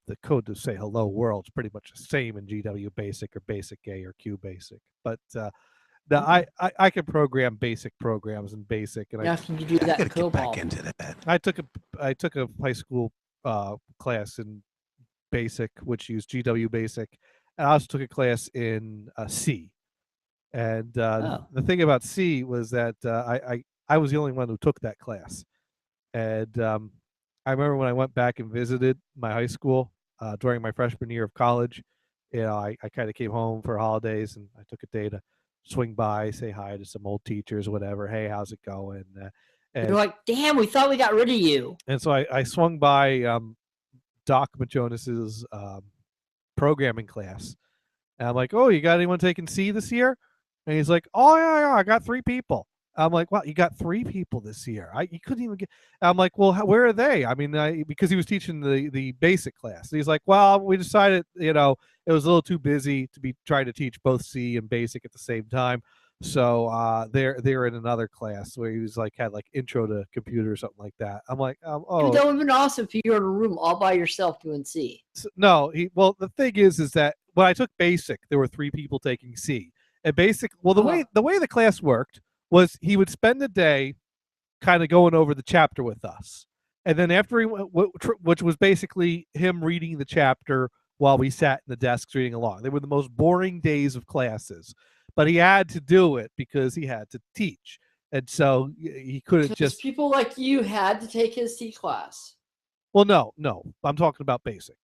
the code to say "Hello World" is pretty much the same in GW Basic or Basic A or Q Basic, but now I can program basic programs in Basic, and
now can you do that in COBOL?
I took a high school class in Basic, which used GW Basic, and I also took a class in C. And the thing about C was that I was the only one who took that class, and I remember when I went back and visited my high school during my freshman year of college. You know, I kind of came home for holidays, and I took a day to swing by, say hi to some old teachers, whatever. Hey, how's it going? And
you're like, damn, we thought we got rid of you.
And so I swung by Doc Machonis's programming class. And I'm like, oh, you got anyone taking C this year? And he's like, oh, yeah, I got 3 people. I'm like, well, you got 3 people this year. You couldn't even get. I'm like, well, where are they? I mean, because he was teaching the basic class. And he's like, well, we decided, it was a little too busy to be trying to teach both C and basic at the same time. So they're in another class where he was like had like intro to computer or something like that. I'm like, oh,
that would have been awesome if you were in a room all by yourself doing C.
No, well, the thing is that when I took basic, there were 3 people taking C. And basic, well, the way the class worked was he would spend the day kind of going over the chapter with us. And then after which was basically him reading the chapter while we sat in the desks reading along. They were the most boring days of classes, but he had to do it because he had to teach. And so he couldn't just.
People like you had to take his C class.
Well, no, I'm talking about basic.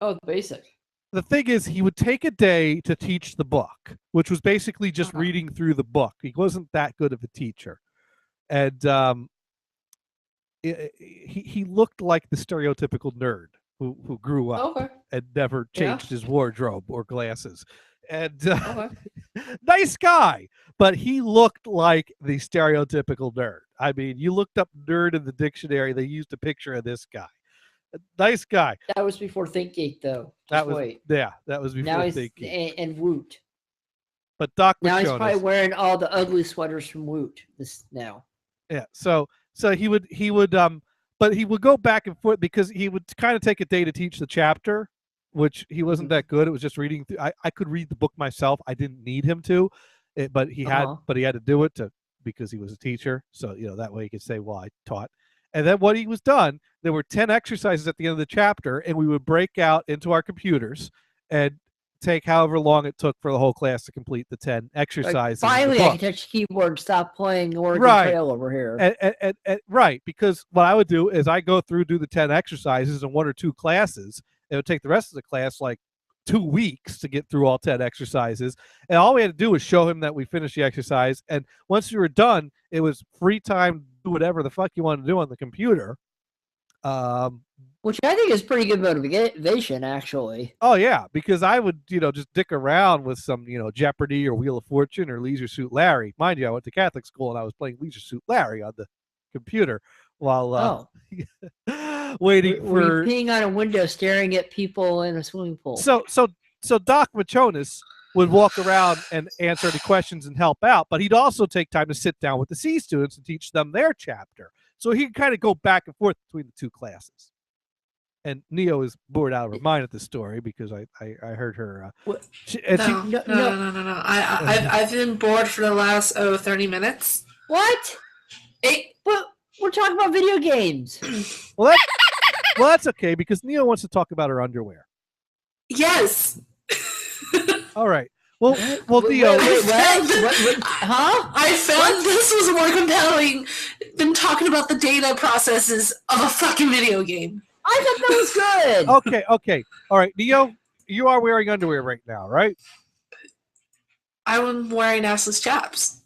Oh, basic.
The thing is, he would take a day to teach the book, which was basically just reading through the book. He wasn't that good of a teacher. And he looked like the stereotypical nerd who grew up and never changed his wardrobe or glasses. And nice guy, but he looked like the stereotypical nerd. I mean, you looked up nerd in the dictionary, they used a picture of this guy. Nice guy.
That was before ThinkGeek, though.
That was before
now he's
ThinkGeek.
And Woot.
But Doc
now he's
Machonis,
probably wearing all the ugly sweaters from Woot now.
Yeah. So he would but he would go back and forth because he would kind of take a day to teach the chapter, which he wasn't that good. It was just reading through. I could read the book myself. I didn't need him to, but he had to do it because he was a teacher. So that way he could say, well, I taught. And then when he was done, there were 10 exercises at the end of the chapter, and we would break out into our computers and take however long it took for the whole class to complete the 10 exercises.
Like, finally, I can touch the keyboard and stop playing Oregon Trail over here.
And right, because what I would do is I go through, do the 10 exercises in 1 or 2 classes. It would take the rest of the class like 2 weeks to get through all 10 exercises. And all we had to do was show him that we finished the exercise. And once we were done, it was free time to do whatever the fuck you wanted to do on the computer.
Which I think is pretty good motivation, actually.
Oh, yeah, because I would, just dick around with some, Jeopardy or Wheel of Fortune or Leisure Suit Larry. Mind you, I went to Catholic school and I was playing Leisure Suit Larry on the computer while waiting
Were you peeing on a window staring at people in a swimming pool?
So Doc Machonis would walk around and answer any questions and help out, but he'd also take time to sit down with the C students and teach them their chapter. So he could kind of go back and forth between the 2 classes. And Neo is bored out of her mind at this story because I heard her.
No. I've been bored for the last 30 minutes.
What? But we're talking about video games.
Well, that's okay because Neo wants to talk about her underwear.
Yes.
All right. Well, Neo.
Huh?
I found this was more compelling than talking about the data processes of a fucking video game.
I thought that was good.
Okay. All right, Neo, you are wearing underwear right now, right?
I'm wearing assless chaps.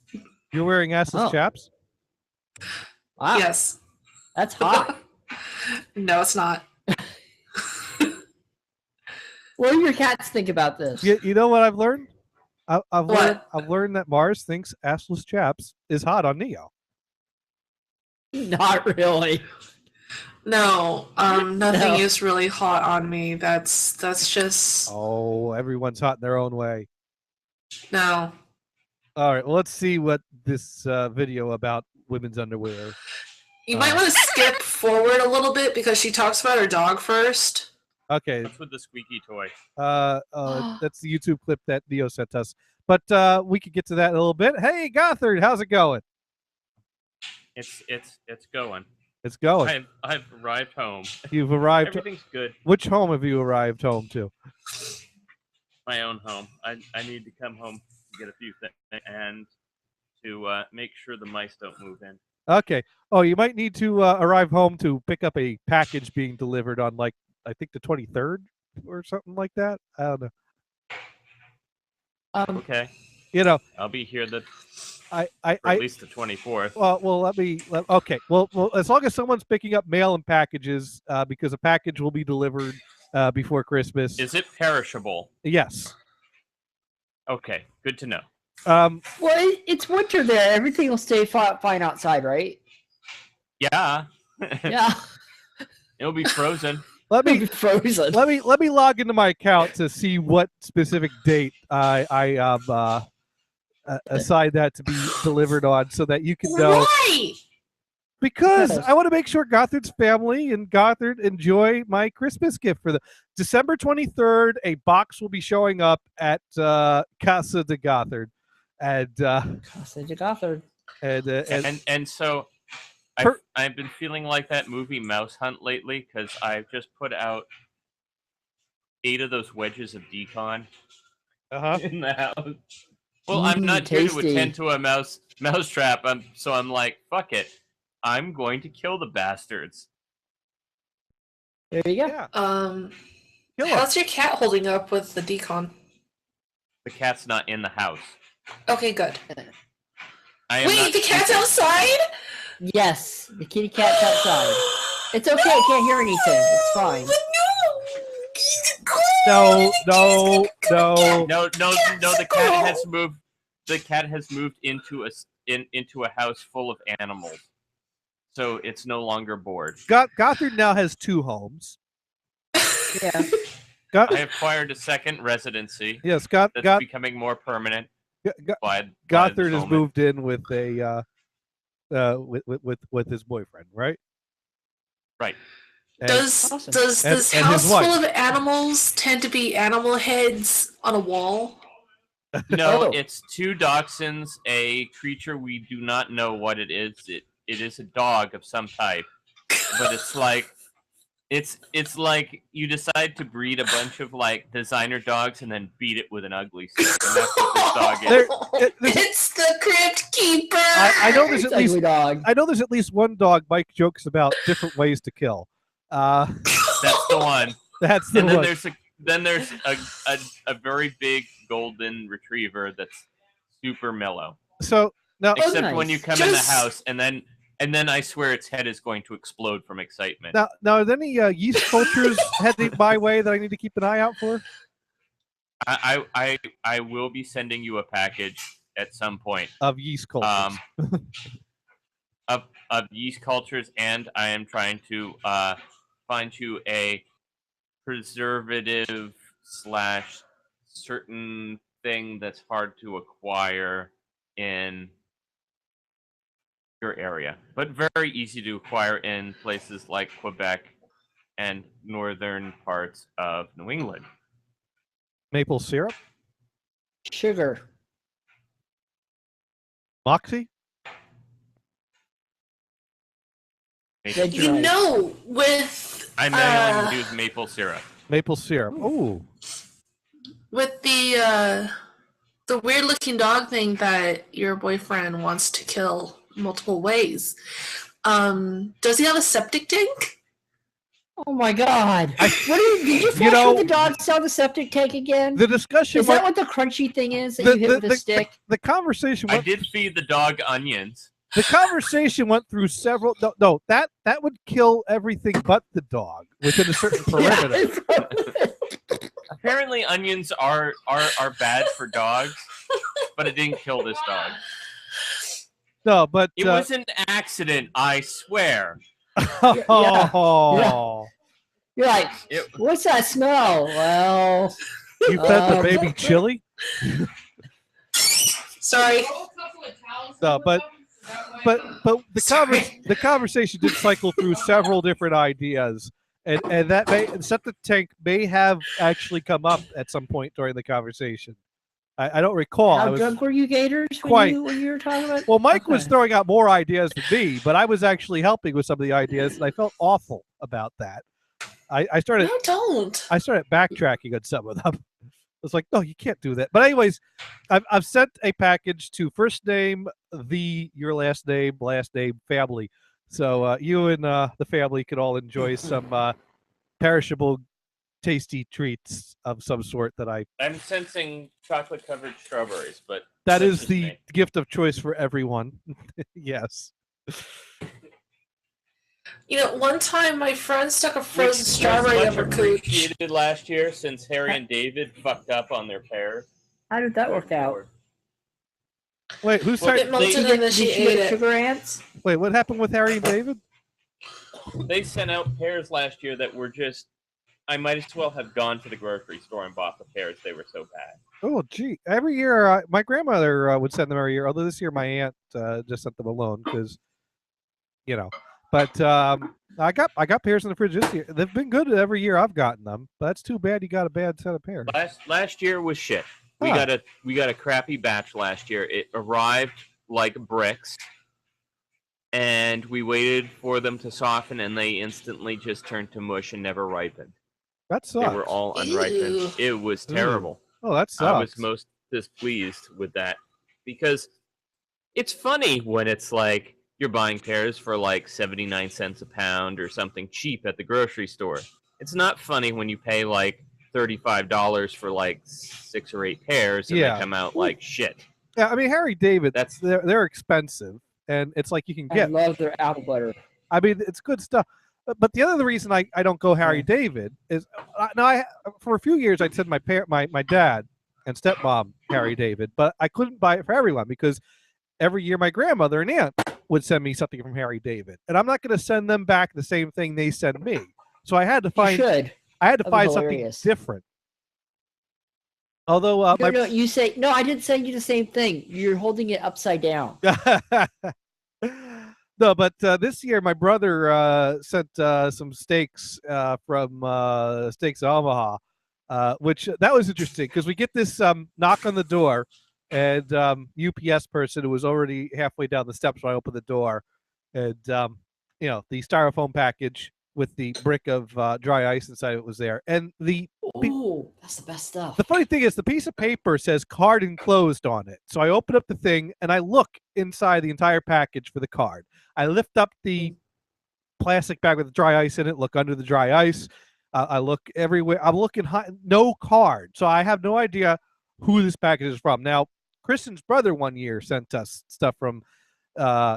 You're wearing assless chaps?
Wow.
Yes.
That's hot.
No, it's not.
What do your cats think about this?
You know what I've learned? I've learned that Mars thinks assless chaps is hot on Neo.
Not really.
No, nothing is really hot on me. That's just.
Oh, everyone's hot in their own way.
No.
All right, well, let's see what this video about women's underwear.
You might want to skip forward a little bit because she talks about her dog first.
Okay.
What's with the squeaky toy?
That's the YouTube clip that Neo sent us. But we could get to that in a little bit. Hey, Gothard, how's it going?
It's going.
It's going.
I've arrived home.
You've arrived.
Everything's good.
Which home have you arrived home to?
My own home. I need to come home to get a few things and to make sure the mice don't move in.
Okay. Oh, you might need to arrive home to pick up a package being delivered on, like, I think the 23rd or something like that. I don't know.
Okay.
You know.
I'll be here the
I
Or at least the 24th.
Well, okay. Well, as long as someone's picking up mail and packages, because a package will be delivered before Christmas.
Is it perishable?
Yes.
Okay, good to know.
Well, it's winter there. Everything will stay fine outside, right?
Yeah.
Yeah.
It'll be frozen.
Let me
frozen.
Let me log into my account to see what specific date I have assigned that to be delivered on, so that you can know.
Why?
Because I want to make sure Gothard's family and Gothard enjoy my Christmas gift for them. December 23rd, a box will be showing up at Casa de Gothard, and
Casa de Gothard,
and so I've been feeling like that movie Mouse Hunt lately, because I've just put out 8 of those wedges of decon in the house. Well, I'm not here to attend to a mouse trap. So I'm like, fuck it. I'm going to kill the bastards.
There you go.
Yeah.
How's your cat holding up with the decon?
The cat's not in the house.
Okay, good.
Wait,
the cat's outside?
Yes, the kitty cat's outside. It's okay. It can't hear anything. It's fine.
No.
The cat has moved. The cat has moved into a house full of animals, so it's no longer bored.
Gothard now has 2 homes.
Yeah.
I acquired a second residency.
Yes,
that's becoming more permanent.
Gothard has moved in with a with his boyfriend, right?
Right.
Does this house full of animals tend to be animal heads on a wall?
No, it's 2 dachshunds, a creature we do not know what it is. It is a dog of some type, but it's like you decide to breed a bunch of like designer dogs and then beat it with an ugly stick, and that's what this dog is.
It's the Crypt Keeper.
I know there's at
Ugly
least
dog.
I know there's at least one dog Mike jokes about different ways to kill.
That's the one.
That's the
and then
one.
there's a very big golden retriever that's super mellow.
So now,
except when you come in the house, and then I swear its head is going to explode from excitement.
Now are there any yeast cultures heading my way that I need to keep an eye out for?
I will be sending you a package at some point
of yeast cultures.
Of yeast cultures, and I am trying to find you a preservative / certain thing that's hard to acquire in your area, but very easy to acquire in places like Quebec and northern parts of New England.
Maple syrup?
Sugar.
Moxie?
You know, with
I manually use maple syrup.
Maple syrup. Ooh.
With the weird looking dog thing that your boyfriend wants to kill multiple ways. Does he have a septic tank?
Oh my God! Did you flush with the dogs down the septic tank again?
The discussion
is that what the crunchy thing is that you hit with a stick?
The conversation.
I did feed the dog onions.
The conversation went through several. No, that would kill everything but the dog within a certain perimeter.
Apparently, onions are bad for dogs, but it didn't kill this dog.
No, but
it was an accident. I swear.
Oh.
You're like, what's that smell? Well,
you fed the baby chili.
Sorry.
No, but the conversation did cycle through several different ideas, and that septic tank may have actually come up at some point during the conversation. I don't recall.
How drunk were you, Gators, when you were talking about?
Well, Mike was throwing out more ideas than me, but I was actually helping with some of the ideas, and I felt awful about that. I started.
No, don't.
I started backtracking on some of them. I was like, no, you can't do that. But anyways, I've sent a package to first name, your last name, family. So you and the family could all enjoy some perishable, tasty treats of some sort that I'm
sensing chocolate-covered strawberries, but
That is the gift of choice for everyone. Yes.
One time my friend stuck a frozen
Which
strawberry
was
up
much
her cooch.
appreciated last year since Harry and David fucked up on their pears.
How did that work out?
Wait, who started?
It melted and then she ate it.
Sugar ants?
Wait, what happened with Harry and David?
They sent out pears last year that were just. I might as well have gone to the grocery store and bought the pears. They were so bad.
Oh, gee. Every year, my grandmother would send them every year, although this year my aunt just sent them alone because, But I got pears in the fridge this year. They've been good every year I've gotten them. But that's too bad you got a bad set of pears.
Last year was shit. We got a crappy batch last year. It arrived like bricks, and we waited for them to soften, and they instantly just turned to mush and never ripened.
That sucks.
They were all unripened.
Ew.
It was terrible.
Oh, that sucks.
I was most displeased with that because it's funny when it's like you're buying pears for like 79 cents a pound or something cheap at the grocery store. It's not funny when you pay like $35 for like 6 or 8 pears and they come out like shit.
Yeah, I mean Harry David. They're expensive, and it's like you can get.
I love their apple butter.
I mean, it's good stuff. But the other reason I don't go Harry David is for a few years I'd send my dad and stepmom Harry David, but I couldn't buy it for everyone because every year my grandmother and aunt would send me something from Harry David, and I'm not going to send them back the same thing they send me. So I had to find. I had to find something different. Although
no, you say no. I didn't send you the same thing. You're holding it upside down.
No, but this year my brother sent some steaks from Steaks Omaha, which that was interesting because we get this knock on the door, and UPS person who was already halfway down the steps when I opened the door, and the styrofoam package with the brick of dry ice inside it was there, and
that's the best stuff.
The funny thing is the piece of paper says card enclosed on it. So I open up the thing and I look inside the entire package for the card. I lift up the plastic bag with the dry ice in it, look under the dry ice. I look everywhere. I'm looking no card. So I have no idea who this package is from. Now, Kristen's brother one year sent us stuff from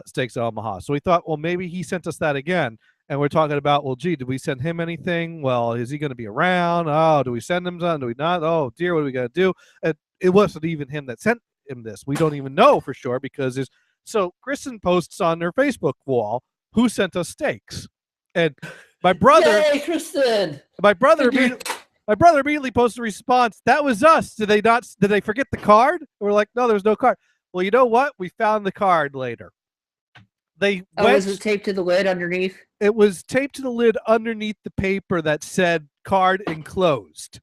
Steaks Omaha. So we thought, well, maybe he sent us that again. And we're talking about, well, gee, did we send him anything? Well, is he going to be around? Oh, do we send him something? Do we not? Oh, dear, what are we going to do? And it wasn't even him that sent him this. We don't even know for sure because there's... So Kristen posts on her Facebook wall, who sent us steaks? And my brother...
Yay, Kristen!
My brother immediately posted a response. That was us. Did they forget the card? And we're like, no, there's no card. Well, you know what? We found the card later.
Was it taped to the lid underneath?
It was taped to the lid underneath the paper that said card enclosed.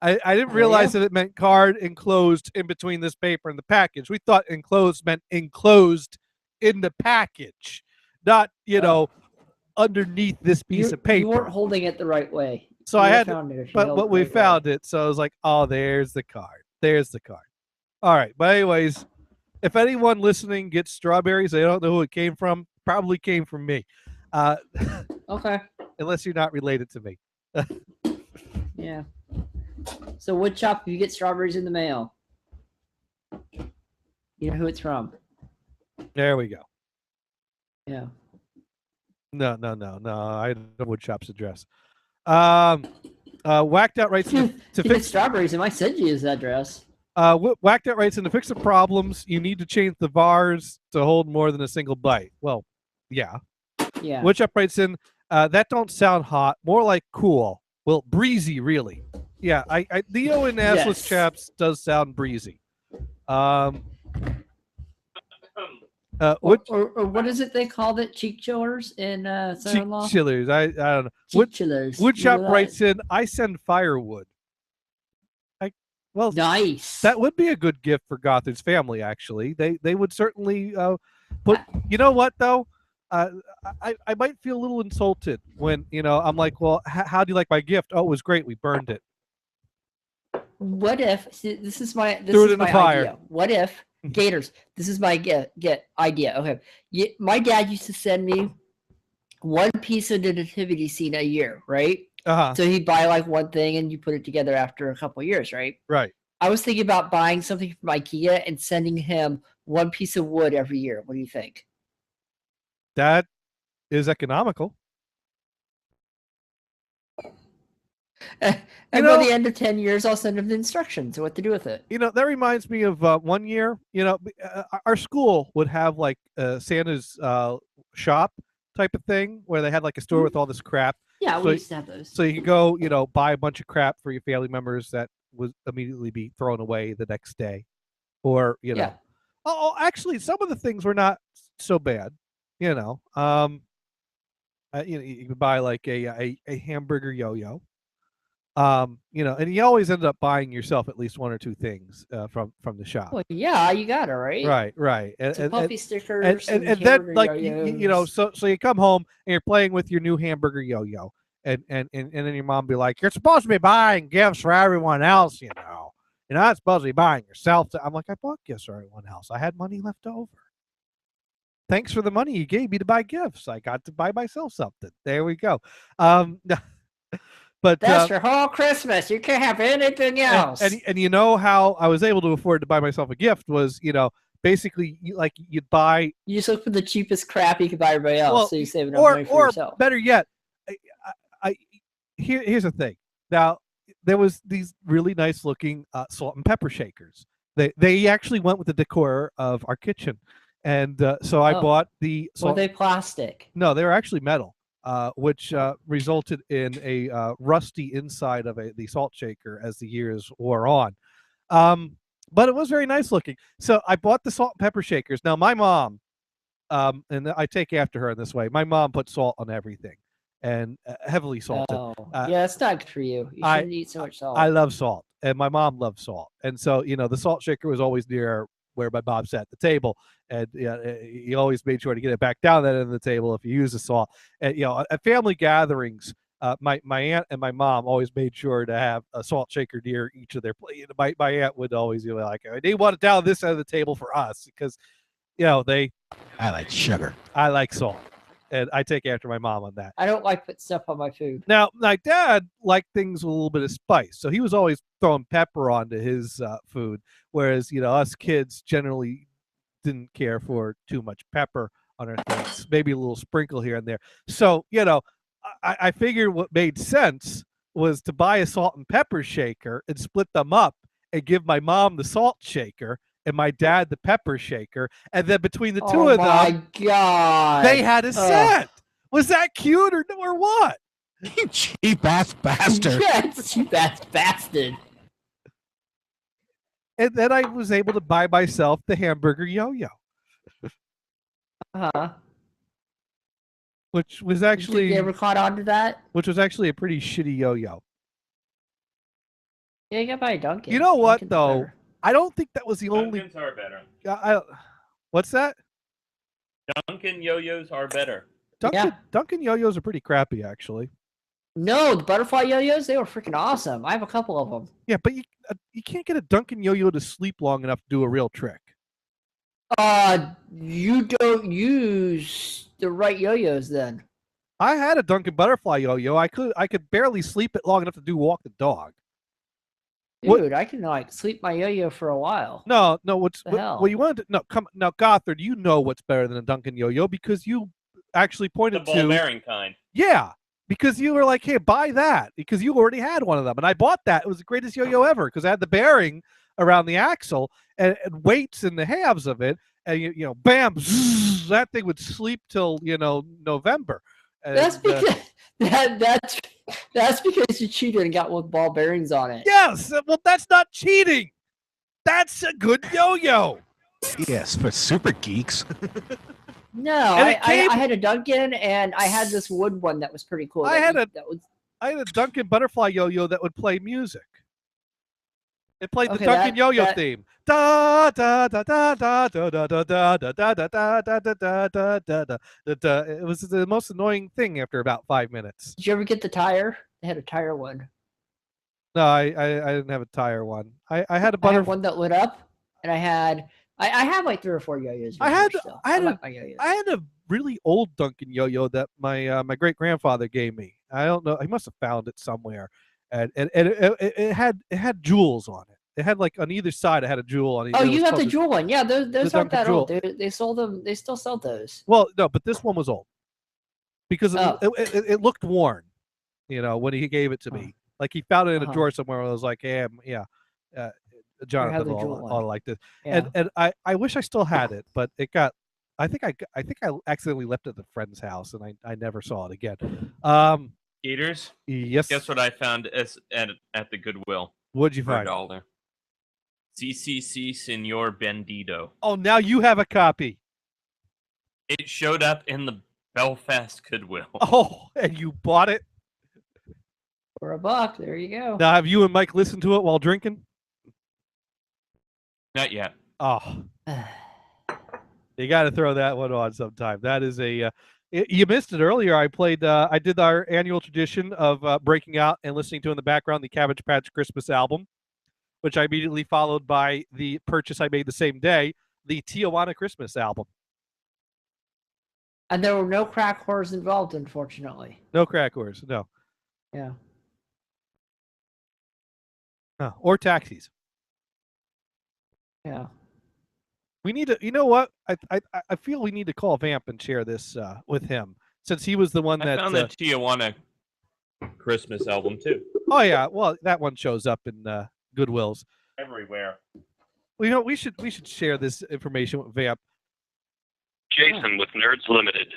I didn't realize that it meant card enclosed in between this paper and the package. We thought enclosed meant enclosed in the package, not, underneath this piece of paper.
You weren't holding it the right way.
So I had but we found it. So I was like, oh, there's the card. There's the card. All right. But anyways, if anyone listening gets strawberries, they don't know who it came from, probably came from me.
Okay.
Unless you're not related to me.
Yeah. So Woodchop, if you get strawberries in the mail, you know who it's from.
There we go.
Yeah.
No. I don't know Woodchop's address. Whacked Out writes to
fix strawberries. I might send you his address.
Whacked Out writes, and to fix the problems, you need to change the vars to hold more than a single bite. Well, yeah.
Yeah.
Woodchop writes in, that don't sound hot, more like cool. Well, breezy, really. Yeah, Leo and Assless Chaps does sound breezy.
Or what is it they called it? Cheek chillers in son-in-law?
Cheek chillers. I don't know.
Cheek chillers.
Woodchop writes in, I send firewood. Well,
nice.
That would be a good gift for Gothard's family, actually. They would certainly put... You know what, though? I might feel a little insulted when, I'm like, well, how do you like my gift? Oh, it was great. We burned it.
What if... See, this is my
fire.
idea. What if... Gators, this is my idea. Okay. My dad used to send me one piece of the nativity scene a year, right?
Uh-huh.
So he'd buy like one thing and you put it together after a couple of years, right?
Right.
I was thinking about buying something from IKEA and sending him one piece of wood every year. What do you think?
That is economical.
And by the end of 10 years, I'll send him the instructions on what to do with it.
That reminds me of one year. Our school would have like Santa's shop type of thing where they had like a store with all this crap.
Yeah,
So
we used to have those.
So you could go, buy a bunch of crap for your family members that would immediately be thrown away the next day, or
Yeah.
actually, some of the things were not so bad. You could buy like a hamburger yo-yo. And you always end up buying yourself at least one or two things from the shop.
Well, yeah, you got it, right?
Right.
Some puffy stickers,
and then
hamburger
like
yo-yos.
so you come home and you're playing with your new hamburger yo-yo, and then your mom be like, "You're supposed to be buying gifts for everyone else, You're not supposed to be buying yourself." I'm like, I bought gifts for everyone else. I had money left over. Thanks for the money you gave me to buy gifts. I got to buy myself something. There we go. But
That's your whole Christmas. You can't have anything else.
And you know how I was able to afford to buy myself a gift was, basically you'd buy.
You just look for the cheapest crap you could buy everybody else,
Well,
so you save enough money for yourself.
Better yet, here's the thing. Now there was these really nice looking salt and pepper shakers. They actually went with the decor of our kitchen, and so I bought the.
Were they plastic?
No, they were actually metal. Which resulted in a rusty inside of the salt shaker as the years wore on. But it was very nice looking. So I bought the salt and pepper shakers. Now my mom, and I take after her in this way, my mom put salt on everything and heavily salted.
Oh, yeah, that's not good for you. You shouldn't eat so much salt.
I love salt, and my mom loves salt. And so, the salt shaker was always near where my mom sat at the table, and he always made sure to get it back down that end of the table if you use the salt. And at family gatherings, my aunt and my mom always made sure to have a salt shaker near each of their plates. My aunt would always be like, they want it down this end of the table for us because I
like sugar.
I like salt, and I take after my mom on that.
I don't like putting stuff on my food.
Now, my dad liked things with a little bit of spice, so he was always throwing pepper onto his food, whereas us kids generally didn't care for too much pepper on our things, maybe a little sprinkle here and there. So, I figured what made sense was to buy a salt and pepper shaker and split them up and give my mom the salt shaker and my dad the pepper shaker, and then between the two of them,
my God,
they had a set. Was that cute or what?
You cheap ass bastard.
Yeah, cheap ass bastard.
And then I was able to buy myself the hamburger yo-yo. Which was actually.
You ever caught on to that?
Which was actually a pretty shitty yo-yo.
Yeah, you got to buy a Dunkin'.
You know what,
Dunkin's
though?
better.
I don't think that was the only.
Dunkins are better.
What's that?
Dunkin' yo-yos are better.
Dunkin' yo-yos are pretty crappy, actually.
No, the butterfly yo-yos, they were freaking awesome. I have a couple of them.
Yeah, but you can't get a Dunkin' yo-yo to sleep long enough to do a real trick.
You don't use the right yo-yos then.
I had a Dunkin' butterfly yo-yo. I could barely sleep it long enough to do walk the dog.
Dude, I can sleep my yo-yo for a while.
No, what you wanted to now, Gothard, you know what's better than a Dunkin' yo-yo because you actually pointed
The ball bearing kind.
Yeah, because you were like, hey, buy that because you already had one of them, and I bought that. It was the greatest yo-yo ever because I had the bearing around the axle and weights in the halves of it, and bam, zzz, that thing would sleep till November. And,
that's because that's because you cheated and got one with ball bearings on it.
Yes, well, that's not cheating. That's a good yo-yo.
Yes, for super geeks.
No, I had a Dunkin' and I had this wood one that was pretty cool.
I had a Dunkin' butterfly yo-yo that would play music. It played the Dunkin' yo-yo theme. Da da da da da da da da da da da da da da da da da da. It was the most annoying thing after about 5 minutes.
Did you ever get the tire? They had a tire one.
No, I didn't have a tire one. I had a
I had one that lit up, and I had like 3 or 4 yo-yos.
I had a really old Dunkin' yo-yo that my great grandfather gave me. I don't know. He must have found it somewhere, and it had jewels on it. It had like on either side. It had a jewel on.
Oh, you got the jewel one. Yeah, those aren't that old. They sold them. They still sell those.
Well, no, but this one was old because it looked worn. You know, when he gave it to me, like he found it in a drawer somewhere. And I was like, yeah, Jonathan will like this.
Yeah.
And I wish I still had it, but it got. I think I accidentally left it at a friend's house, and I never saw it again.
Gators.
Yes.
Guess what I found at the Goodwill?
What'd you
for
find?
$1. CCC Senor Bandito.
Oh, now you have a copy.
It showed up in the Belfast Goodwill.
Oh, and you bought it?
For $1. There you go.
Now, have you and Mike listened to it while drinking?
Not yet.
Oh. You got to throw that one on sometime. That is a... you missed it earlier. I did our annual tradition of breaking out and listening to in the background the Cabbage Patch Christmas album, which I immediately followed by the purchase I made the same day, the Tijuana Christmas album.
And there were no crack whores involved, unfortunately.
No crack whores, no.
Yeah.
Or taxis.
Yeah.
We need to, you know what? I feel we need to call Vamp and share this with him, since he was the one that...
I found the Tijuana Christmas album, too.
Oh, yeah. Well, that one shows up in Goodwills.
Everywhere.
Well, you know, we should share this information with Vamp.
Jason with Nerds Limited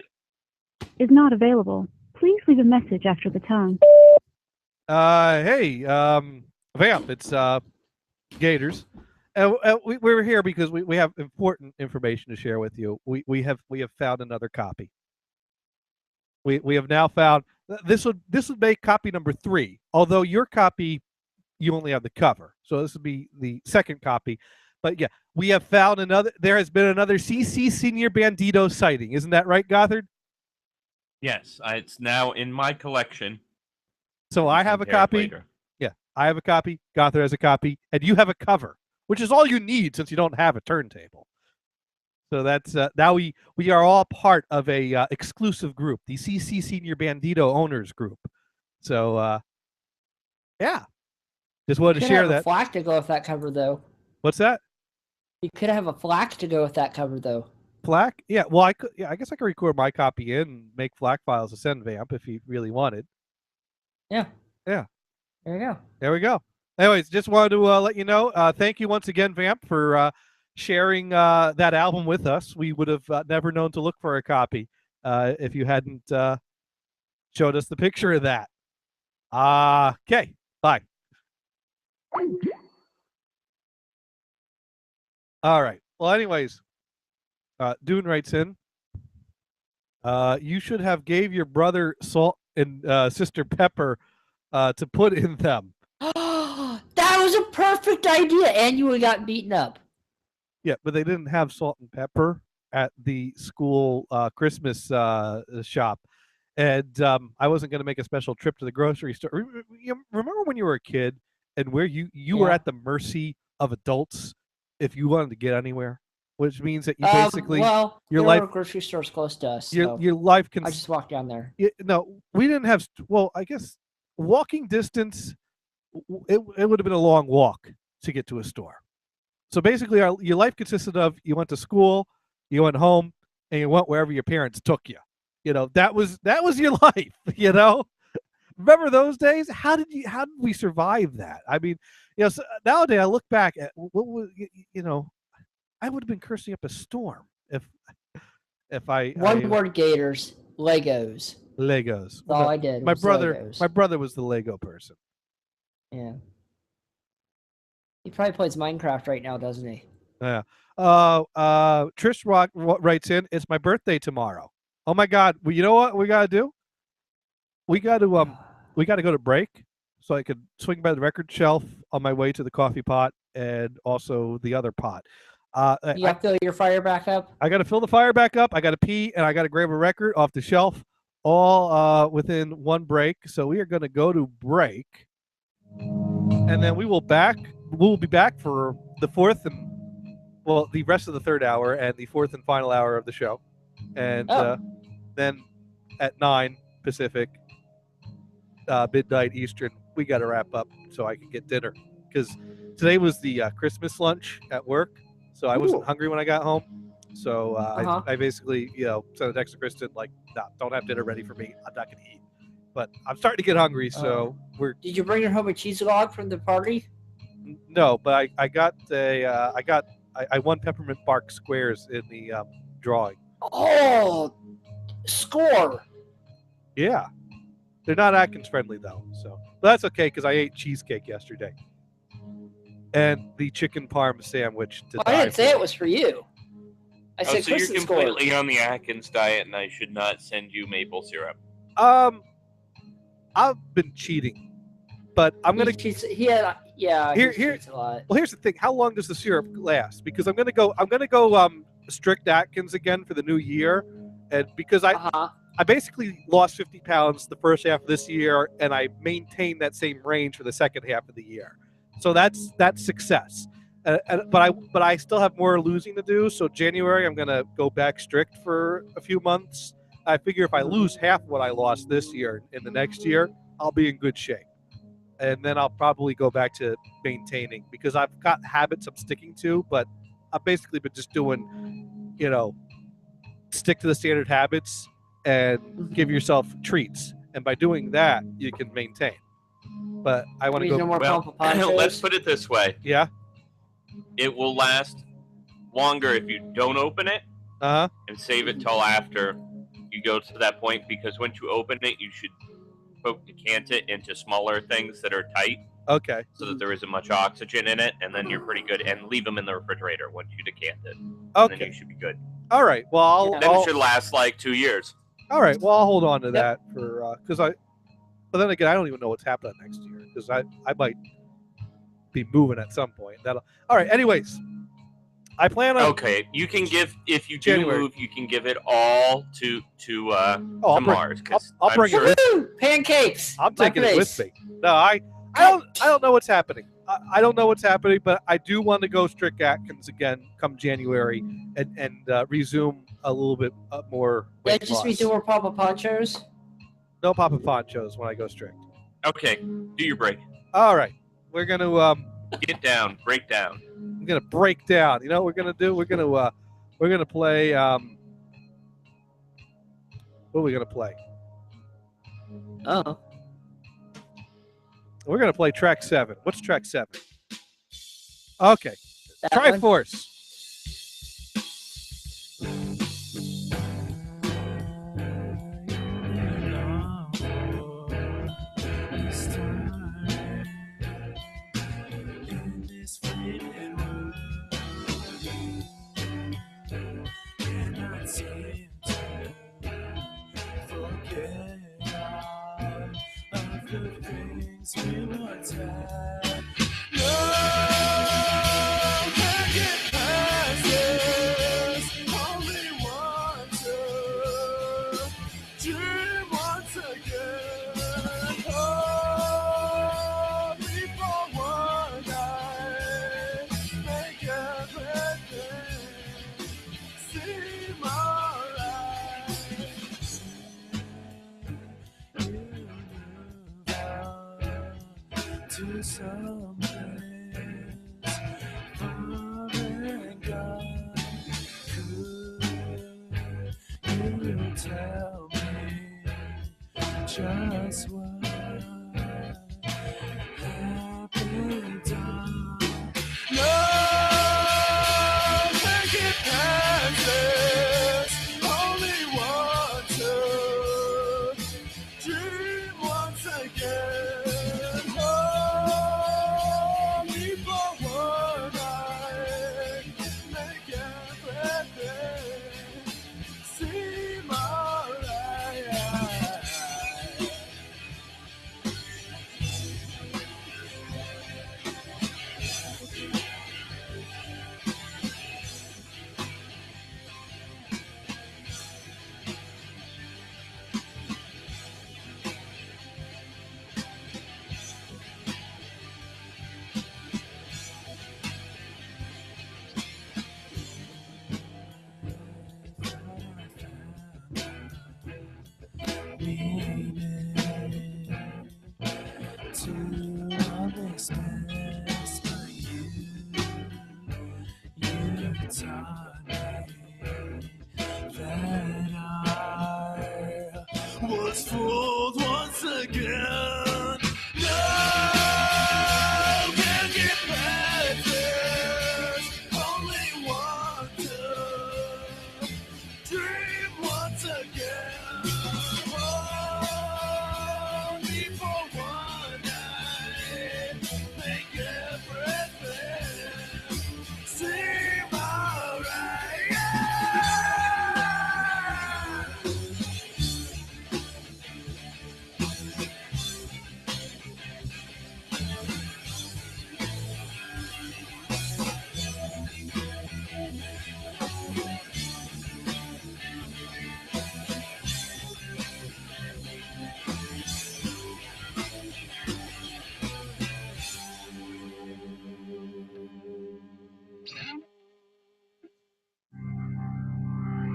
is not available. Please leave a message after the tone.
Hey, Vamp, it's Gators. We're here because we have important information to share with you. We have found another copy. We have now found this would make copy number 3. Although your copy, you only have the cover, so this would be the second copy. But yeah, we have found another. There has been another CC Senior Bandito sighting. Isn't that right, Gothard?
Yes, it's now in my collection.
So I have a copy.
Later.
Yeah, I have a copy. Gothard has a copy, and you have a cover, which is all you need since you don't have a turntable. So that's now we are all part of a exclusive group, the CC Senior Bandito Owners Group. So yeah, just wanted to share that.
A flack to go with that cover, though.
What's that?
You could have a flack to go with that cover, though.
Flack? Yeah. Well, I could. Yeah, I guess I could record my copy in and make flack files to send Vamp if he really wanted.
Yeah.
Yeah.
There you go.
There we go. Anyways, just wanted to let you know. Thank you once again, Vamp, for sharing that album with us. We would have never known to look for a copy if you hadn't showed us the picture of that. Okay. Bye. All right. Well, anyways, Dune writes in. You should have gave your brother salt and sister pepper to put in them.
That was a perfect idea, and you would have got beaten up.
Yeah, but they didn't have salt and pepper at the school Christmas shop, and I wasn't going to make a special trip to the grocery store. Remember when you were a kid and where you were at the mercy of adults if you wanted to get anywhere, which means that you basically
your life grocery store's close to us.
Your life can.
I just walked down there.
No, we didn't have. Well, I guess walking distance. It would have been a long walk to get to a store. So basically, your life consisted of you went to school, you went home, and you went wherever your parents took you. You know, that was your life. You know, remember those days? How did we survive that? I mean, you know, so nowadays I look back at what was, you know, I would have been cursing up a storm if I
one word Gators, Legos.
Legos.
That's all I did.
My brother was the Lego person.
Yeah. He probably plays Minecraft right now, doesn't he?
Yeah. Trish Rock writes in, it's my birthday tomorrow. Oh my God. Well, you know what we gotta do? We gotta go to break so I could swing by the record shelf on my way to the coffee pot and also the other pot.
You got to fill your fire back up?
I gotta fill the fire back up, I gotta pee, and I gotta grab a record off the shelf, all within one break. So we are gonna go to break. And then we will be back for the the rest of the third hour and the fourth and final hour of the show. And then at 9 Pacific, midnight Eastern, we got to wrap up so I can get dinner. Because today was the Christmas lunch at work, so I wasn't hungry when I got home. So I basically, sent a text to Kristen like, "No, don't have dinner ready for me. I'm not gonna eat." But I'm starting to get hungry, so we're.
Did you bring your home a cheese log from the party?
No, but I won peppermint bark squares in the drawing.
Oh, score!
Yeah, they're not Atkins friendly though, so but that's okay because I ate cheesecake yesterday, and the chicken parm sandwich.
I didn't say it was for you. I said
so you're
Kristen scored.
completely on the Atkins diet, and I should not send you maple syrup.
I've been cheating, but I'm gonna.
He had, yeah.
Here,
a lot.
Well, here's the thing. How long does the syrup last? Because I'm gonna go strict Atkins again for the new year, and because I basically lost 50 pounds the first half of this year, and I maintained that same range for the second half of the year. So that's success. But I still have more losing to do. So January, I'm gonna go back strict for a few months. I figure if I lose half what I lost this year in the next year, I'll be in good shape. And then I'll probably go back to maintaining because I've got habits I'm sticking to, but I've basically been just doing, stick to the standard habits and give yourself treats. And by doing that, you can maintain. But I want to go.
Well, let's put it this way.
Yeah.
It will last longer if you don't open it and save it till after you go to that point, because once you open it, you should decant it into smaller things that are tight.
Okay.
So that there isn't much oxygen in it, and then you're pretty good. And leave them in the refrigerator once you decant it.
Okay.
And then you should be good.
All right. Well,
it should last like 2 years.
All right. Well, I'll hold on to that for because But then again, I don't even know what's happening next year because I might be moving at some point. All right. Anyways, I plan on.
Okay, you can give if you do move, you can give it all to Mars.
I'll bring it.
Pancakes.
I'm taking it with me. No, I don't know what's happening. I don't know what's happening, but I do want to go strict Atkins again come January and resume a little bit more weight
just
loss.
be doing Papa Ponchos.
No Papa Ponchos when I go strict.
Okay, do your break.
All right, we're gonna
get down, break down.
I'm gonna break down. You know what we're gonna do? We're gonna play. What are we gonna play?
Oh.
We're gonna play track 7. What's track 7? Okay, Triforce.
To some place far and gone. Could you tell me just what happened? Love can get past this. Only want to dream once again. To all this mess, but you once again. Hold me for one night. Make everything seem alright.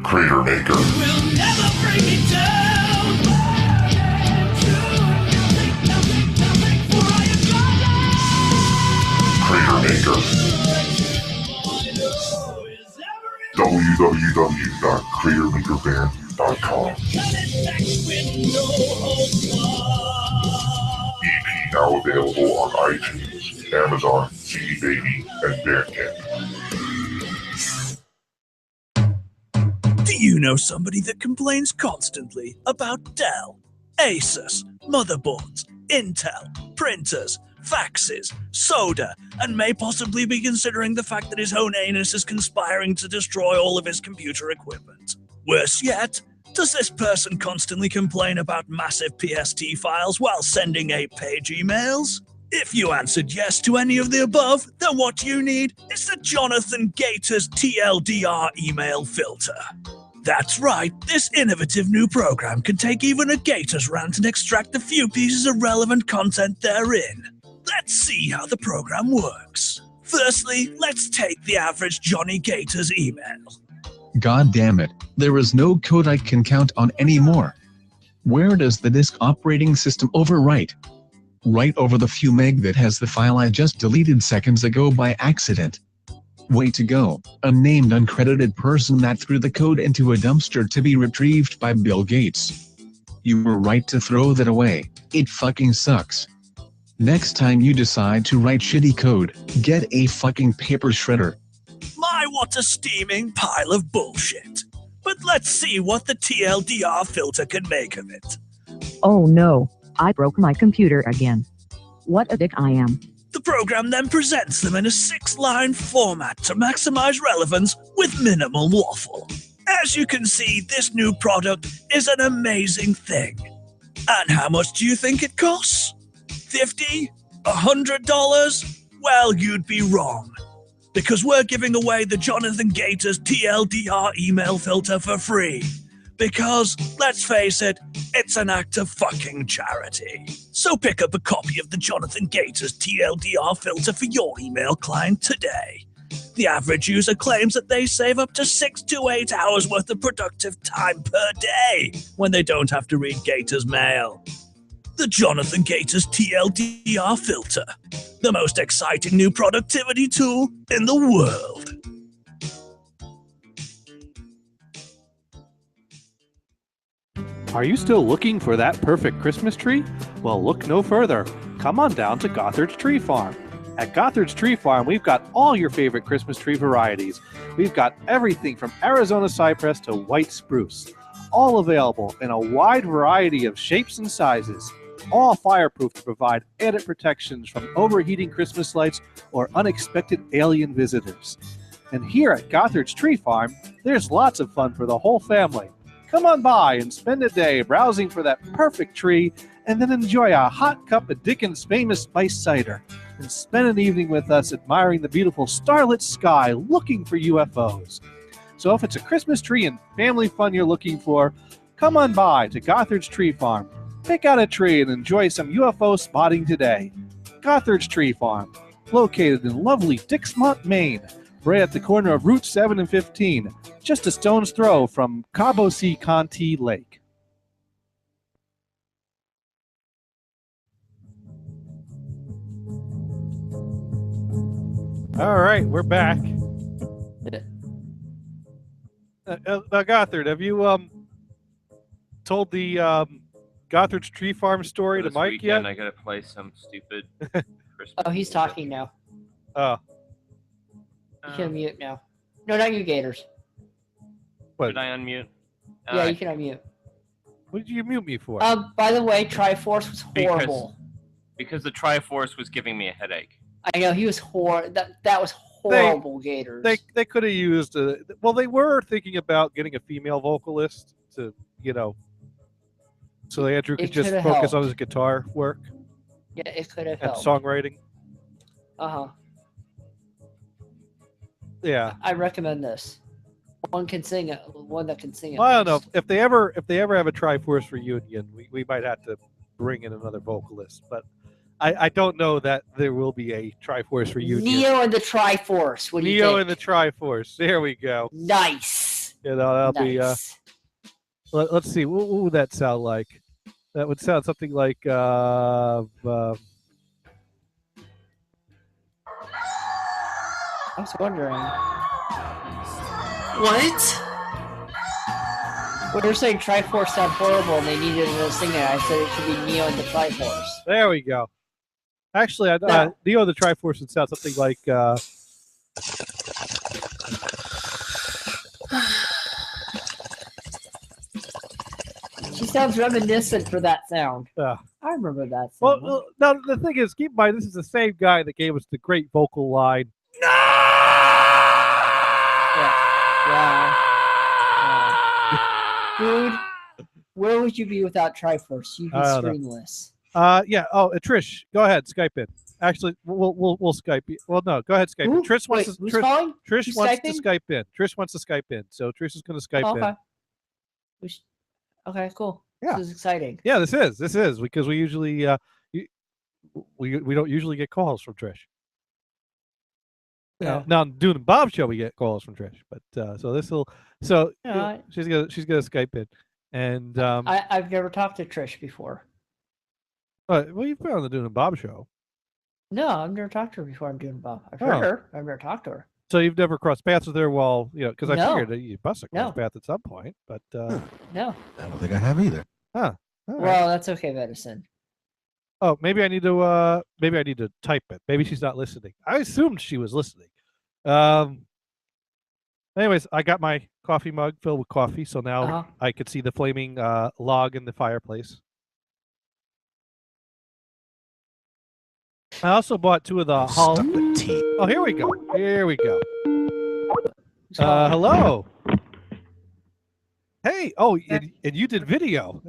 Crater Maker.
We'll never bring me down.
Crater Maker. www.cratermakerband.com. EP now available on iTunes, Amazon, CD Baby, and Bandcamp.
Do you know somebody that complains constantly about Dell, Asus, motherboards, Intel, printers, faxes, soda, and may possibly be considering the fact that his own anus is conspiring to destroy all of his computer equipment? Worse yet, does this person constantly complain about massive PST files while sending 8-page emails? If you answered yes to any of the above, then what you need is the Jonathan Gators TLDR email filter. That's right, this innovative new program can take even a Gators rant and extract a few pieces of relevant content therein. Let's see how the program works. Firstly, let's take the average Johnny Gators email.
God damn it, there is no code I can count on anymore. Where does the disk operating system overwrite? Right over the few meg that has the file I just deleted seconds ago by accident. Way to go, unnamed uncredited person that threw the code into a dumpster to be retrieved by Bill Gates. You were right to throw that away, it fucking sucks. Next time you decide to write shitty code, get a fucking paper shredder.
My, what a steaming pile of bullshit. But let's see what the TLDR filter can make of it.
Oh no, I broke my computer again. What a dick I am.
The program then presents them in a 6-line format to maximize relevance with minimal waffle. As you can see, this new product is an amazing thing. And how much do you think it costs? $50? $100? Well, you'd be wrong. Because we're giving away the Jonathan Gators TLDR email filter for free. Because, let's face it, it's an act of fucking charity. So pick up a copy of the Jonathan Gators TLDR filter for your email client today. The average user claims that they save up to 6 to 8 hours worth of productive time per day when they don't have to read Gators mail. The Jonathan Gators TLDR filter, the most exciting new productivity tool in the world.
Are you still looking for that perfect Christmas tree? Well, look no further. Come on down to Gothard's Tree Farm. At Gothard's Tree Farm, we've got all your favorite Christmas tree varieties. We've got everything from Arizona cypress to white spruce, all available in a wide variety of shapes and sizes, all fireproof to provide added protections from overheating Christmas lights or unexpected alien visitors. And here at Gothard's Tree Farm, there's lots of fun for the whole family. Come on by and spend a day browsing for that perfect tree, and then enjoy a hot cup of Dickens' famous spiced cider, and spend an evening with us admiring the beautiful starlit sky looking for UFOs. So if it's a Christmas tree and family fun you're looking for, come on by to Gothard's Tree Farm. Pick out a tree and enjoy some UFO spotting today. Gothard's Tree Farm, located in lovely Dixmont, Maine, right at the corner of Route 7 and 15, just a stone's throw from Cabo Sea Conti Lake. All right, we're back. Gothard, have you told the Gothard's Tree Farm story to
This
Mike
weekend,
yet?
I gotta play some stupid Christmas.
Oh, he's talking now.
Oh.
You can mute now. No, not you, Gators.
Should I unmute?
Yeah, you can unmute.
What did you mute me for?
By the way, Triforce was horrible.
Because the Triforce was giving me a headache.
I know he was that was horrible, Gators.
They could have used well, they were thinking about getting a female vocalist to, so Andrew could just focus on his guitar work.
Yeah, it could have
and
helped.
songwriting. Yeah.
I recommend this. One can sing it. One that can sing it.
Well, I don't know if they ever have a Triforce reunion, we might have to bring in another vocalist, but I don't know that there will be a Triforce reunion.
Neo and the Triforce. What do you think?
Neo and the Triforce. There we go.
Nice.
That'll be. Let's see. What would that sound like? That would sound something like.
I was wondering.
What?
Well, you're saying Triforce sound horrible and they needed a singer. I said it should be Neo and the Triforce.
There we go. Actually, Neo and the Triforce would sound something like.
She sounds reminiscent for that sound. I remember that sound.
Well, now the thing is, keep in mind, this is the same guy that gave us the great vocal line.
Dude, where would you be without Triforce? You'd be screenless.
Yeah. Oh, Trish, go ahead. Skype in. Actually, we'll Skype you. Well, no, go ahead. Skype in. Trish wants to.
Who's calling?
Trish
Who's
wants
Skyping?
to Skype in. Trish wants to Skype in. So Trish is going to Skype in.
Okay, cool.
Yeah.
This is exciting.
Yeah, this is because we usually we don't usually get calls from Trish.
Yeah.
Now doing the Bob show, we get calls from Trish, but so this will she's gonna Skype in, and
I've never talked to Trish before.
Well, you've been on the Doing Bob show.
No, I've never talked to her before. I'm doing Bob. I've heard her. I've never talked to her.
So you've never crossed paths with her while because I
No.
figured that you must have crossed paths at some point, but
No.
I don't think I have either.
Huh. All right.
Well, that's okay, Medicine.
Oh, maybe I need to type it. Maybe she's not listening. I assumed she was listening. Anyways, I got my coffee mug filled with coffee, so now I could see the flaming log in the fireplace. I also bought 2 of the Oh, here we go. Here we go. Hello. Hey. Oh, and you did video.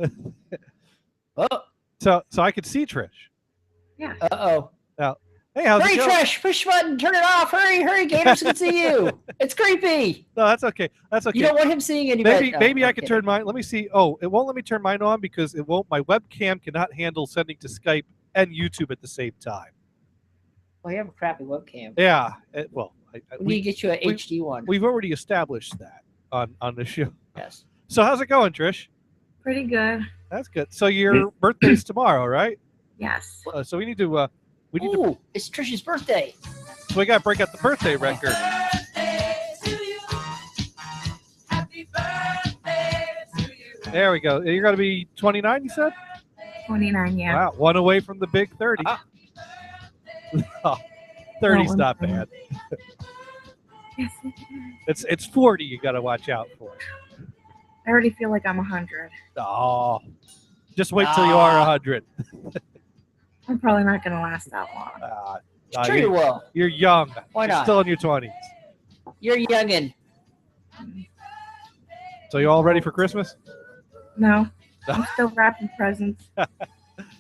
So I could see Trish.
Yeah. Uh-oh.
Now, hey, how's
Hurry,
it going?
Trish! Push the button, turn it off! Hurry, Gators can see you! It's creepy!
No, that's okay. That's okay.
You don't want him seeing anybody.
Maybe I could turn mine. Let me see. Oh, it won't let me turn mine on because it won't. My webcam cannot handle sending to Skype and YouTube at the same time.
Well, you have a crappy webcam.
Yeah.
We need to get you an HD one.
We've already established that on the show.
Yes.
So how's it going, Trish?
Pretty good.
That's good. So your birthday's tomorrow, right?
Yes.
So we need to.
It's Trish's birthday.
So we got to break out the birthday record. There we go. You're going to be 29, you said?
29, yeah.
Wow, one away from the big 30. 30's not bad.
Yes,
It's 40 you got to watch out for.
I already feel like I'm 100.
Oh, just wait till you are 100.
I'm probably not going to last that long.
Sure you will.
You're young.
Why
You're
not?
still in your 20s.
You're youngin'.
So you all ready for Christmas?
No, I'm still wrapping presents.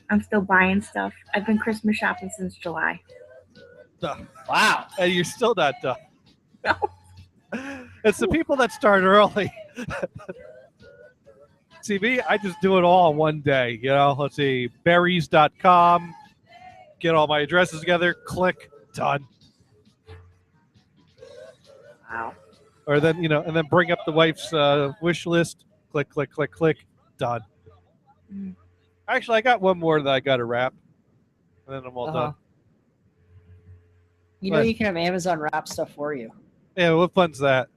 I'm still buying stuff. I've been Christmas shopping since July.
Wow. And you're still not done. No. It's the people that start early. See, me, I just do it all in one day. Let's see, berries.com, get all my addresses together, click, done.
Wow.
Or then, and then bring up the wife's wish list, click, click, click, click, done.
Mm.
Actually, I got one more that I got to wrap, and then I'm all done.
You know you can have Amazon wrap stuff for you.
Yeah, what fun's that?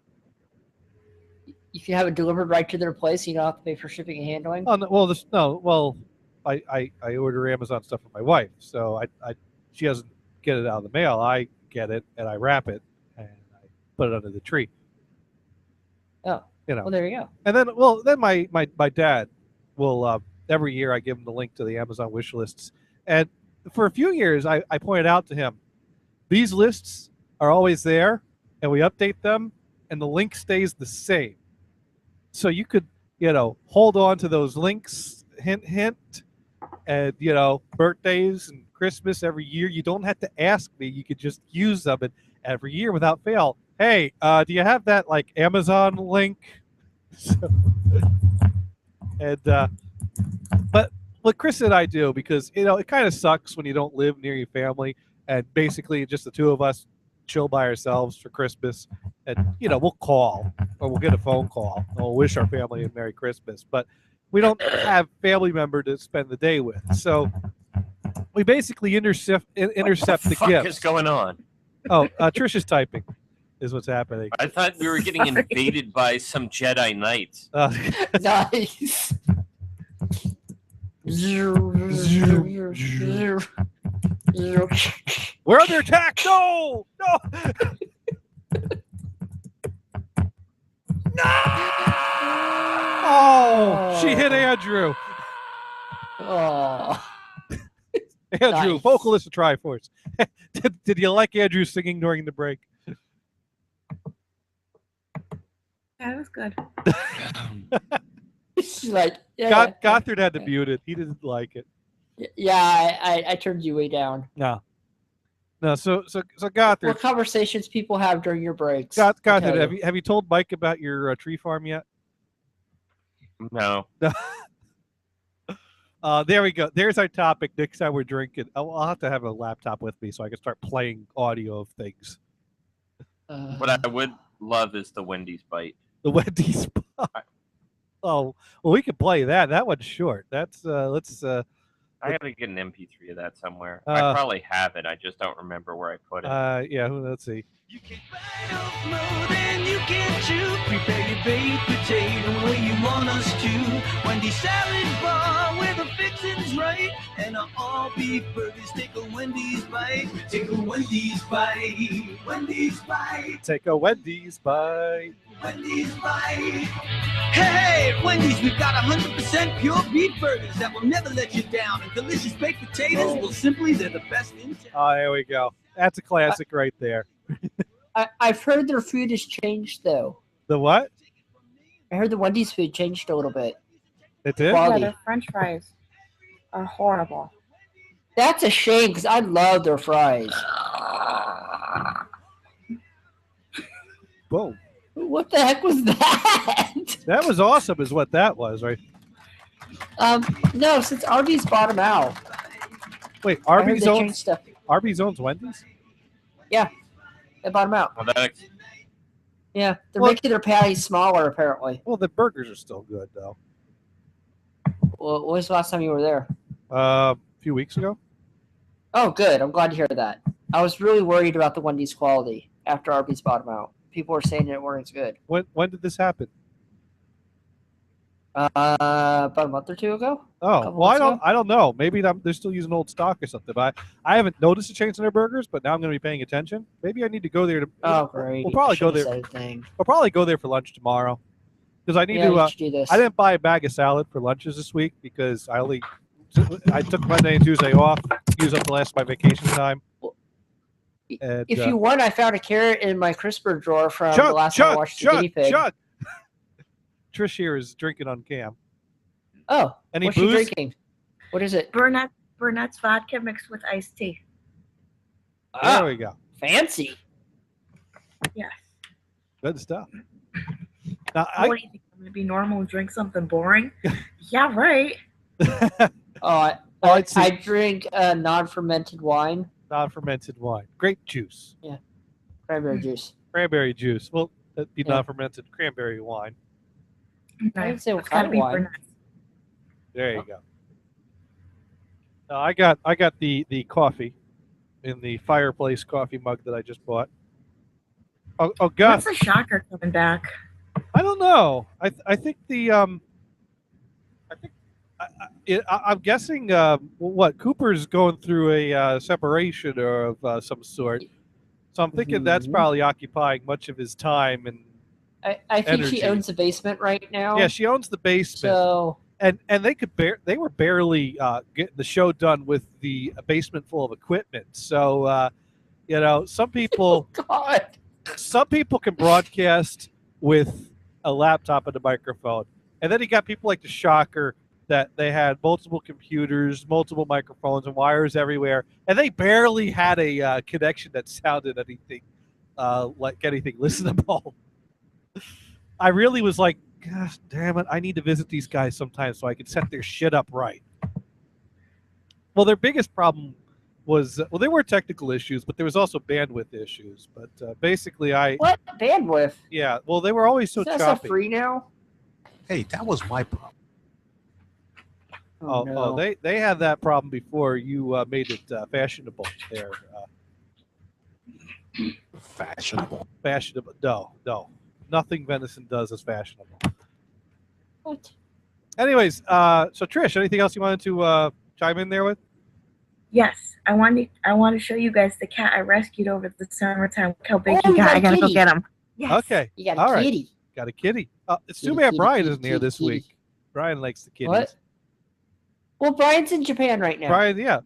You can have it delivered right to their place. You don't have to pay for shipping and handling.
Oh no, I order Amazon stuff for my wife, so she doesn't get it out of the mail. I get it and I wrap it and I put it under the tree.
Oh.
You know.
Well, there you go.
And then my dad will every year I give him the link to the Amazon wish lists, and for a few years I pointed out to him, these lists are always there, and we update them, and the link stays the same. So you could, hold on to those links, hint, hint, and, birthdays and Christmas every year. You don't have to ask me. You could just use them, and every year without fail. Hey, do you have that, like, Amazon link? And, but what Chris and I do, because, it kind of sucks when you don't live near your family, and basically just the two of us chill by ourselves for Christmas, and we'll call or we'll get a phone call and we'll wish our family a Merry Christmas, but we don't have family member to spend the day with, so we basically intercept the
fuck
gifts.
is going on?
Oh, Trish is typing is what's happening.
I thought we were getting invaded by some Jedi Knights.
Nice.
We're under attack. No. Oh, she hit Andrew.
Oh.
Andrew,
Nice.
vocalist of Triforce. Did you like Andrew singing during the break?
Yeah, it was good.
She's like, yeah,
Gothard had to mute it. He didn't like it.
yeah. I turned you way down.
No. So Gothard.
What conversations people have during your breaks?
Gothard, have you told Mike about your tree farm yet?
No.
There we go. There's our topic. Next time we're drinking, I'll have to have a laptop with me so I can start playing audio of things.
What I would love is the Wendy's bite.
The Wendy's bite. Oh, well, we could play that. That one's short. That's let's.
I gotta get an MP3 of that somewhere. I probably have it. I just don't remember where I put it.
Yeah. Let's see.
More than you can chew. Prepare your baked potato the way you want us to. Wendy's salad bar where the fixing's right. And our all beef burgers. Take a Wendy's bite. Take a Wendy's bite. Wendy's bite.
Take a Wendy's bite.
Wendy's bite. Hey, at Wendy's, we've got 100% pure beef burgers that will never let you down. And delicious baked potatoes, well, simply, they're the best in town.
Oh, there we go. That's a classic right there.
I've heard their food has changed, though.
The what?
I heard the Wendy's food changed a little bit.
It did?
Yeah, their French fries are horrible.
That's a shame, because I love their fries.
Boom.
What the heck was that?
That was awesome, is what that was, right?
No, since Arby's bought them out.
Wait,
I heard
Arby's
they
owns
changed stuff.
Arby's owns Wendy's?
Yeah, they bought them out.
Well, that
Yeah, they're making their patties smaller, apparently.
Well, the burgers are still good, though.
Well, when was the last time you were there?
A few weeks ago.
Oh, good. I'm glad to hear that. I was really worried about the Wendy's quality after Arby's bought them out. People were saying it weren't as good.
When did this happen?
About a month or two ago.
Oh, well, I don't know. Maybe they're still using old stock or something. But I haven't noticed a change in their burgers, but now I'm going to be paying attention. Maybe I need to go there to.
Oh, great.
We'll probably go there. We'll probably go there for lunch tomorrow because I need to.
Do this.
I didn't buy a bag of salad for lunches this week because I took Monday and Tuesday off, use up the last of my vacation time. And,
if you want, I found a carrot in my crisper drawer from the last time I watched the guinea pig.
Trish here is drinking on cam.
Oh,
Any
what's
booze?
she drinking? What is it?
Burnett's vodka mixed with iced tea.
There we go.
Fancy.
Yes.
Good stuff. Now,
What do you think? I'm going to be normal and drink something boring? Yeah, right.
I drink non-fermented wine.
Non-fermented wine. Grape juice.
Yeah. Cranberry juice.
Cranberry juice. Well, that'd be
Yeah.
non-fermented cranberry wine.
I didn't say what
It's
kind
gotta
of
be
wine.
Burnett's.
There you go. I got the coffee in the fireplace coffee mug that I just bought. Oh God!
What's the shocker coming back?
I don't know. I think the I'm guessing what Cooper's going through a separation of some sort. So I'm thinking that's probably occupying much of his time, and
I think she owns the basement right now.
Yeah, she owns the basement.
So
and they could they were barely getting the show done with the basement full of equipment. So you know, some people some people can broadcast with a laptop and a microphone, and then you got people like the Shocker that they had multiple computers, multiple microphones, and wires everywhere, and they barely had a connection that sounded anything like anything listenable. I really was like, gosh damn it, I need to visit these guys sometime so I can set their shit up right. Well, their biggest problem was, well, there were technical issues, but there was also bandwidth issues. But basically,
what bandwidth?
Yeah, well, they were always so
Is that
choppy.
free now?
Hey, that was my problem.
No.
They had that problem before you made it fashionable there.
Fashionable.
Fashionable. No. Nothing Venison does is fashionable.
What?
Anyways, so Trish, anything else you wanted to chime in there with?
Yes, I want to show you guys the cat I rescued over the summertime. Look how big he got. I gotta go get him. Yes.
Okay.
You got a
All right.
kitty.
Got a kitty. It's too
Kitty,
bad
kitty,
Brian
kitty,
isn't here
kitty,
this
kitty.
week. Brian likes the kitties.
What? Well, Brian's in Japan right now.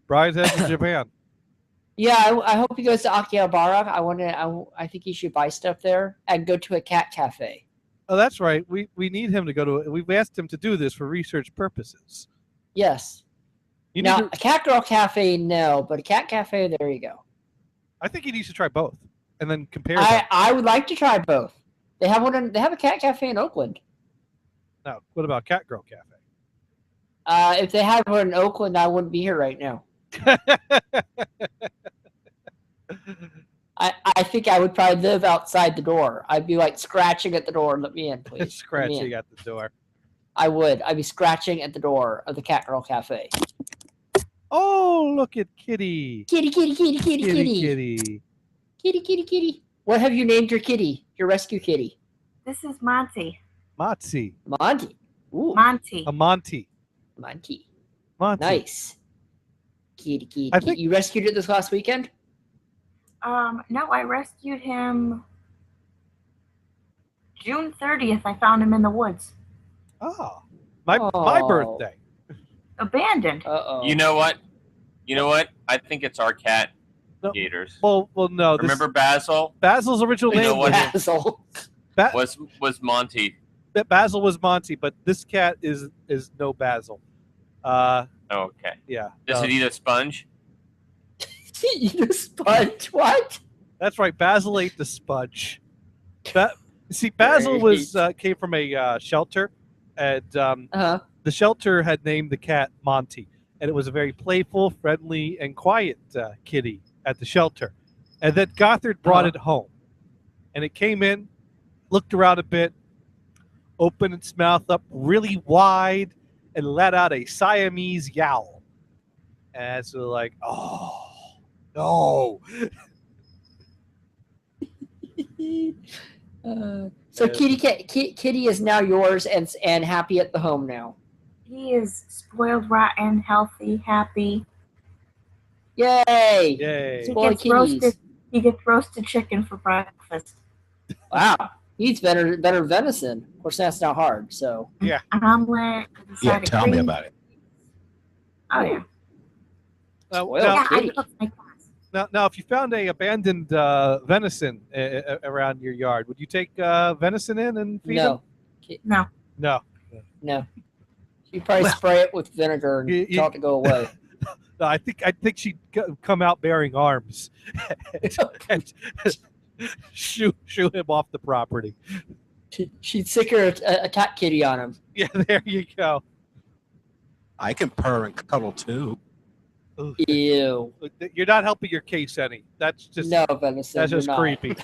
Brian's heading to Japan.
Yeah, I hope he goes to Akihabara. I think he should buy stuff there and go to a cat cafe.
Oh, that's right. We need him to go to. We've asked him to do this for research purposes.
Yes.
You
Now,
need
a cat girl cafe, no, but a cat cafe, there you go.
I think he needs to try both and then compare them.
I would like to try both. They have one. They have a cat cafe in Oakland.
Now, what about Cat Girl Cafe?
If they had one in Oakland, I wouldn't be here right now. I think I would probably live outside the door. I'd be like scratching at the door. Let me in, please.
Scratching at the door.
I would. I'd be scratching at the door of the Cat Girl Cafe.
Oh, look at Kitty.
Kitty, kitty, kitty, kitty, kitty.
Kitty.
Kitty, kitty, kitty. What have you named your kitty? Your rescue kitty?
This is Monty.
Monty.
Monty. Ooh.
Monty.
A Monty.
Monty.
Monty.
Nice. Kitty, kitty.
I think
you rescued it this last weekend?
No, I rescued him June 30th. I found him in the woods.
Oh, my birthday.
Abandoned.
Uh-oh.
You know what? I think it's our cat, Gators.
Well, no.
Remember Basil?
Basil's original name
Basil
was Monty.
Basil was Monty, but this cat is no Basil.
Okay.
Yeah.
Does it eat a sponge?
Eat a sponge? What?
That's right. Basil ate the sponge. See, Basil was came from a shelter, and the shelter had named the cat Monty, and it was a very playful, friendly, and quiet kitty at the shelter. And then Gothard brought it home, and it came in, looked around a bit, opened its mouth up really wide, and let out a Siamese yowl. And so like, oh, no.
So Kitty is now yours and happy at the home now.
He is spoiled, rotten, healthy, happy.
Yay!
Yay!
He gets roasted chicken for breakfast.
Wow, he eats better venison. Of course, that's not hard. So
yeah,
an omelet.
Yeah, tell me about it.
Oh yeah.
Now, if you found a abandoned venison around your yard, would you take venison in and feed them?
No.
No. You probably spray it with vinegar and tell it to go away.
No, I think she'd come out bearing arms and shoo him off the property.
She'd sick her a cat kitty on him.
Yeah, there you go.
I can purr and cuddle too.
Ew.
You're not helping your case any. That's just
venison.
That's just
you're
creepy.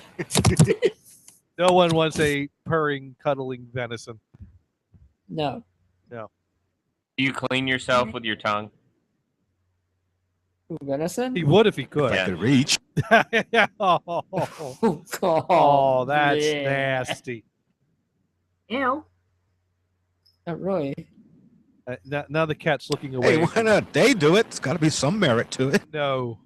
No one wants a purring, cuddling venison.
No.
No.
Do you clean yourself with your tongue?
Venison?
He would if he could.
If I could reach.
Oh, that's nasty.
Ew.
Not really.
Now the cat's looking away.
Hey, why not? They do it. It's got to be some merit to it.
No.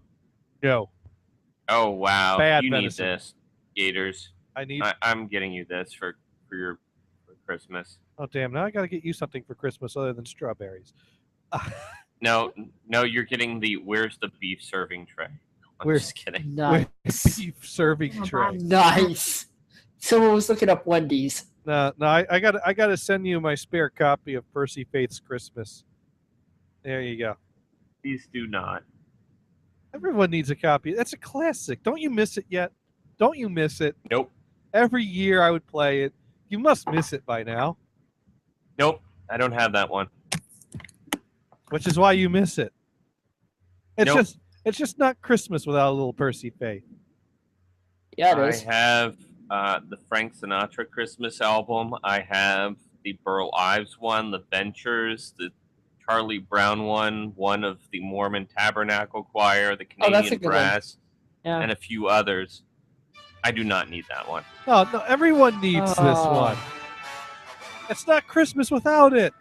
Oh wow!
Bad
you
venison.
need this, Gators.
I'm
getting you this for for your for Christmas.
Oh damn! Now I gotta get you something for Christmas other than strawberries.
No, you're getting the where's the beef serving tray. I'm
Where's-
just kidding.
Nice.
Beef serving tray.
Nice. Someone was looking up Wendy's.
No, I gotta send you my spare copy of Percy Faith's Christmas. There you go.
Please do not.
Everyone needs a copy. That's a classic. Don't you miss it yet? Don't you miss it?
Nope.
Every year I would play it. You must miss it by now.
Nope. I don't have that one.
Which is why you miss it.
Nope.
It's just not Christmas without a little Percy Faith.
Yeah, it
I
is.
have the Frank Sinatra Christmas album. I have the Burl Ives one, the Ventures, the Charlie Brown one of the Mormon Tabernacle Choir, the
Oh, that's a
Canadian
good one.
Brass,
Yeah.
and a few others. I do not need that one.
No, everyone needs this
Oh.
one. It's not Christmas without it.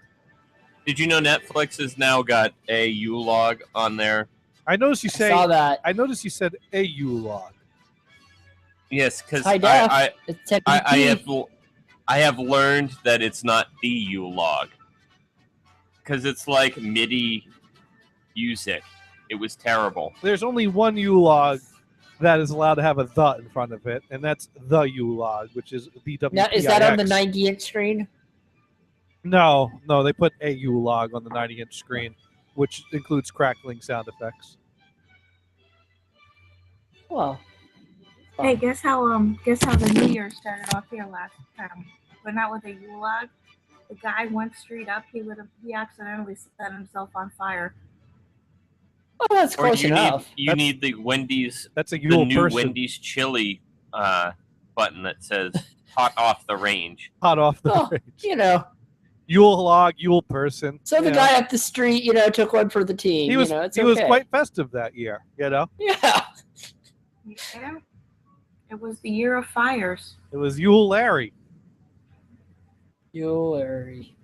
Did you know Netflix has now got a U-Log on there?
I noticed you say.
saw that.
I noticed you said a U-Log.
Yes, because
High def. It's 1080p.
I have learned that it's not the U-Log. Because it's like MIDI music. It was terrible.
There's only one U-Log that is allowed to have a "the" in front of it, and that's the U-Log, which is BWPIX.
Now, is that on the 90-inch screen?
No, they put a U-Log on the 90-inch screen, which includes crackling sound effects.
Well,
Hey, guess how the New Year started off here last time, but not with a U-Log. The guy went straight up. He accidentally set himself on fire.
Oh, that's
Or
close enough.
You need the Wendy's.
That's a
the
Yule
new
person.
Wendy's chili button that says "hot off the range."
Hot off the
Oh,
range.
you know.
Yule-Log, Yule person.
So the
you know.
guy up the street, took one for the team.
He was
it's
he was
okay.
quite festive that year.
Yeah.
Yeah. It was the year of fires.
It was Yule Larry.
Yule Larry.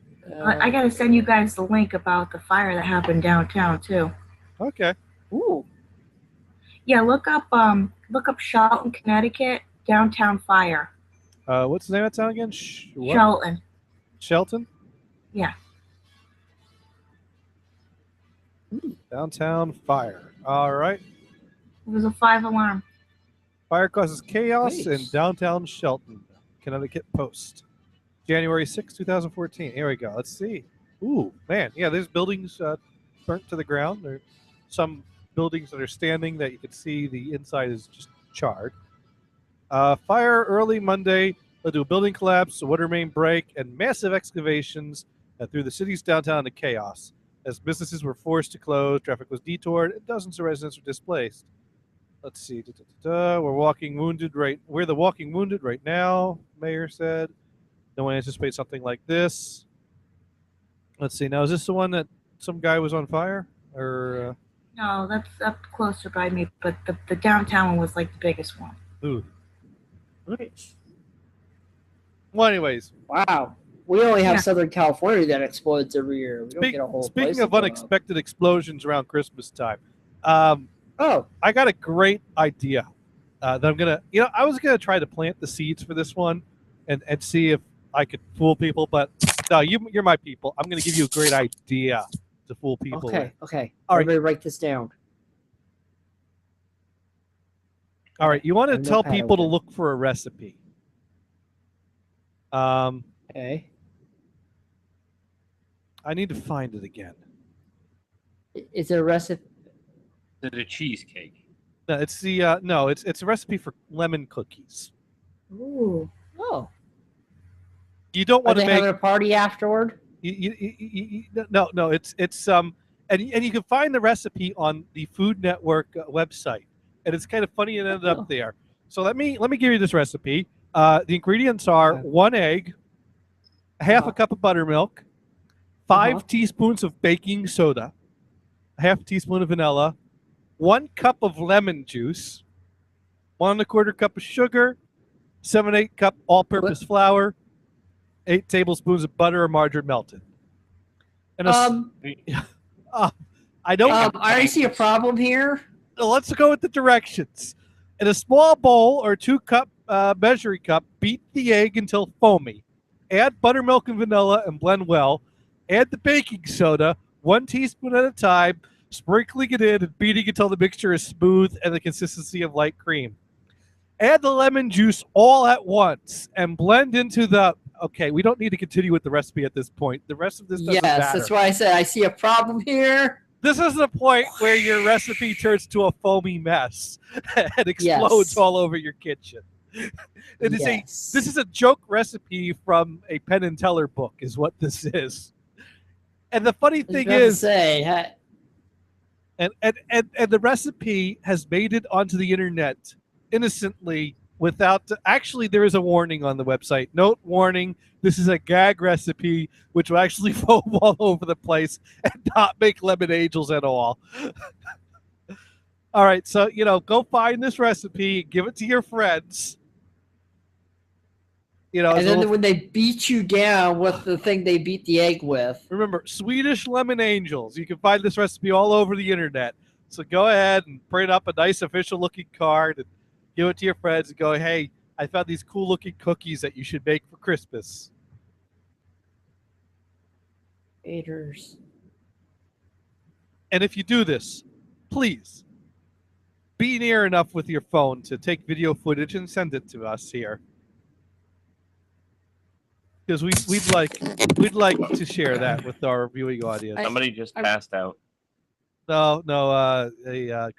I gotta send you guys the link about the fire that happened downtown too.
Okay.
Ooh.
Yeah, look up Charlton, Connecticut, downtown fire.
What's the name of that town again? What?
Charlton.
Shelton?
Yeah.
Downtown fire. All right.
It was a 5-alarm.
Fire causes chaos
Nice.
in downtown Shelton, Connecticut Post. January 6, 2014. Here we go. Let's see. Ooh, man. Yeah, there's buildings burnt to the ground. There are some buildings that are standing that you can see the inside is just charred. Fire early Monday led to a building collapse, a water main break, and massive excavations that threw the city's downtown into chaos. As businesses were forced to close, traffic was detoured, and dozens of residents were displaced. Let's see. We're We're the walking wounded right now, mayor said. No one anticipates something like this. Let's see. Now, is this the one that some guy was on fire? Or
No, that's up closer by me, but the downtown one was like the biggest one.
ooh. Well, anyways.
Wow. We only have
Yeah.
Southern California that explodes every year. We don't get a whole place
Speaking
to
of
blow up.
unexpected explosions around Christmas time, I got a great idea that I'm gonna. I was gonna try to plant the seeds for this one, and see if I could fool people. But no, you're my people. I'm gonna give you a great idea to fool people.
Okay,
with.
okay.
All right.
Everybody write this down.
All right. You want
I
to
have
tell
notepad
people to
open.
look for a recipe.
Okay.
I need to find it again.
Is it a recipe?
Is it a cheesecake?
No, it's the no. It's a recipe for lemon cookies.
Ooh.
Oh.
You don't
Are
want
they
to make
having a party afterward?
no. It's and you can find the recipe on the Food Network website, and it's kind of funny it ended up there. So let me give you this recipe. The ingredients are 1 egg, half a cup of buttermilk, 5 teaspoons of baking soda, a half teaspoon of vanilla, 1 cup of lemon juice, 1 1/4 cup of sugar, 7/8 cup all-purpose flour, 8 tablespoons of butter or margarine melted. And I don't.
I already see a problem here.
Let's go with the directions. In a small bowl or 2-cup measuring cup, beat the egg until foamy. Add buttermilk and vanilla and blend well. Add the baking soda, 1 teaspoon at a time, sprinkling it in and beating until the mixture is smooth and the consistency of light cream. Add the lemon juice all at once and blend into the. Okay, we don't need to continue with the recipe at this point. The rest of this doesn't matter.
Yes, that's why I said I see a problem here.
This is the point where your recipe turns to a foamy mess and explodes all over your kitchen. This is a joke recipe from a Penn and Teller book, is what this is. And the funny thing is, and the recipe has made it onto the internet innocently without. Actually, there is a warning on the website. Note warning: this is a gag recipe, which will actually foam all over the place and not make lemon angels at all. All right, so go find this recipe, give it to your friends.
And then when they beat you down with the thing they beat the egg with.
Remember, Swedish lemon angels. You can find this recipe all over the internet. So go ahead and print up a nice official-looking card and give it to your friends and go, hey, I found these cool-looking cookies that you should make for Christmas.
Haters.
And if you do this, please be near enough with your phone to take video footage and send it to us here. Because we'd like to share that with our viewing audience.
Somebody just passed out.
No.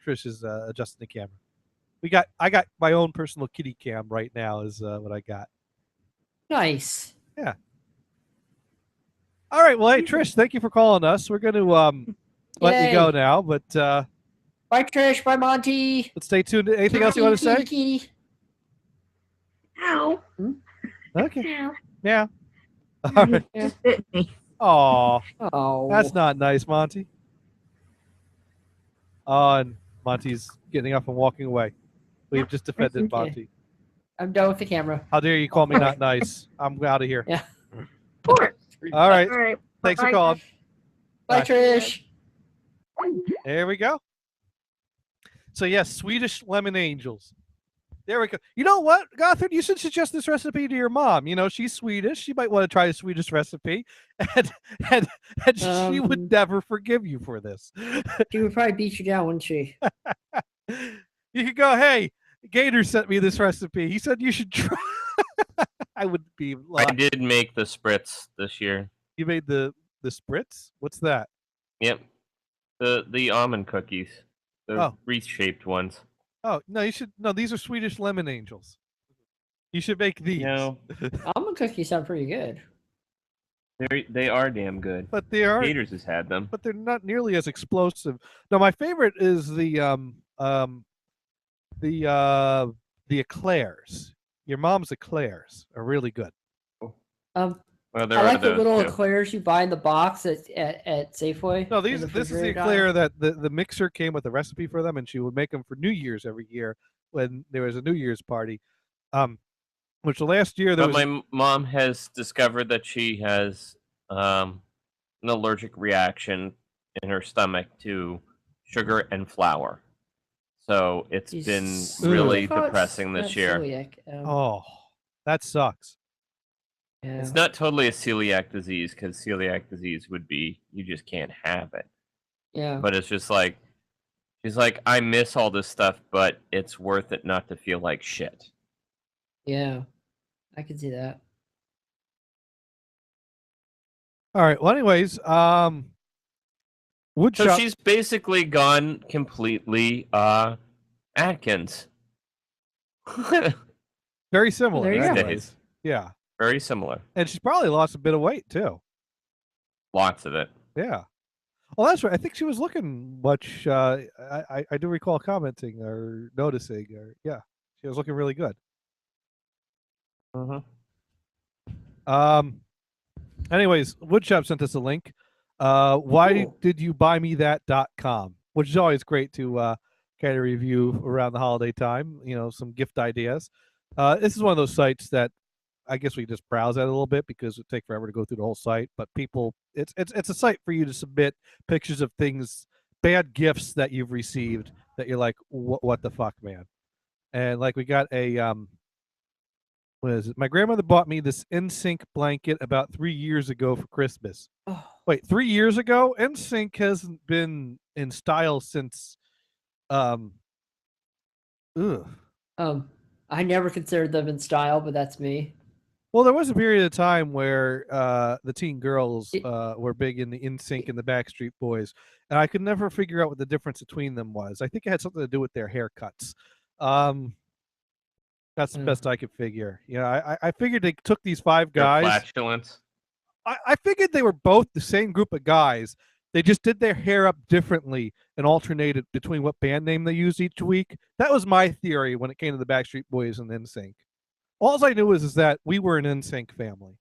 Chris is adjusting the camera. I got my own personal kitty cam right now. Is what I got.
Nice.
Yeah. All right. Well, hey Trish, thank you for calling us. We're going to let you go now, but
bye Trish. Bye Monty.
Let's stay tuned. Anything else you want to say?
Kitty.
Ow.
Okay.
Ow.
Yeah. All right. Aw.
Oh.
That's not nice, Monty. Oh, and Monty's getting up and walking away. We've just defended
Okay.
Monty.
I'm done with the camera.
How dare you call me not nice? I'm out of here.
Yeah.
All right.
All right.
Thanks for
Bye.
calling.
Bye, Trish.
There we go. So yes, Swedish lemon angels. There we go. You know what, Gothard? You should suggest this recipe to your mom. She's Swedish. She might want to try a Swedish recipe, and she would never forgive you for this.
She would probably beat you down, wouldn't she?
You could go, hey, Gator sent me this recipe. He said you should try. I would be lying.
I did make the spritz this year.
You made the spritz? What's that?
Yep. The almond cookies. The wreath-shaped ones.
Oh, no, you should. No, these are Swedish lemon angels. You should make these.
No.
Almond cookies sound pretty good.
They are damn good.
But they are.
Gators has had them.
But they're not nearly as explosive. No, my favorite is the eclairs. Your mom's eclairs are really good.
Well,
I like the little eclairs you buy in the box at Safeway.
No, this is the eclair that the mixer came with a recipe for them, and she would make them for New Year's every year when there was a New Year's party. Which the last year
my mom has discovered that she has an allergic reaction in her stomach to sugar and flour. So it's been really depressing this year.
Celiac.
Oh, that sucks.
Yeah.
It's not totally a celiac disease, because celiac disease would be you just can't have it.
Yeah.
But it's just like, she's like, I miss all this stuff, but it's worth it not to feel like shit.
Yeah, I can see that.
All right. Well, anyways, woodshop.
So she's basically gone completely Atkins.
Very similar.
There you go.
anyways. Yeah.
Very similar.
And she's probably lost a bit of weight too.
Lots of it.
Yeah. Well, that's right. I think she was looking much. I do recall commenting or noticing. Or yeah, she was looking really good. Anyways, Woodshop sent us a link. Why did you buy me that.com? Which is always great to kind of review around the holiday time. Some gift ideas. This is one of those sites that I guess we just browse at a little bit because it takes forever to go through the whole site. But people, it's a site for you to submit pictures of things, bad gifts that you've received that you're like, what the fuck, man? And like we got a what is it? My grandmother bought me this NSYNC blanket about 3 years ago for Christmas.
Oh.
Wait, 3 years ago? NSYNC hasn't been in style since. Ugh.
I never considered them in style, but that's me.
Well, there was a period of time where the teen girls were big in the NSYNC and the Backstreet Boys, and I could never figure out what the difference between them was. I think it had something to do with their haircuts. That's the best I could figure. You know, I figured they took these 5
Their
guys.
flatulence.
I figured they were both the same group of guys. They just did their hair up differently and alternated between what band name they used each week. That was my theory when it came to the Backstreet Boys and NSYNC. All I knew is that we were an NSYNC family.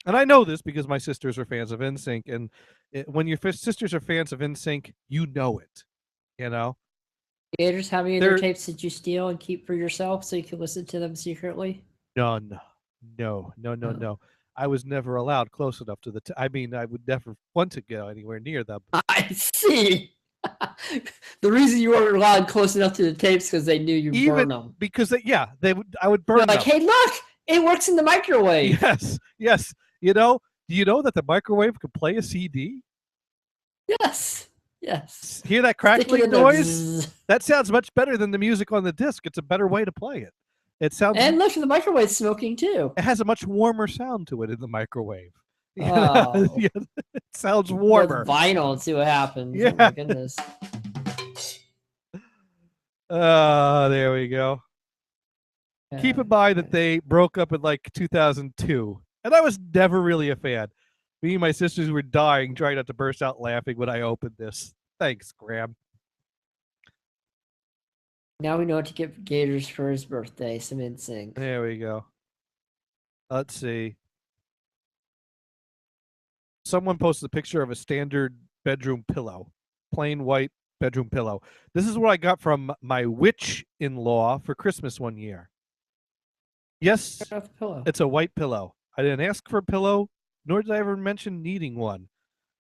And I know this because my sisters are fans of NSYNC. And when your sisters are fans of NSYNC, you know it. You know?
Gators, how many of their tapes did you steal and keep for yourself so you could listen to them secretly?
None. No. I was never allowed close enough to I mean, I would never want to go anywhere near them.
I see. The reason you weren't allowed close enough to the tapes because they knew you'd burn them.
Because I would burn them.
Like, hey, look, it works in the microwave.
Yes. You know, do you know that the microwave could play a CD?
Yes.
Hear that crackling noise? That sounds much better than the music on the disc. It's a better way to play it. It sounds.
And look, the microwave's smoking too.
It has a much warmer sound to it in the microwave.
Oh.
Yeah, it sounds warmer.
Put vinyl and see what happens.
Yeah.
Oh my goodness.
There we go. Keep in mind that they broke up in like 2002, and I was never really a fan. Me and my sisters were dying, trying not to burst out laughing when I opened this. Thanks, Graham.
Now we know what to get Gators for his birthday. Some NSYNC.
There we go. Let's see. Someone posted a picture of a standard bedroom pillow, plain white bedroom pillow. This is what I got from my witch-in-law for Christmas one year. Yes, it's a white pillow. I didn't ask for a pillow, nor did I ever mention needing one.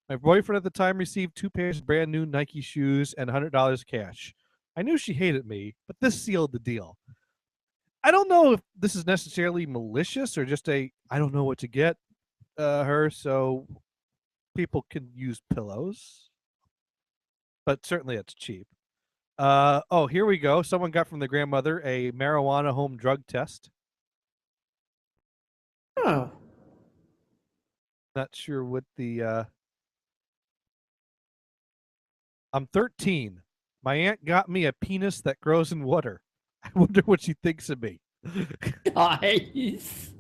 My boyfriend at the time received 2 pairs of brand new Nike shoes and $100 cash. I knew she hated me, but this sealed the deal. I don't know if this is necessarily malicious or just I don't know what to get her, so people can use pillows. But certainly it's cheap. Here we go. Someone got from the grandmother a marijuana home drug test.
Oh.
Not sure what the... I'm 13. My aunt got me a penis that grows in water. I wonder what she thinks of me.
Nice.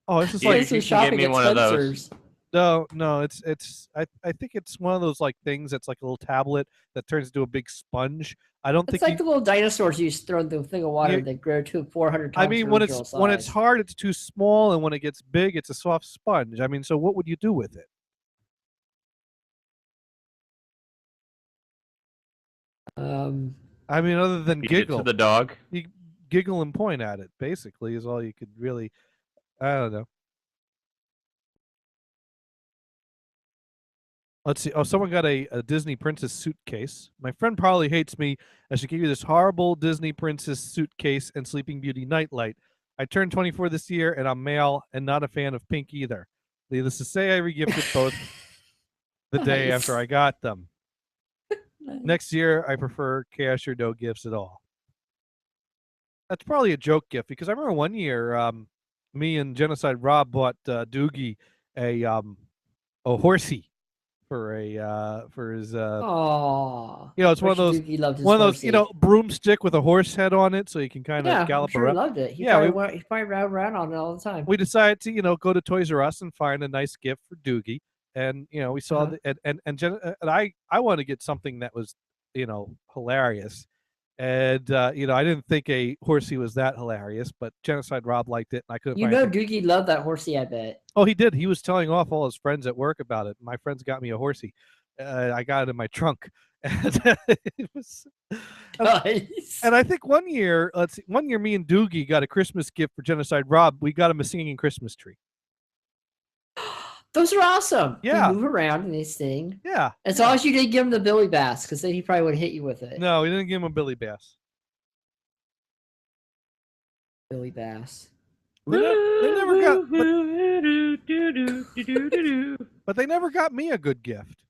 Oh, it's just
Yeah,
like
you can give me one of those.
No, it's I think it's one of those like things that's like a little tablet that turns into a big sponge. I don't
It's
think
like the little dinosaurs you used to throw in the thing of water that grow to 400 times.
I mean, when it's hard, it's too small, and when it gets big, it's a soft sponge. I mean, so what would you do with it? I mean, other than
Feed it
giggle
to the dog.
You giggle and point at it. Basically, is all you could really. I don't know. Let's see. Oh, someone got a Disney princess suitcase. My friend probably hates me as she gave you this horrible Disney princess suitcase and Sleeping Beauty nightlight. I turned 24 this year, and I'm male and not a fan of pink either. Needless to say, I regifted both the day after I got them. Next year, I prefer cash or no gifts at all. That's probably a joke gift because I remember one year, me and Genocide Rob bought Doogie a horsey for his.
Oh,
you know, it's one of those broomstick with a horse head on it, so you can kind of gallop
I'm sure
around.
He loved it. He probably rode around on it all the time.
We decided to go to Toys R Us and find a nice gift for Doogie. And we saw I wanted to get something that was hilarious, and I didn't think a horsey was that hilarious, but Genocide Rob liked it, and I couldn't.
Doogie loved that horsey, I bet.
Oh, he did. He was telling off all his friends at work about it. My friends got me a horsey. I got it in my trunk, and it was
nice.
And I think one year, me and Doogie got a Christmas gift for Genocide Rob. We got him a singing Christmas tree.
Those are awesome.
Yeah.
They move around and they sing.
Yeah.
As long as you didn't give him the Billy Bass, because then he probably would hit you with it.
No, we didn't give him a Billy Bass.
Billy Bass.
They never got, but they never got me a good gift.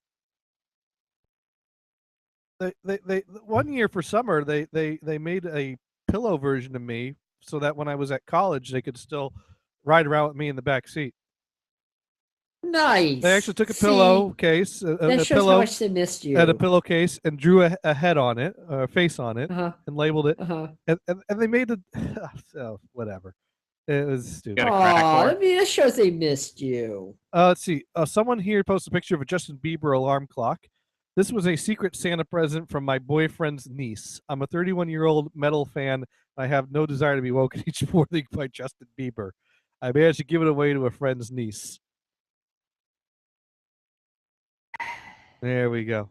They one year for summer they made a pillow version of me so that when I was at college they could still ride around with me in the back seat.
Nice.
They actually took a pillowcase,
That
a
shows
pillow,
how much they missed you.
and a pillowcase, and drew a head on it, or a face on it, and labeled it. And they made it. So whatever. It was stupid.
Oh, I mean, that shows they missed you.
Let's see. Someone here posted a picture of a Justin Bieber alarm clock. This was a secret Santa present from my boyfriend's niece. I'm a 31-year-old metal fan. I have no desire to be woken each morning by Justin Bieber. I managed to give it away to a friend's niece. There we go.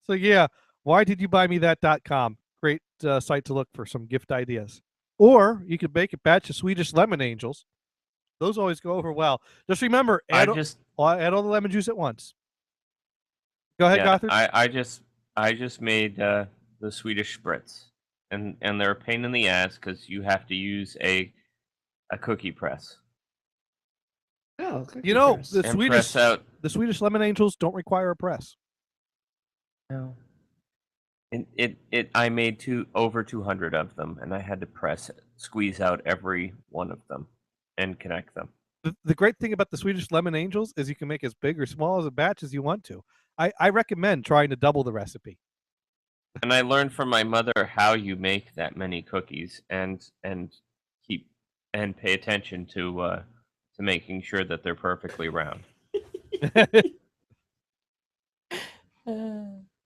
So yeah, why did you buy me that.com? Great site to look for some gift ideas. Or you could bake a batch of Swedish lemon angels. Those always go over well. Just remember, add all the lemon juice at once. Go ahead, Gothard.
I just made the Swedish spritz, and they're a pain in the ass because you have to use a cookie press.
Oh,
you know
press.
the
And
Swedish
press out.
the Swedish lemon angels don't require a press.
No. I made over 200 of them, and I had to squeeze out every one of them, and connect them.
The great thing about the Swedish lemon angels is you can make as big or small as a batch as you want to. I recommend trying to double the recipe.
And I learned from my mother how you make that many cookies, and pay attention to making sure that they're perfectly round.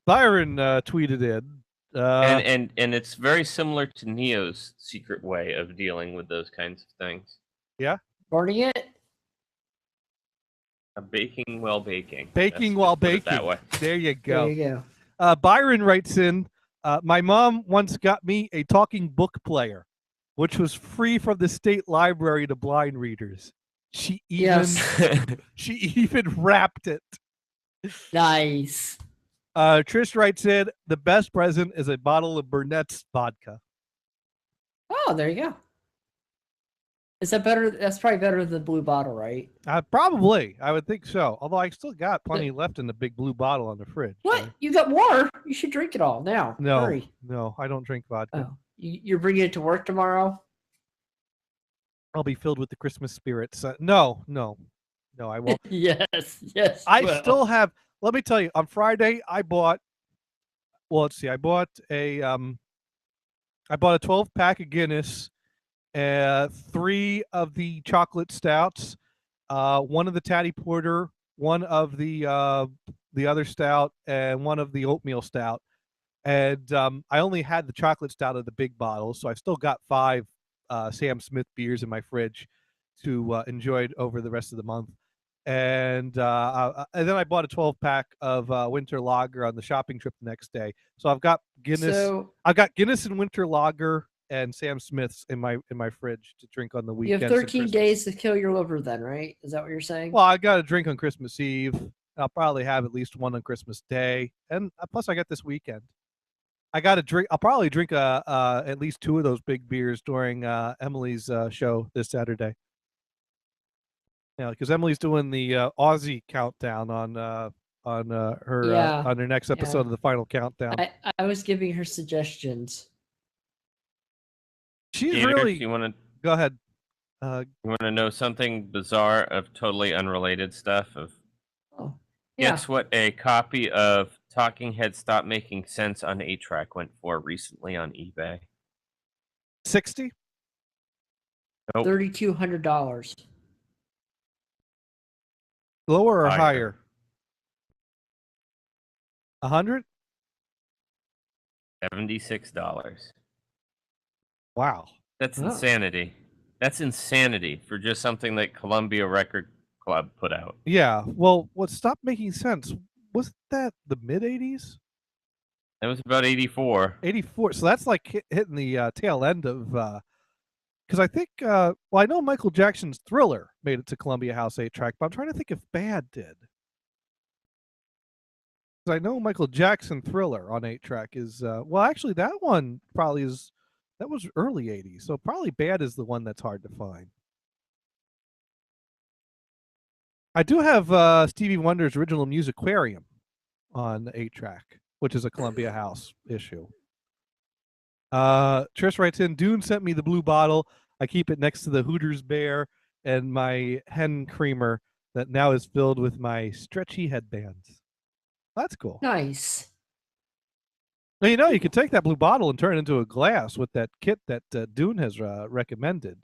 Byron tweeted in,
and it's very similar to Neo's secret way of dealing with those kinds of things.
Yeah,
burning it.
Baking while baking.
Baking
Let's
while
put it
baking.
that way.
There you go.
There you go.
Byron writes in, my mom once got me a talking book player, which was free from the state library to blind readers. She even wrapped it.
Nice.
Trish writes in, the best present is a bottle of Burnett's vodka.
Oh, there you go. Is that better? That's probably better than the blue bottle, right?
Probably. I would think so. Although I still got plenty left in the big blue bottle on the fridge.
What?
So.
You got more? You should drink it all now.
No,
Hurry.
no, I don't drink vodka.
Oh, you're bringing it to work tomorrow?
I'll be filled with the Christmas spirits. No, I won't.
yes.
I still have. Let me tell you. On Friday, I bought. Well, let's see. I bought a 12-pack of Guinness, 3 of the chocolate stouts, 1 of the Tatty Porter, 1 of the other stout, and 1 of the oatmeal stout. And I only had the chocolate stout of the big bottles, so I've still got 5 Sam Smith beers in my fridge to enjoy over the rest of the month. And then I bought a 12-pack of winter lager on the shopping trip the next day. So I've got Guinness. I've got Guinness and winter lager and Sam Smith's in my fridge to drink on the weekend.
You have 13 days to kill your liver, then, right? Is that what you're saying?
Well, I got a drink on Christmas Eve. I'll probably have at least 1 on Christmas Day, and plus I got this weekend. I got to drink. I'll probably drink at least 2 of those big beers during Emily's show this Saturday. Yeah, because Emily's doing the Aussie countdown on her next episode of the Final Countdown.
I was giving her suggestions.
She's
Gator,
really.
You want to
go ahead?
You want to know something bizarre of totally unrelated stuff? Guess what? A copy of Talking Heads Stop Making Sense on 8-track went for recently on eBay.
60.
Nope.
$3,200.
Lower or higher? 100.
$76.
Wow.
That's insanity. That's insanity for just something that Columbia Record Club put out.
Yeah. Well, what stopped making sense? Wasn't that the mid 80s?
That was about 84.
84. So that's like hitting the tail end of. Because I think, well, I know Michael Jackson's Thriller made it to Columbia House 8-track, but I'm trying to think if Bad did. Because I know Michael Jackson Thriller on 8-track is, well, actually, that one probably is That was early 80s. So probably Bad is the one that's hard to find. I do have Stevie Wonder's original Musicarium on 8-track, which is a Columbia House issue. Trish writes in, Dune sent me the blue bottle. I keep it next to the Hooters bear and my hen creamer that now is filled with my stretchy headbands. That's cool.
Nice.
Well, you know, you could take that blue bottle and turn it into a glass with that kit that Dune has recommended.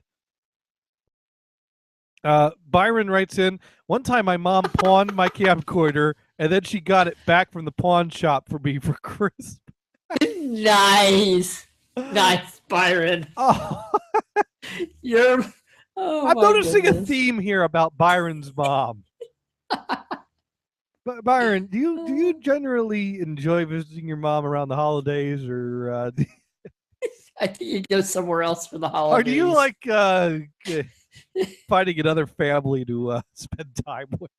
Byron writes in, one time my mom pawned my camcorder and then she got it back from the pawn shop for me for Christmas.
Nice. Nice, Byron.
Oh.
You're... Oh,
I'm noticing
goodness.
a theme here about Byron's mom. But Byron, do you generally enjoy visiting your mom around the holidays, or
I think you go somewhere else for the holidays.
or do you like finding another family to spend time with?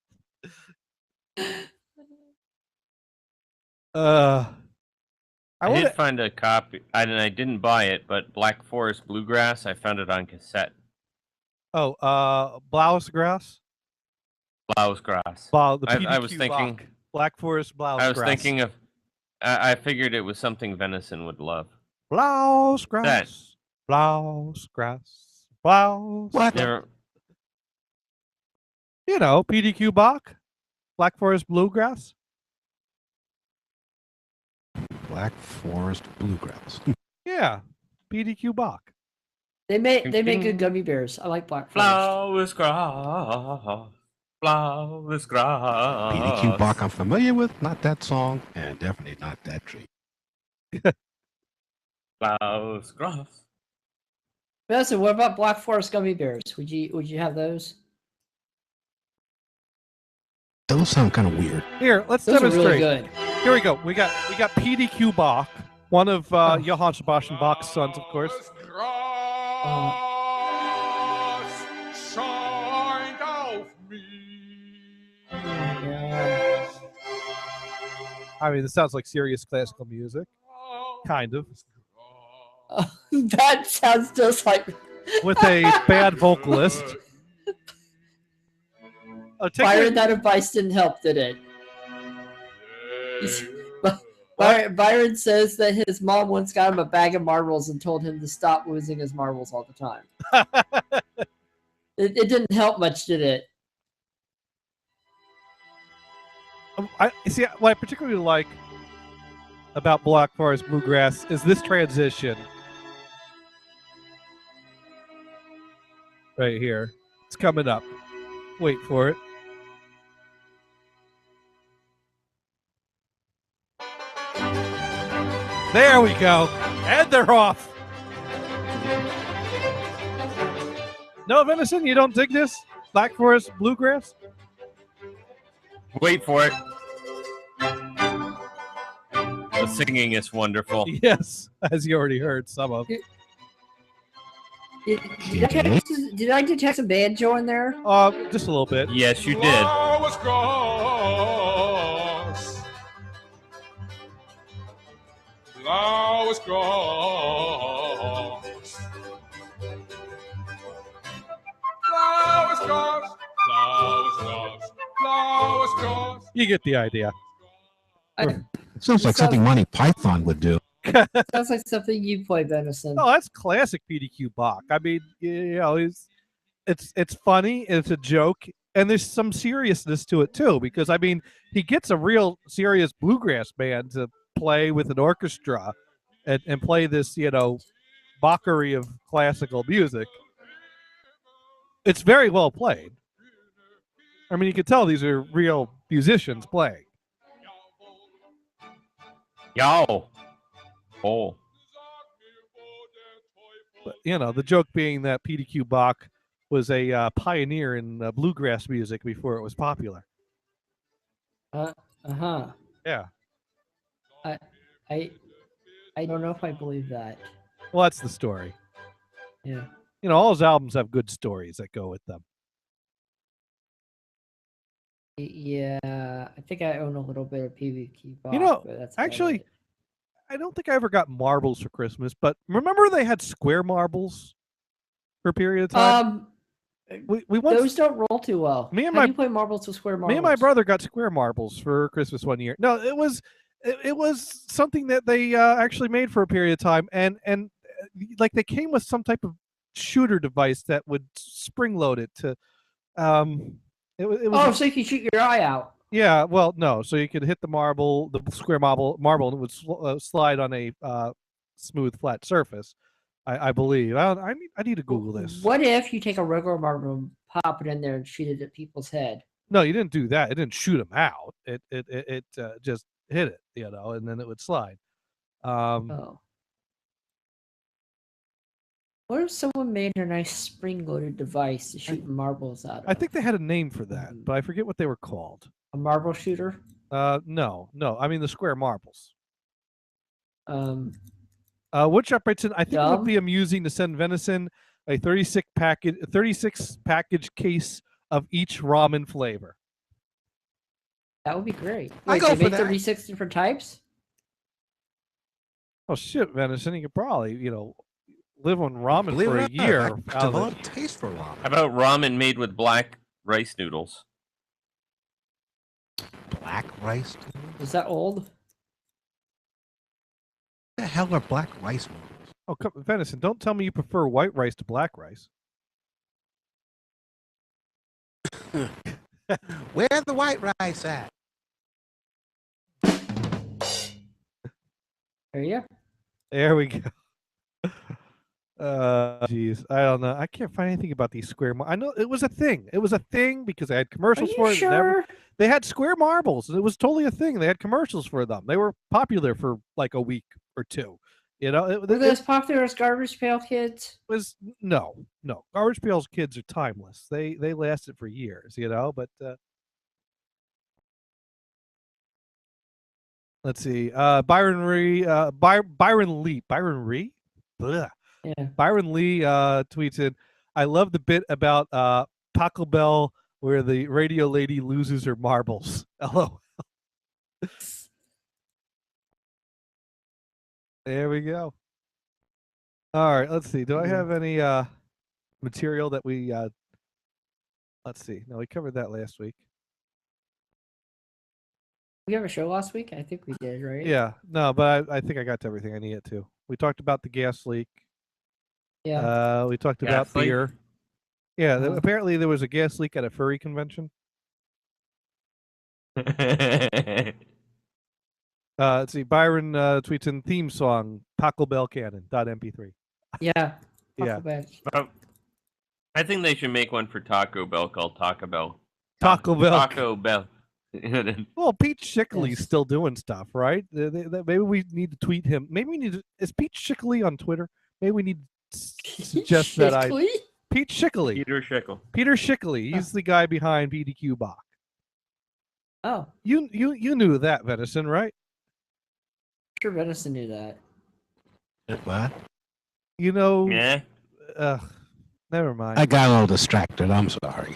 I did find a copy, and I didn't buy it, but Black Forest Bluegrass, I found it on cassette.
Oh, Blaugrass?
Blaugrass. I was thinking...
Black Forest Blaugrass.
I was thinking of... I figured it was something Venison would love.
Blaugrass. Blaugrass. Blaus.
What? Never...
You know, PDQ Bach? Black Forest Bluegrass?
Black Forest Bluegrass.
Yeah, PDQ Bach.
They make good gummy bears. I like Black Forest.
Flowers grass.
PDQ Bach I'm familiar with, not that song, and definitely not that tree.
Flowers grass.
Listen, what about Black Forest gummy bears? Would you have those?
Those sound kind of weird.
Here, let's
Those are
demonstrate.
really good.
Here we go. We got PDQ Bach, one of Johann Sebastian Bach's sons, of course. I mean, this sounds like serious classical music. Kind of.
That sounds just like...
With a bad vocalist.
Byron, that advice didn't help, did it? Byron says that his mom once got him a bag of marbles and told him to stop losing his marbles all the time. It didn't help much, did it?
I see. What I particularly like about Black Forest Bluegrass is this transition right here. It's coming up. Wait for it. There we go. And they're off. No, Venison, you don't dig this? Black Forest Bluegrass?
Wait for it. The singing is wonderful.
Yes, as you already heard some of.
Did I detect a banjo in there?
Just a little bit.
Yes, you did.
Flowers grass. Flowers grass. Flowers grass. Flowers grass. Flowers grass.
You get the idea.
Sounds like something Monty Python would do.
Sounds like something you play, Venison.
Oh, that's classic PDQ Bach. I mean, you know, it's funny, it's a joke, and there's some seriousness to it too. Because I mean, he gets a real serious bluegrass band to play with an orchestra and play this, you know, Bachary of classical music. It's very well played. I mean, you can tell these are real musicians playing.
Yo. Oh.
But, you know, the joke being that PDQ Bach was a pioneer in bluegrass music before it was popular. Yeah.
I don't know if I believe that.
Well, that's the story.
Yeah.
You know, all his albums have good stories that go with them.
Yeah, I think I own a little bit of PDQ Bach.
You know,
but that's
actually, I don't think I ever got marbles for Christmas, but remember they had square marbles for a period of time. We once,
those don't roll too well.
Me and
How
my
do you play marbles with square marbles?
Me and my brother got square marbles for Christmas one year. No, it was something that they actually made for a period of time, and like they came with some type of shooter device that would spring load it to. It was
so you can shoot your eye out.
Yeah, well, no, so you could hit the square marble, and it would slide on a smooth, flat surface. I believe. I need to Google this.
What if you take a regular marble, and pop it in there, and shoot it at people's head?
No, you didn't do that. It didn't shoot them out. It just hit it, and then it would slide.
What if someone made a nice spring-loaded device to shoot marbles out of?
I think they had a name for that, but I forget what they were called.
A marble shooter?
No. I mean the square marbles. Which operates in, I think it would be amusing to send Venison a 36 package case of each ramen flavor.
That would be great.
I
Wait,
go
they
for
make
that.
36 different types?
Oh shit, Venison! You could probably, live on ramen
Believe
for
it
a
or not,
year.
I developed taste for ramen.
How about ramen made with black rice noodles?
Black rice?
Is that old?
What the hell are black rice noodles?
Oh, Venison! Don't tell me you prefer white rice to black rice.
Where's the white rice at?
There we go. Jeez, I don't know. I can't find anything about these square. I know it was a thing. It was a thing because I had commercials for it.
Sure?
They had square marbles. It was totally a thing. They had commercials for them. They were popular for like a week or two.
Were they as popular as Garbage Pail Kids?
Was no. Garbage Pail Kids are timeless. They lasted for years. But let's see. Byron Lee. Byron Lee. Blah.
Yeah.
Byron Lee tweets in, I love the bit about Taco Bell where the radio lady loses her marbles. LOL. There we go. All right, let's see. Do I have any material that we let's see. No, we covered that last week.
We have a show last week? I think we did, right?
Yeah. No, but I think I got to everything I needed to. We talked about the gas leak.
Yeah.
We talked
Gas
about
leak?
beer. Yeah, apparently there was a gas leak at a furry convention. Let's see. Byron tweets in theme song Taco Bell Cannon .mp3.
Yeah.
Yeah.
I think they should make one for Taco Bell called Taco Bell.
Taco Bell.
Taco Bell.
Well, Pete Schickley's still doing stuff, right? Maybe we need to tweet him. Maybe we need to. Is Pete Schickley on Twitter? Maybe we need to suggest that Pete Schickley.
Peter Schickley.
He's the guy behind BDQ Bach.
Oh.
You knew that, Venison, right?
Sure, Venison knew that.
What?
Yeah.
Never mind.
I got a little distracted. I'm sorry.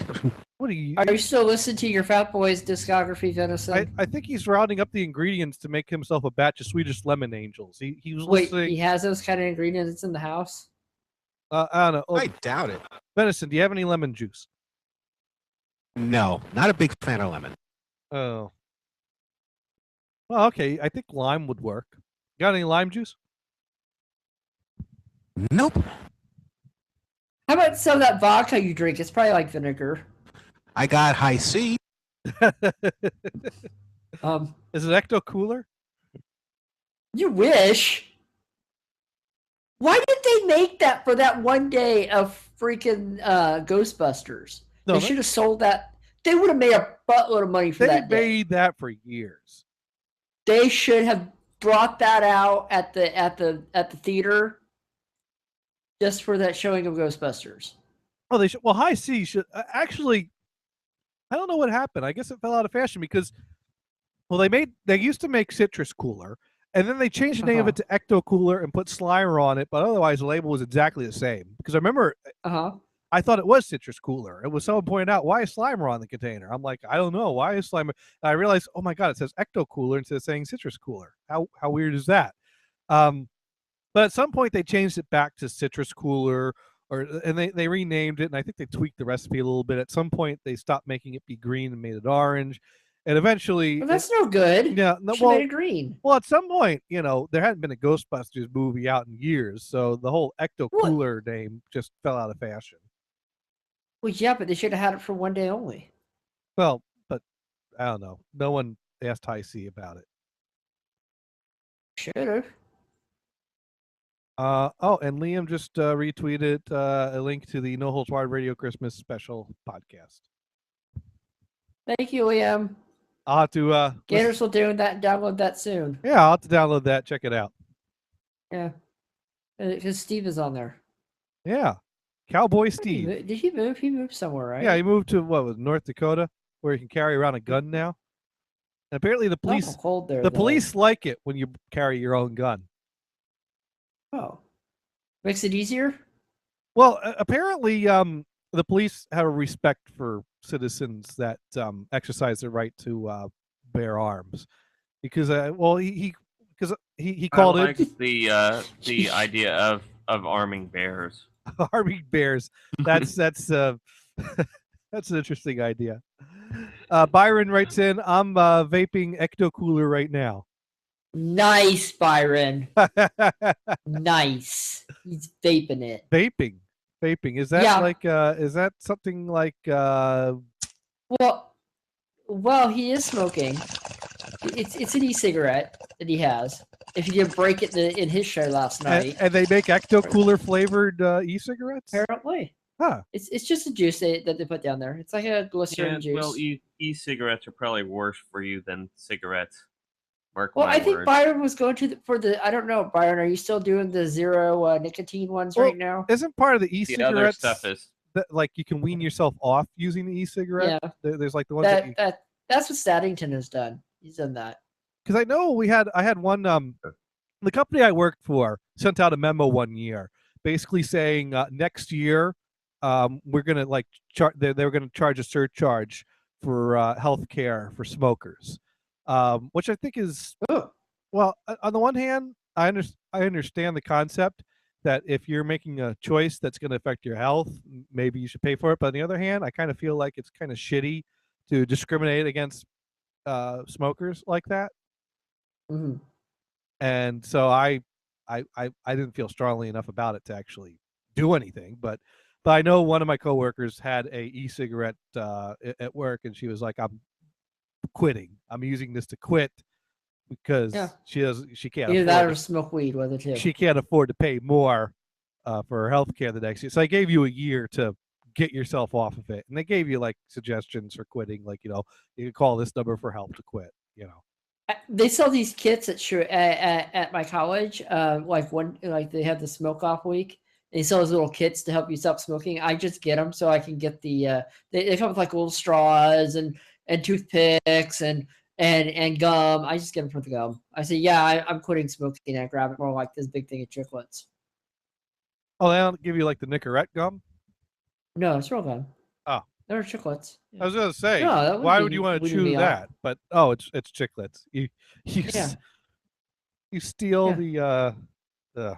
What are you?
Are you still listening to your Fat Boys discography, Venison?
I think he's rounding up the ingredients to make himself a batch of Swedish lemon angels. He was
Wait,
listening.
he has those kind of ingredients in the house?
I don't know.
I doubt it.
Venison, do you have any lemon juice?
No, not a big fan of lemon.
Oh. Well, okay. I think lime would work. Got any lime juice?
Nope.
How about some of that vodka you drink? It's probably like vinegar.
I got high C.
Is it Ecto Cooler?
You wish. Why did they make that for that one day of freaking Ghostbusters?
No,
they
they-
should have sold that. They would have made a buttload of money for
They
that day.
made that for years.
They should have brought that out at the theater just for that showing of Ghostbusters.
Oh, they should. Well, High C should actually. I don't know what happened. I guess it fell out of fashion because, well, they used to make Citrus Cooler, and then they changed the name of it to Ecto Cooler and put Slimer on it, but otherwise the label was exactly the same. Because I remember, I thought it was Citrus Cooler. It was someone pointed out, why is Slimer on the container? I'm like, I don't know, why is Slimer? And I realized, oh my god, it says Ecto Cooler instead of saying Citrus Cooler. How weird is that? But at some point they changed it back to citrus cooler, and they renamed it, and I think they tweaked the recipe a little bit. At some point they stopped making it be green and made it orange, and eventually
Well, that's no good.
Yeah, no,
Should've made it green.
Well, at some point, there hadn't been a Ghostbusters movie out in years, so the whole Ecto Cooler name just fell out of fashion.
Well, yeah, but they should have had it for one day only.
Well, but I don't know. No one asked Hi-C about it.
Should have.
And Liam just retweeted a link to the No Holds Barred Radio Christmas special podcast.
Thank you, Liam.
I'll have to
Gators will do that. Download that soon.
Yeah, I'll have to download that. Check it out.
Yeah, because Steve is on there.
Yeah, Cowboy Steve.
Did he move? He moved somewhere, right?
Yeah, he moved to North Dakota, where he can carry around a gun now. And apparently, the police
cold there.
Police like it when you carry your own gun.
Oh, makes it easier.
Well, apparently, the police have a respect for citizens that exercise their right to bear arms, because he called
I like
it
the idea of arming bears.
arming bears. That's that's an interesting idea. Byron writes in, I'm vaping Ecto Cooler right now.
Nice, Byron. Nice. He's vaping it.
Vaping. Is that is that something like
Well, he is smoking. It's an e-cigarette that he has. If you didn't break it in his show last night.
And they make Ecto Cooler flavored e-cigarettes?
Apparently.
Huh.
It's just a juice that they put down there. It's like a glycerin juice.
Well, e-cigarettes are probably worse for you than cigarettes.
I think Byron was going for the. I don't know, Byron. Are you still doing the zero nicotine ones right now?
Isn't part of the e-cigarettes
the other stuff is
that, like, you can wean yourself off using the e-cigarette?
Yeah.
There's like the ones
that's what Staddington has done. He's done that.
Because I know I had one the company I worked for sent out a memo one year basically saying next year we're gonna they were gonna charge a surcharge for health care for smokers, which I think is well, on the one hand I understand the concept that if you're making a choice that's going to affect your health, maybe you should pay for it. But on the other hand, I kind of feel like it's kind of shitty to discriminate against smokers like that.
Mm-hmm.
And so I didn't feel strongly enough about it to actually do anything. But I know one of my coworkers had a e-cigarette at work, and she was like, "I'm quitting. I'm using this to quit because she can't
either
afford
that or smoke weed with it too.
She can't afford to pay more for her health care the next year." So I gave you a year to get yourself off of it, and they gave you like suggestions for quitting, like, you can call this number for help to quit.
They sell these kits at my college. Like they have the smoke off week. They sell those little kits to help you stop smoking. I just get them so I can get the. They come with like little straws and toothpicks and gum. I just get them for the gum. I say, I'm quitting smoking, and I grab it more like this big thing of chiclets.
Oh, they don't give you like the Nicorette gum?
No, it's real gum.
Oh,
they're chiclets.
I was gonna say, why would you want to chew that? But it's chiclets. You steal the.
No,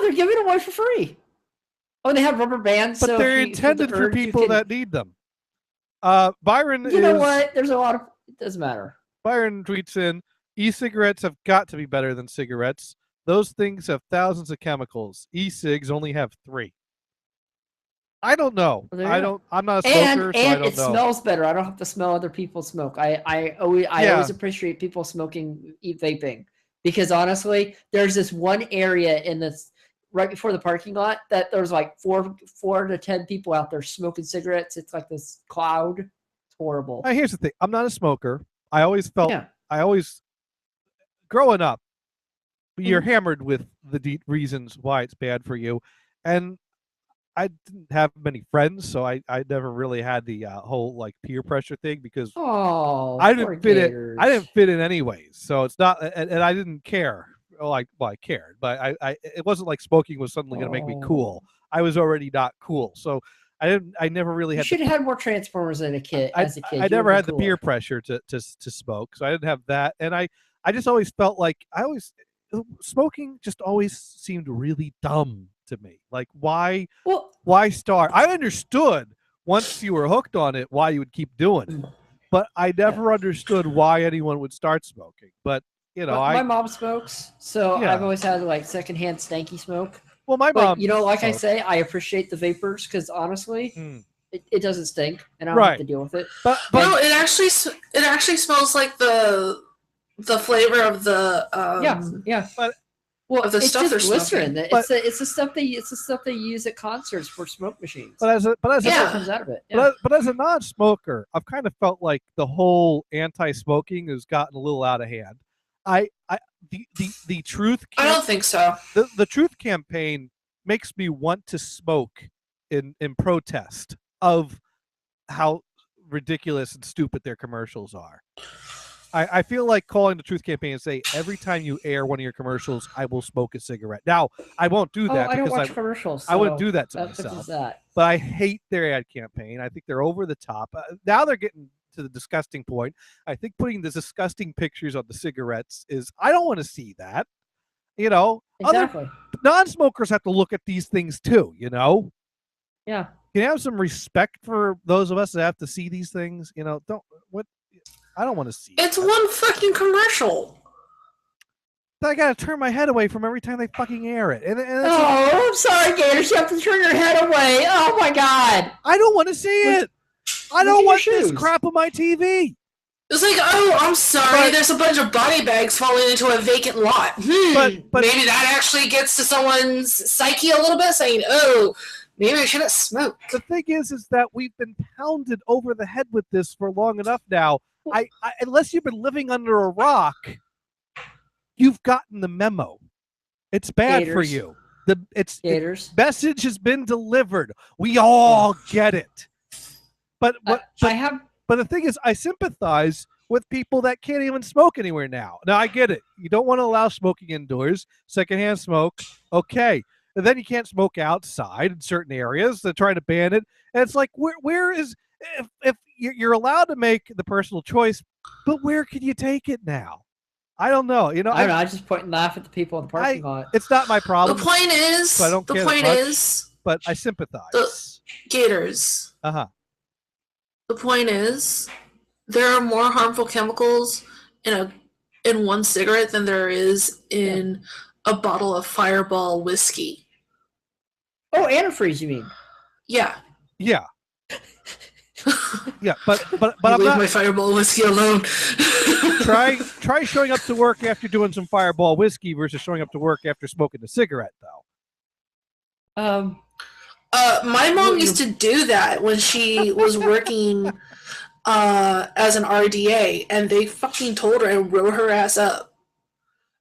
they're giving them away for free. Oh, they have rubber bands,
but they're intended for people that need them. Byron,
you know what? There's a lot of. It doesn't matter.
Byron tweets in, e-cigarettes have got to be better than cigarettes. Those things have thousands of chemicals. E-cigs only have 3. I don't know. I'm not a smoker, so I don't know. And
it smells better. I don't have to smell other people smoke. I always appreciate people smoking, vaping, because honestly, there's this one area in this right before the parking lot that there's like 4 to 10 people out there smoking cigarettes. It's like this cloud. It's horrible.
Here's the thing. I'm not a smoker. I always growing up, you're hammered with the deep reasons why it's bad for you, and I didn't have many friends, so I never really had the whole like peer pressure thing, because I didn't fit in. I didn't fit in anyways, so it's not, and I didn't care. I cared, but it wasn't like smoking was suddenly going to make me cool. I was already not cool, so I never really had.
You should have had more Transformers as a kid.
I never had the peer pressure to smoke, so I didn't have that, and I just always felt like smoking just always seemed really dumb to me. Like, why start? I understood once you were hooked on it why you would keep doing it, but I never understood why anyone would start smoking. But
my mom smokes, so
Yeah.
I've always had like secondhand stanky smoke.
Well, my
but,
mom
like I
smokes.
say, I appreciate the vapors because honestly, it doesn't stink, and I don't
Right.
have to deal with it.
But
no, it actually smells like the flavor of the
yeah.
But
well,
of the
it's
stuff they're
just glycerin.
smoking.
It's the stuff they use at concerts for smoke machines.
But as a
That's what comes out of it.
but as a non-smoker, I've kind of felt like the whole anti-smoking has gotten a little out of hand. The truth.
I don't think so.
The truth campaign makes me want to smoke in protest of how ridiculous and stupid their commercials are. I feel like calling the truth campaign and say every time you air one of your commercials, I will smoke a cigarette. Now I won't do that.
I don't
because
watch commercials.
I wouldn't
so
do that to
that
myself.
fixes that.
But I hate their ad campaign. I think they're over the top. Now they're getting to the disgusting point. I think putting the disgusting pictures on the cigarettes is, I don't want to see that.
Exactly.
Other non-smokers have to look at these things too,
Yeah.
Can you have some respect for those of us that have to see these things? I don't want to see
It's one fucking commercial.
I gotta turn my head away from every time they fucking air it. And
I'm sorry, Gators. You have to turn your head away. Oh my god.
I don't want to see it. I don't want this crap on my TV.
It's like, oh, I'm sorry. There's a bunch of body bags falling into a vacant lot. But maybe that actually gets to someone's psyche a little bit, saying, oh, maybe I shouldn't smoke.
The thing is that we've been pounded over the head with this for long enough now. I unless you've been living under a rock, you've gotten the memo. It's bad for you. The message has been delivered. We all get it. But the thing is, I sympathize with people that can't even smoke anywhere now. Now I get it. You don't want to allow smoking indoors, secondhand smoke. Okay. And then you can't smoke outside in certain areas. They're trying to ban it. And it's like, where is, if you're allowed to make the personal choice, but where can you take it now? I don't know. I don't know.
I just point and laugh at the people in the parking lot.
It's not my problem.
The point is,
so I don't care much, but I sympathize.
The Gators. The point is, there are more harmful chemicals in one cigarette than there is in a bottle of Fireball whiskey.
Oh, antifreeze, you mean?
Yeah.
Yeah. Yeah, but
I'm leave my Fireball whiskey alone.
try showing up to work after doing some Fireball whiskey versus showing up to work after smoking a cigarette, though.
My mom used to do that when she was working as an RDA, and they fucking told her and wrote her ass up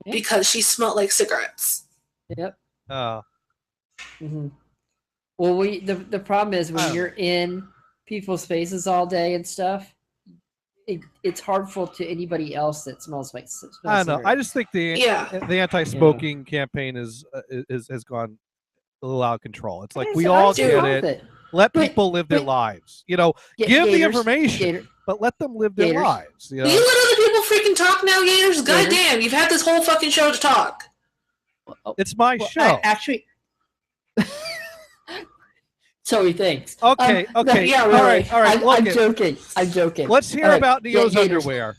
because she smelled like cigarettes.
Yep.
Oh.
Mm-hmm. Well, the problem is when you're in people's faces all day and stuff, it's harmful to anybody else that smells like cigarettes.
I don't know. I just think the anti-smoking campaign has gone a little out of control. It's like we all get it. Let people live their lives. Give the information, but let them live their lives.
Will you let other people freaking talk now, Gators? Goddamn, you've had this whole fucking show to talk.
It's my show.
Actually, so he thinks.
Okay.
Yeah,
really. All right.
I'm joking.
Let's hear about Neo's underwear.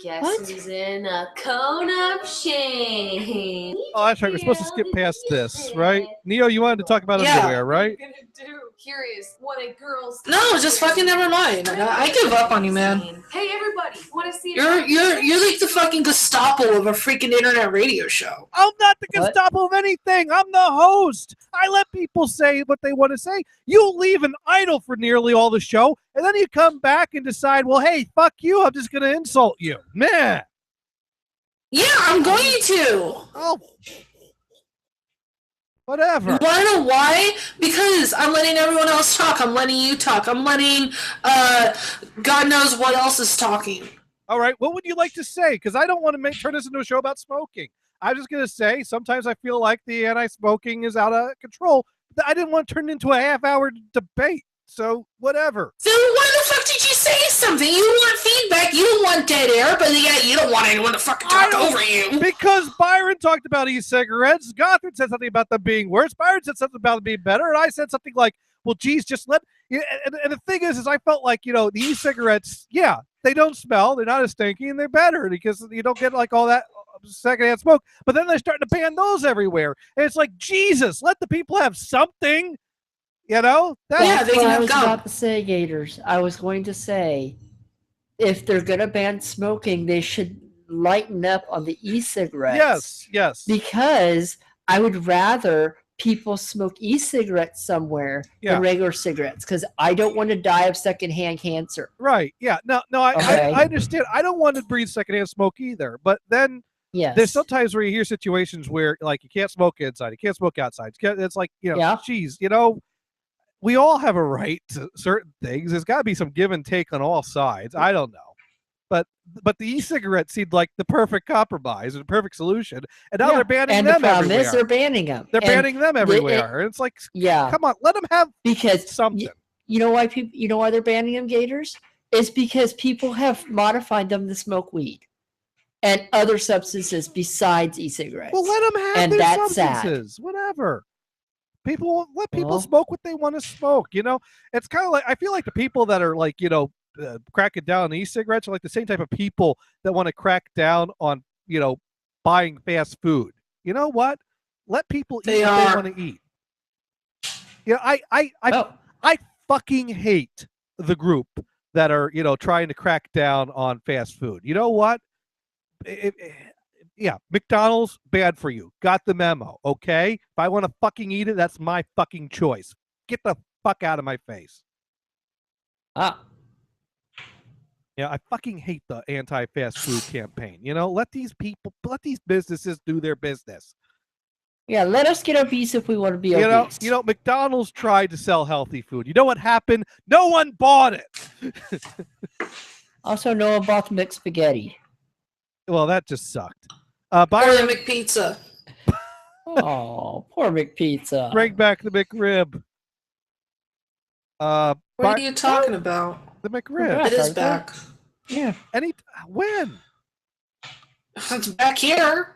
Guess who's in a cone of shame?
Oh, that's right. We're supposed to skip past this, right? Neo, you wanted to talk about underwear, right?
What are you gonna do? Curious what a girl's.
No, just fucking never mind. I give up on you, man.
Hey, everybody, want to see?
You're like the fucking Gestapo of a freaking internet radio show.
I'm not the Gestapo of anything. I'm the host. I let people say what they want to say. You leave an idle for nearly all the show, and then you come back and decide, well, hey, fuck you. I'm just going to insult you. Man.
Yeah, I'm going to.
Oh. Whatever.
You want to know why? Because I'm letting everyone else talk. I'm letting you talk. I'm letting God knows what else is talking.
All right. What would you like to say? Because I don't want to turn this into a show about smoking. I'm just going to say sometimes I feel like the anti-smoking is out of control. I didn't want to turn it into a half-hour debate. So whatever.
So why the fuck did you say something? You want feedback. You don't want want dead air, but yet you don't want anyone to fucking talk over you.
Because Byron talked about e-cigarettes. Gothard said something about them being worse. Byron said something about them being better. And I said something like, well, geez, just let... And the thing is I felt like, the e-cigarettes, yeah, they don't smell. They're not as stinky, and they're better because you don't get like all that secondhand smoke. But then they're starting to ban those everywhere. And it's like, Jesus, let the people have something. That's
what I was about to say, Gators. I was going to say, if they're going to ban smoking, they should lighten up on the e-cigarettes.
Yes.
Because I would rather people smoke e-cigarettes somewhere than regular cigarettes, because I don't want to die of secondhand cancer.
Right. Yeah. No, I understand. I don't want to breathe secondhand smoke either. But then there's sometimes where you hear situations where, like, you can't smoke inside, you can't smoke outside. It's like, geez, we all have a right to certain things. There's got to be some give and take on all sides. I don't know. But the e-cigarette seemed like the perfect compromise and the perfect solution. And now they're banning them everywhere. And the problem is
they're banning them.
They're banning them everywhere. And it's like, come on, let them have something.
You know why they're banning them, Gators? It's because people have modified them to smoke weed and other substances besides e-cigarettes.
Well, let them have their substances. Whatever. Let people smoke what they want to smoke. It's kind of like, I feel like the people that are like, cracking down on e-cigarettes are like the same type of people that want to crack down on, buying fast food. You know what? Let people eat what they want to eat. I fucking hate the group that are, trying to crack down on fast food. You know what? McDonald's, bad for you. Got the memo, okay? If I want to fucking eat it, that's my fucking choice. Get the fuck out of my face. Yeah, I fucking hate the anti-fast food campaign. Let these businesses do their business.
Yeah, let us get obese if we want to be obese.
McDonald's tried to sell healthy food. You know what happened? No one bought it.
Also, no one bought the McSpaghetti.
Well, that just sucked.
Byron McPizza.
Oh, poor McPizza.
Bring back the McRib.
What are you talking about?
The McRib.
It is back.
Yeah.
When?
It's back here.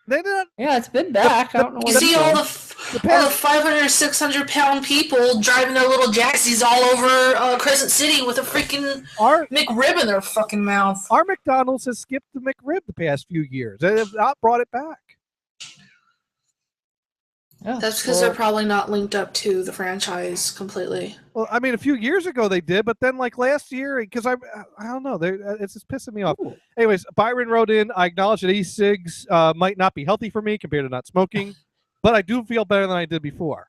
Yeah, it's been back. I don't know.
You see all the 500, 600 pound people driving their little jacksies all over Crescent City with a freaking McRib in their fucking mouth.
Our McDonald's has skipped the McRib the past few years. They have not brought it back.
That's because they're probably not linked up to the franchise completely.
Well, I mean, a few years ago they did, but then like last year, because I don't know, it's just pissing me off. Ooh. Anyways, Byron wrote in, I acknowledge that e-cigs might not be healthy for me compared to not smoking, but I do feel better than I did before.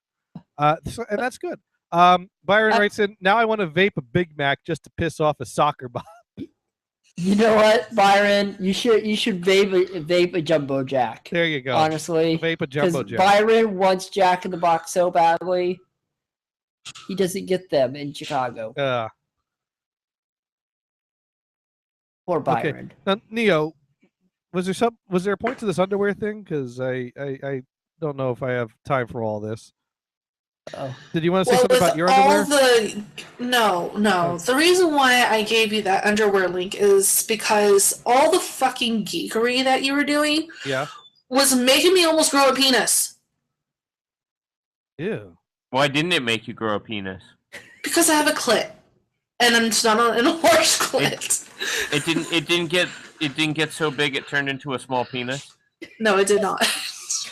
And that's good. Byron writes in, now I want to vape a Big Mac just to piss off a soccer bomb.
You know what, Byron? You should vape a Jumbo Jack.
There you go.
Honestly,
vape a Jumbo Jack.
Byron wants Jack in the Box so badly, he doesn't get them in Chicago. Poor Byron.
Okay. Now, Neo, was there a point to this underwear thing? Because I don't know if I have time for all this. Did you want to say something about your underwear?
No. The reason why I gave you that underwear link is because all the fucking geekery that you were doing was making me almost grow a penis.
Ew.
Why didn't it make you grow a penis?
Because I have a clit. And I'm just not in a horse clit.
It didn't get so big it turned into a small penis?
No, it did not.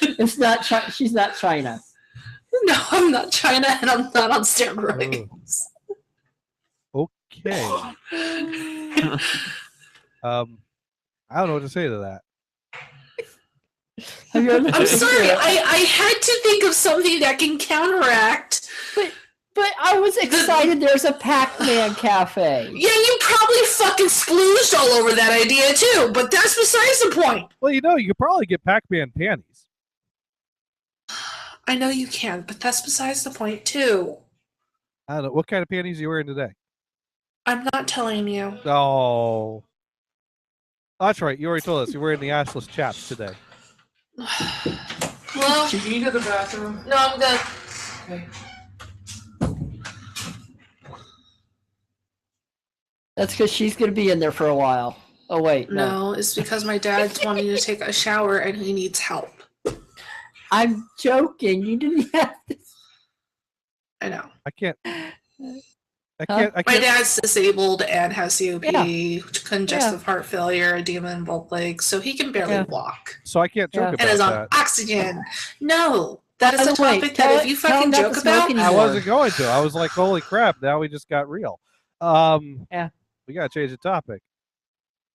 It's not she's not China.
No, I'm not China, and I'm not on steroids.
Okay. I don't know what to say to that.
I'm sorry. I had to think of something that can counteract.
But I was excited. There's a Pac-Man cafe.
Yeah, you probably fucking splooged all over that idea too. But that's besides the point.
Well, you could probably get Pac-Man panties.
I know you can, but that's besides the point, too.
I don't know. What kind of panties are you wearing today?
I'm not telling you.
Oh. That's right. You already told us. You're wearing the assless chaps today.
Well,
should you go to the bathroom?
No, I'm good.
Okay.
That's because she's going to be in there for a while. Oh wait,
No, it's because my dad's wanting to take a shower and he needs help.
I'm joking. You didn't have to.
I know.
I can't.
My dad's disabled and has COPD, congestive heart failure, edema in both legs, so he can barely walk.
So I can't joke
And
about
is on
that.
oxygen. No, that is
By
a
the way,
topic
tell
that if
it-
you
tell him
fucking
not
joke
to smoke
about,
anymore.
I wasn't going to. I was like, holy crap! Now we just got real.
Yeah.
We gotta change the topic.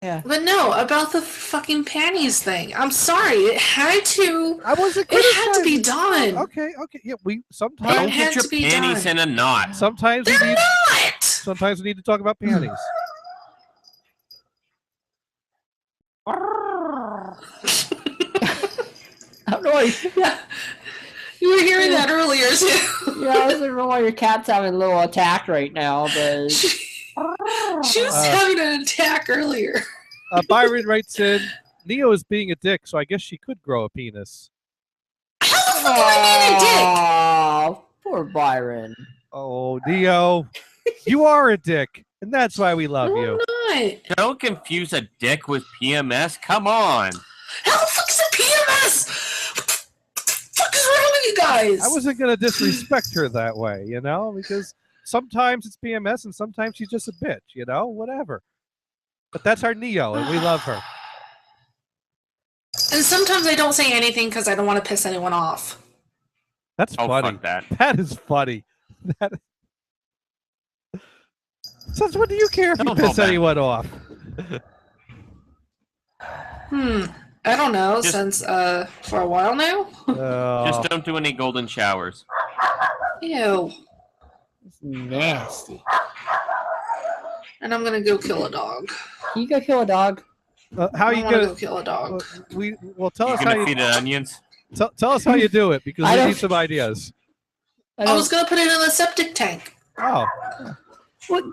Yeah.
But no, about the fucking panties thing. I'm sorry, it had to.
I wasn't.
It had to be done.
Okay. Yeah. We sometimes
Don't
It had
get your
to be
panties
done.
in a knot.
Sometimes
They're
we need.
not.
Sometimes we need to talk about panties.
I don't know why.
Yeah. You were hearing that earlier too.
Yeah, I don't know why your cat's having a little attack right now, but
She was having an attack earlier.
Byron writes in, Neo is being a dick, so I guess she could grow a penis.
oh, poor Byron.
Oh, Neo, you are a dick, and that's why we love you.
Not.
Don't confuse a dick with PMS. Come on.
How the fuck is it PMS? What the fuck is wrong with you guys?
I wasn't going to disrespect her that way, you know, because sometimes it's PMS and sometimes she's just a bitch, you know, whatever. But that's our Neo, and we love her.
And sometimes I don't say anything because I don't want to piss anyone off.
That's funny.
Fuck that.
That is funny. So what do you care if you
Don't
piss
hold back.
anyone off?
I don't know, since for a while now.
Just don't do any golden showers.
Ew.
It's nasty.
And I'm gonna go kill a dog.
Can you go kill a dog?
How
I
you
wanna
gonna
go kill a dog?
Tell
You're
us how
gonna
you
feed it onions?
tell us how you do it because
I
we
don't-
need some ideas.
I was gonna put it in the septic tank.
Oh.
What?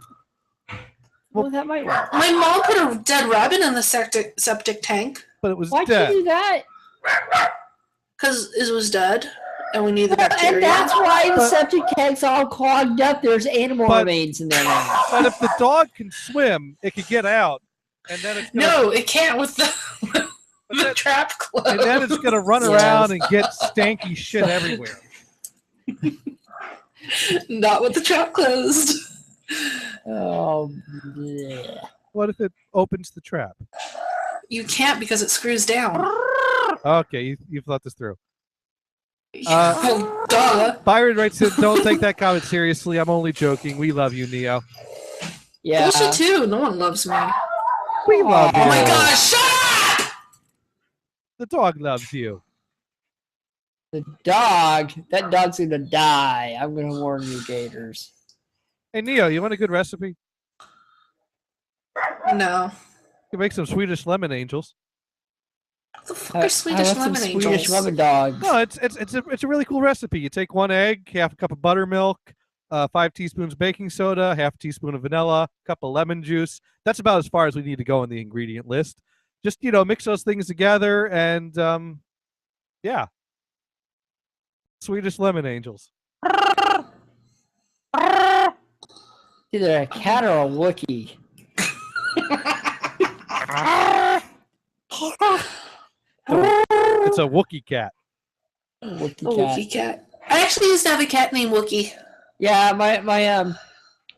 Well, that might work.
My mom put a dead rabbit in the septic tank.
But it was
Why'd you do that?
Because it was dead, and we need the bacteria.
And that's why the septic tank's all clogged up. There's animal
But-
remains in there now.
But if the dog can swim, it could get out, and then it's gonna,
No, it can't with the, the trap closed.
and then it's gonna run around and get stanky shit everywhere.
Not with the trap closed.
Oh, bleh.
What if it opens the trap?
You can't because it screws down.
Okay, you've thought this through.
Well, duh.
Byron writes in, don't take that comment seriously. I'm only joking. We love you, Neo.
Yeah.
Bullshit too. No one loves me.
We love you.
Oh my god, shut up!
The dog loves you.
The dog. That dog's gonna die. I'm gonna warn you, Gators.
Hey, Neo, you want a good recipe?
No.
You can make some Swedish lemon angels.
What the fuck are Swedish
I want
lemon
some
angels?
Swedish lemon dogs.
No, it's a really cool recipe. You take 1 egg, half a cup of buttermilk, 5 teaspoons baking soda, half a teaspoon of vanilla, a cup of lemon juice. That's about as far as we need to go in the ingredient list. Just, mix those things together and, yeah. Swedish lemon angels.
Either a cat or a Wookiee.
It's a Wookiee cat.
Wookiee
A
cat.
Wookiee cat. I actually used to have a cat named Wookiee.
Yeah,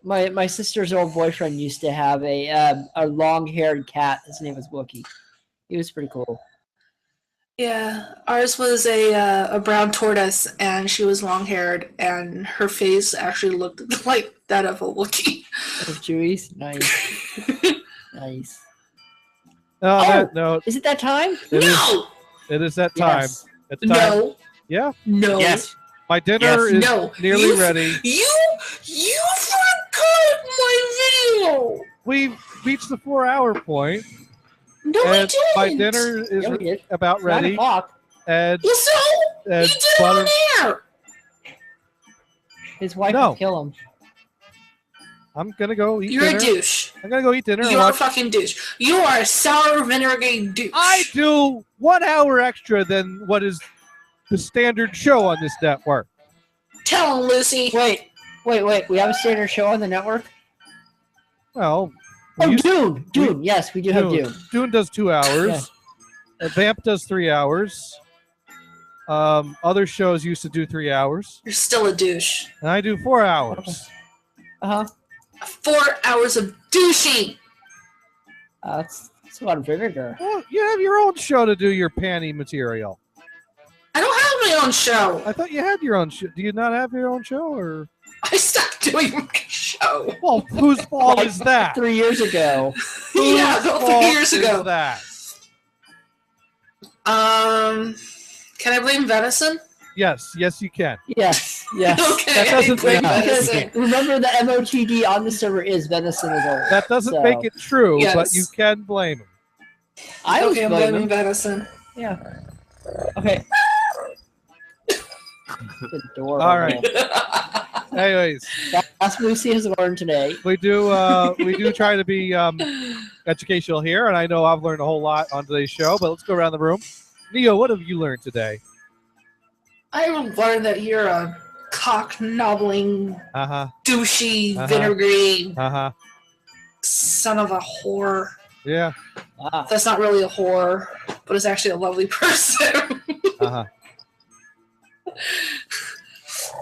my sister's old boyfriend used to have a long-haired cat. His name was Wookiee. He was pretty cool.
Yeah, ours was a brown tortoise, and she was long-haired, and her face actually looked like that of a Wookiee.
Of Chewy's, nice, nice.
No.
Is it that time?
It is that time.
Yes.
It's time.
No.
Yeah.
No.
Yes.
My dinner is nearly ready.
You forgot my video.
We've reached the 4-hour point.
No,
and
we
my
didn't.
dinner is
Yeah, we did.
about
It's 9
ready.
o'clock.
And,
You
and
did it on air.
His wife
No.
will kill him.
I'm gonna go eat
You're
dinner.
a douche.
I'm gonna go eat dinner. and
You're a
watch.
fucking douche. You are a sour vinegar douche.
I do 1 hour extra than what is the standard show on this network.
Tell him, Lucy.
Wait. We have a standard show on the network?
Well,
Oh, Dune. Yes, we do have Dune.
Dune does 2 hours. Vamp does 3 hours. Other shows used to do 3 hours.
You're still a douche.
And I do 4 hours.
4 hours of douching.
That's a lot of vinegar.
Well, you have your own show to do your panty material.
I don't have my own show.
I thought you had your own show. Do you not have your own show, or?
I stopped doing my show.
Well, whose fault is that?
3 years ago.
Yeah,
Whose
3
fault
years
is
ago.
that?
Can I blame venison?
Yes, you can.
Yes.
Okay,
That doesn't
blame
make
venison.
Remember, the MOTD on the server is venison is old.
That doesn't
so.
make it true,
Yes.
but you can blame him.
I was
Okay, I'm
blaming
blaming venison.
Yeah. Okay.
All right. Anyways,
that's what Lucy has learned today.
we do try to be educational here, and I know I've learned a whole lot on today's show. But let's go around the room. Neo, what have you learned today?
I learned that you're a cock-nobbling, douchey, vinegary son of a whore.
Yeah.
That's not really a whore, but it's actually a lovely person.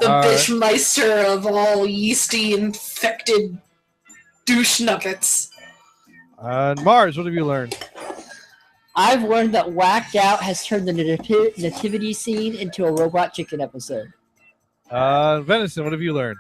The
All
bitch meister of all yeasty infected douche nuggets.
Mars, what have you learned?
I've learned that Whacked Out has turned the nativity scene into a Robot Chicken episode.
Venison, what have you learned?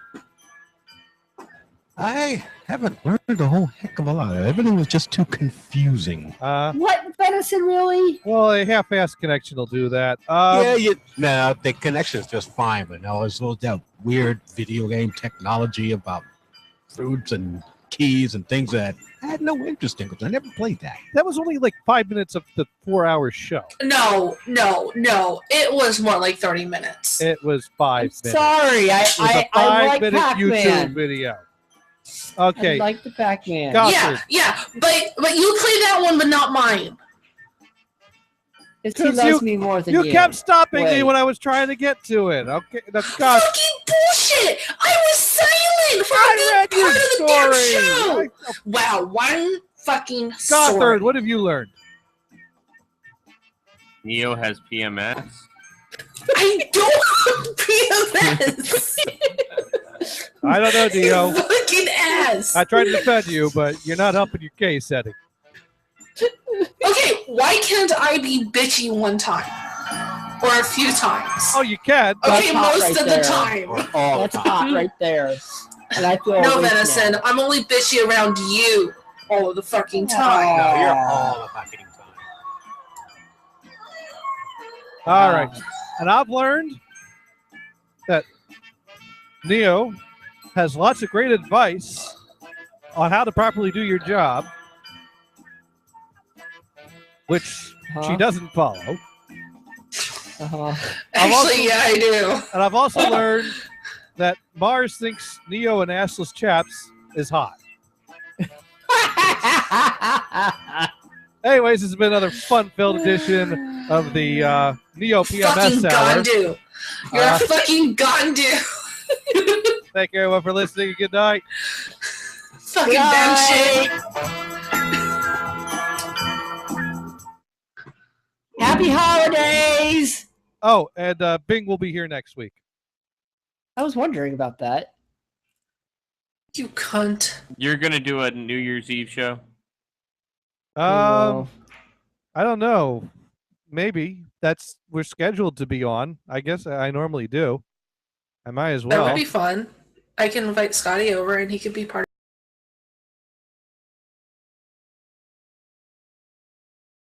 I haven't learned a whole heck of a lot. Everything was just too confusing.
What, Venison, really?
Well, a half-assed connection will do that.
No, the connection's just fine, but no, it's all that weird video game technology about fruits and keys and things that I had no interest in because I never played that.
That was only like 5 minutes of the 4-hour show.
No. It was more like 30 minutes.
It was 5 minutes.
Sorry,
It was a
I like
5-minute
Pac-Man.
YouTube video. Okay.
I like the Pac-Man.
Yeah, but you play that one, but not mine.
He loves me more than you.
You kept stopping me when I was trying to get to it. Okay, that's God.
Fucking bullshit! I was silent for a good part of the damn show. Wow, one fucking
Gothard,
sword.
what have you learned?
Neo has PMS.
I don't PMS.
I don't know, Dio.
Fucking ass.
I tried to defend you, but you're not helping your case, Eddie.
Okay, why can't I be bitchy one time? Or a few times?
Oh, you can.
Okay, most of the time.
That's hot right there. And I feel
No,
weak
Venison,
now.
I'm only bitchy around you all of the fucking time.
No, you're all the fucking time.
All right. And I've learned that Neo has lots of great advice on how to properly do your job, which she doesn't follow.
Actually, yeah, I do.
And I've also learned that Mars thinks Neo and Assless Chaps is hot. Anyways, this has been another fun-filled edition of the Neo PMS
Fucking
Hour.
Gondu. You're a fucking Gondu.
Thank you everyone for listening. Good night.
Fucking damn shit.
Happy holidays!
Oh, and Bing will be here next week.
I was wondering about that.
You cunt.
You're gonna do a New Year's Eve show?
I don't know. Maybe we're scheduled to be on. I guess I normally do. I might as well.
That would be fun. I can invite Scotty over and he could be part